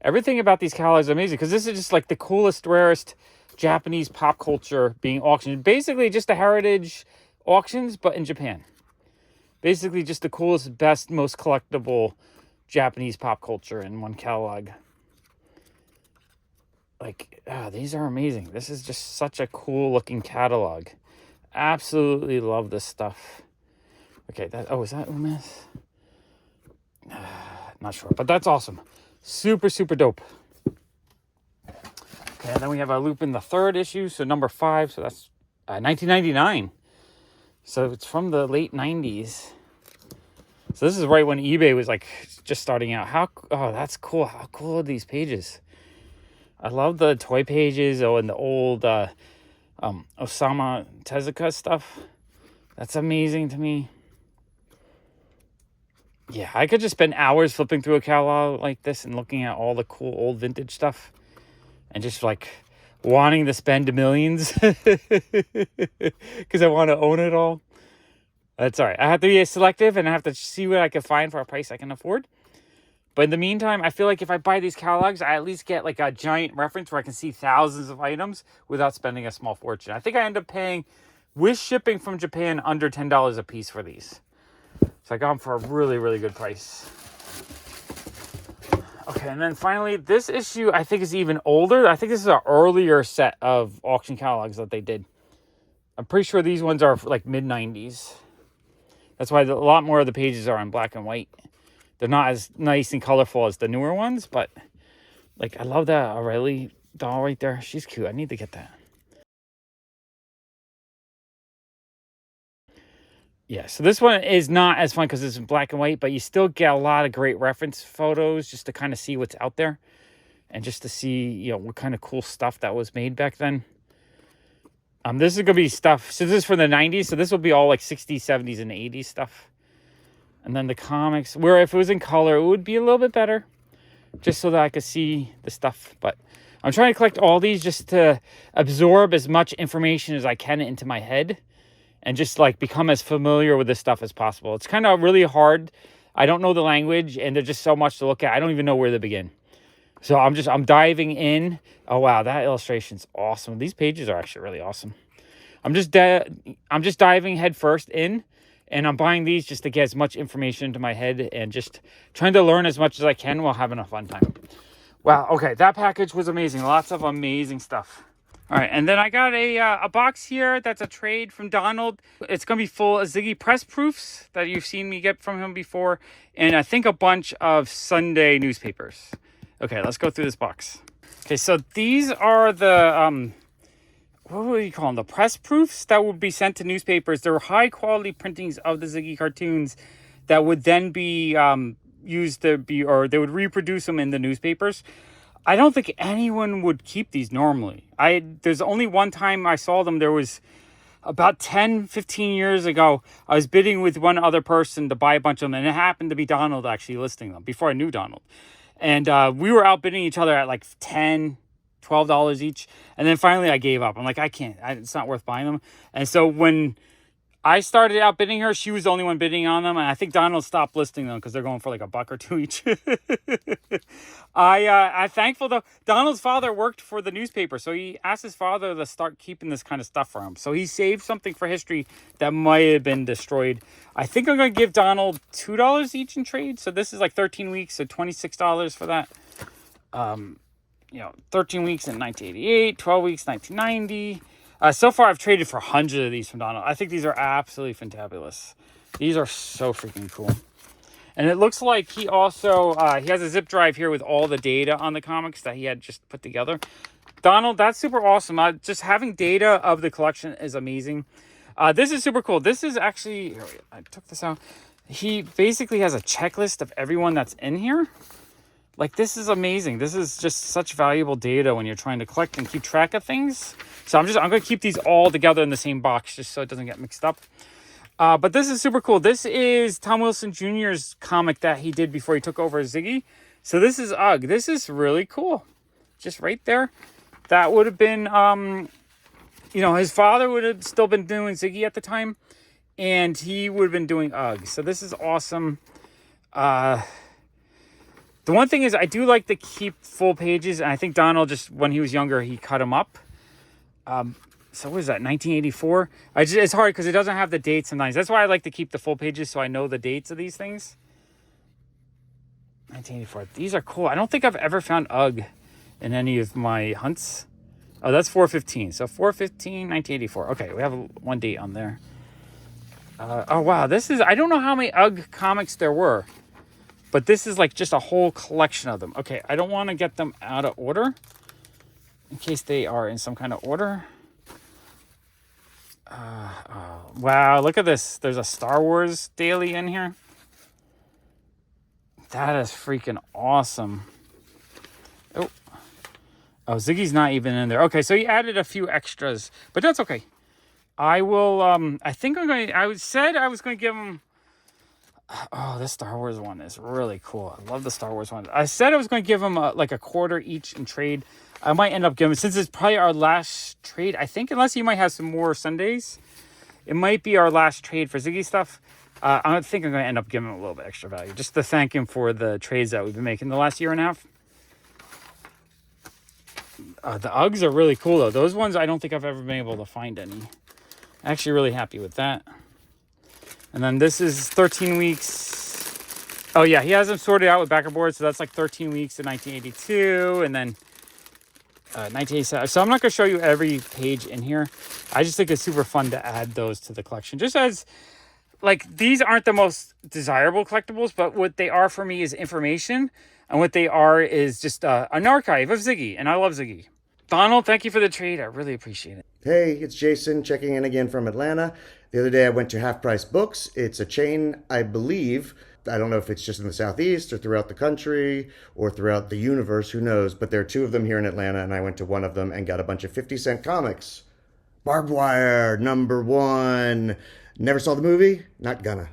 Everything about these catalogs is amazing. Because this is just like the coolest, rarest Japanese pop culture being auctioned. Basically just the heritage auctions, but in Japan. basically just the coolest, best, most collectible Japanese pop culture in one catalog. Like, these are amazing. This is just such a cool looking catalog. Absolutely love this stuff. Okay, is that Umis? Not sure, but that's awesome. Super, super dope. Okay, and then we have a Lupin the third issue, so number 5. So that's 1999. So it's from the late 90s. So this is right when eBay was like just starting out. That's cool. How cool are these pages? I love the toy pages and the old Osamu Tezuka stuff. That's amazing to me. Yeah, I could just spend hours flipping through a catalog like this and looking at all the cool old vintage stuff and just like wanting to spend millions because I want to own it all. That's all right. I have to be selective and I have to see what I can find for a price I can afford. But in the meantime, I feel like if I buy these catalogs, I at least get like a giant reference where I can see thousands of items without spending a small fortune. I think I end up paying, with shipping from Japan, under $10 a piece for these. So I got them for a really, really good price. Okay, and then finally, this issue I think is even older. I think this is an earlier set of auction catalogs that they did. I'm pretty sure these ones are like mid-90s. That's why a lot more of the pages are in black and white. They're not as nice and colorful as the newer ones, but like I love that Aurelie doll right there. She's cute. I need to get that. Yeah, so this one is not as fun because it's in black and white, but you still get a lot of great reference photos just to kind of see what's out there and just to see, what kind of cool stuff that was made back then. This is going to be stuff. So this is from the 90s, so this will be all like 60s, 70s, and 80s stuff. And then the comics, where if it was in color, it would be a little bit better just so that I could see the stuff. But I'm trying to collect all these just to absorb as much information as I can into my head. And just like become as familiar with this stuff as possible. It's kind of really hard. I don't know the language and there's just so much to look at. I don't even know where to begin. So I'm diving in. Oh wow, that illustration's awesome. These pages are actually really awesome. I'm just diving head first in, and I'm buying these just to get as much information into my head and just trying to learn as much as I can while having a fun time. Wow, okay, that package was amazing. Lots of amazing stuff. All right, and then I got a box here that's a trade from Donald. It's going to be full of Ziggy press proofs that you've seen me get from him before, and I think a bunch of Sunday newspapers. Okay, let's go through this box. Okay, so these are the, what would you call them? The press proofs that would be sent to newspapers. They're high-quality printings of the Ziggy cartoons that would then be used to be, or they would reproduce them in the newspapers. I don't think anyone would keep these normally. There's only one time I saw them. There was about 10, 15 years ago. I was bidding with one other person to buy a bunch of them. And it happened to be Donald actually listing them before I knew Donald. And we were outbidding each other at like $10, $12 each. And then finally I gave up. I'm like, I can't. It's not worth buying them. And so when I started outbidding her, she was the only one bidding on them, and I think Donald stopped listing them because they're going for like $1 or $2 each. I'm thankful though. Donald's father worked for the newspaper, so he asked his father to start keeping this kind of stuff for him. So he saved something for history that might have been destroyed. I think I'm going to give Donald $2 each in trade. So this is like 13 weeks, so $26 for that. 13 weeks in 1988, 12 weeks, 1990. So far, I've traded for hundreds of these from Donald. I think these are absolutely fantabulous. These are so freaking cool. And it looks like he also, he has a zip drive here with all the data on the comics that he had just put together. Donald, that's super awesome. Just having data of the collection is amazing. This is super cool. This is actually, I took this out. He basically has a checklist of everyone that's in here. Like, this is amazing. This is just such valuable data when you're trying to collect and keep track of things. So I'm going to keep these all together in the same box just so it doesn't get mixed up. But this is super cool. This is Tom Wilson Jr.'s comic that he did before he took over as Ziggy. So this is UGG. This is really cool. Just right there. That would have been, his father would have still been doing Ziggy at the time. And he would have been doing UGG. So this is awesome. The one thing is I do like to keep full pages. And I think Donald just, when he was younger, he cut them up. So what is that, 1984? It's hard because it doesn't have the dates sometimes. That's why I like to keep the full pages so I know the dates of these things. 1984. These are cool. I don't think I've ever found UGG in any of my hunts. Oh, that's 415. So 415, 1984. Okay, we have one date on there. Oh, wow. This is... I don't know how many UGG comics there were. But this is like just a whole collection of them. Okay, I don't want to get them out of order. In case they are in some kind of order. Oh, wow, look at this. There's a Star Wars daily in here. That is freaking awesome. Oh, Ziggy's not even in there. Okay, so he added a few extras, but that's okay. I will, I think I'm going to, I said I was going to give him, oh, this Star Wars one is really cool. I love the Star Wars one. I said I was going to give him like a quarter each in trade. I might end up giving, since it's probably our last trade, I think, unless he might have some more Sundays, it might be our last trade for Ziggy stuff. I think I'm going to end up giving him a little bit extra value, just to thank him for the trades that we've been making the last year and a half. The Uggs are really cool, though. Those ones, I don't think I've ever been able to find any. Actually really happy with that. And then this is 13 weeks. Oh, yeah, he has them sorted out with backer boards, so that's like 13 weeks in 1982, and then 1987. So I'm not going to show you every page in here. I just think it's super fun to add those to the collection. Just as, like, these aren't the most desirable collectibles, but what they are for me is information. And what they are is just an archive of Ziggy. And I love Ziggy. Donald, thank you for the trade. I really appreciate it. Hey, it's Jason checking in again from Atlanta. The other day I went to Half Price Books. It's a chain, I believe. I don't know if it's just in the Southeast or throughout the country or throughout the universe, who knows, but there are two of them here in Atlanta, and I went to one of them and got a bunch of 50-cent comics. Barbed Wire, #1. Never saw the movie? Not gonna.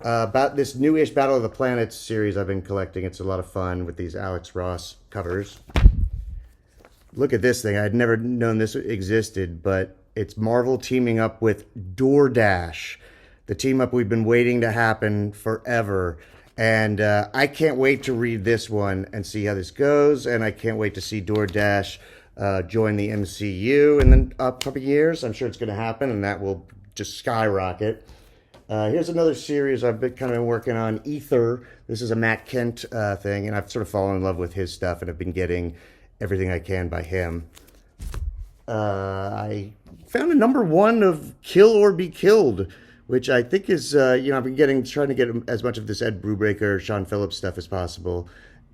About this newish Battle of the Planets series I've been collecting. It's a lot of fun with these Alex Ross covers. Look at this thing. I'd never known this existed, but it's Marvel teaming up with DoorDash. The team up we've been waiting to happen forever. And I can't wait to read this one and see how this goes. And I can't wait to see DoorDash join the MCU in the upcoming years. I'm sure it's going to happen, and that will just skyrocket. Here's another series I've been working on, Ether. This is a Matt Kent thing, and I've sort of fallen in love with his stuff and have been getting everything I can by him. I found a #1 of Kill or Be Killed, which I think is, I've been trying to get as much of this Ed Brubaker, Sean Phillips stuff as possible.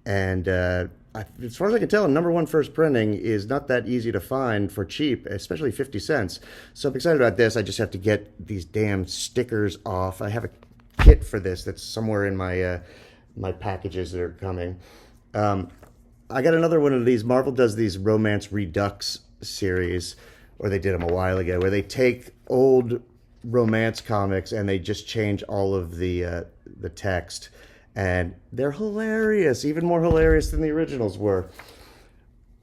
And as far as I can tell, a #1 first printing is not that easy to find for cheap, especially 50 cents. So I'm excited about this. I just have to get these damn stickers off. I have a kit for this that's somewhere in my my packages that are coming. I got another one of these. Marvel does these Romance Redux series, or they did them a while ago, where they take old romance comics and they just change all of the text. And they're hilarious, even more hilarious than the originals were.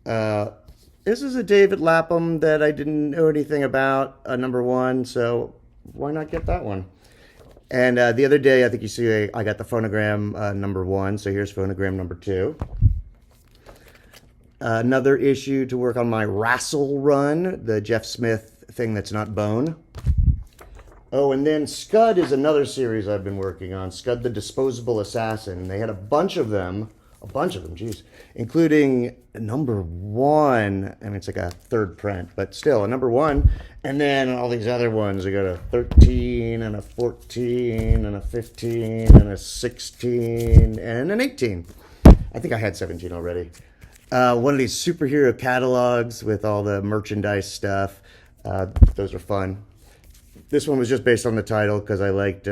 This is a David Lapham that I didn't know anything about, a #1, so why not get that one? And the other day, I think you see I got the Phonogram #1, so here's Phonogram #2. Another issue to work on my Rassel run, the Jeff Smith thing that's not bone. Oh, and then Scud is another series I've been working on. Scud the Disposable Assassin. They had a bunch of them, geez, including #1. I mean, it's like a third print, but still a #1. And then all these other ones. I got a 13 and a 14 and a 15 and a 16 and an 18. I think I had 17 already. One of these superhero catalogs with all the merchandise stuff. Those are fun. This one was just based on the title because I liked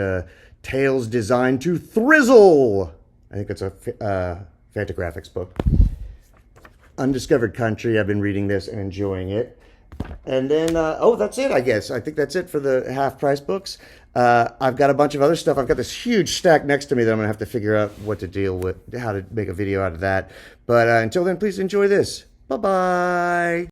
Tales Designed to Thrizzle. I think it's a Fantagraphics book. Undiscovered Country. I've been reading this and enjoying it. And then, that's it, I guess. I think that's it for the Half Price books. I've got a bunch of other stuff. I've got this huge stack next to me that I'm going to have to figure out what to deal with, how to make a video out of that. But until then, please enjoy this. Bye-bye.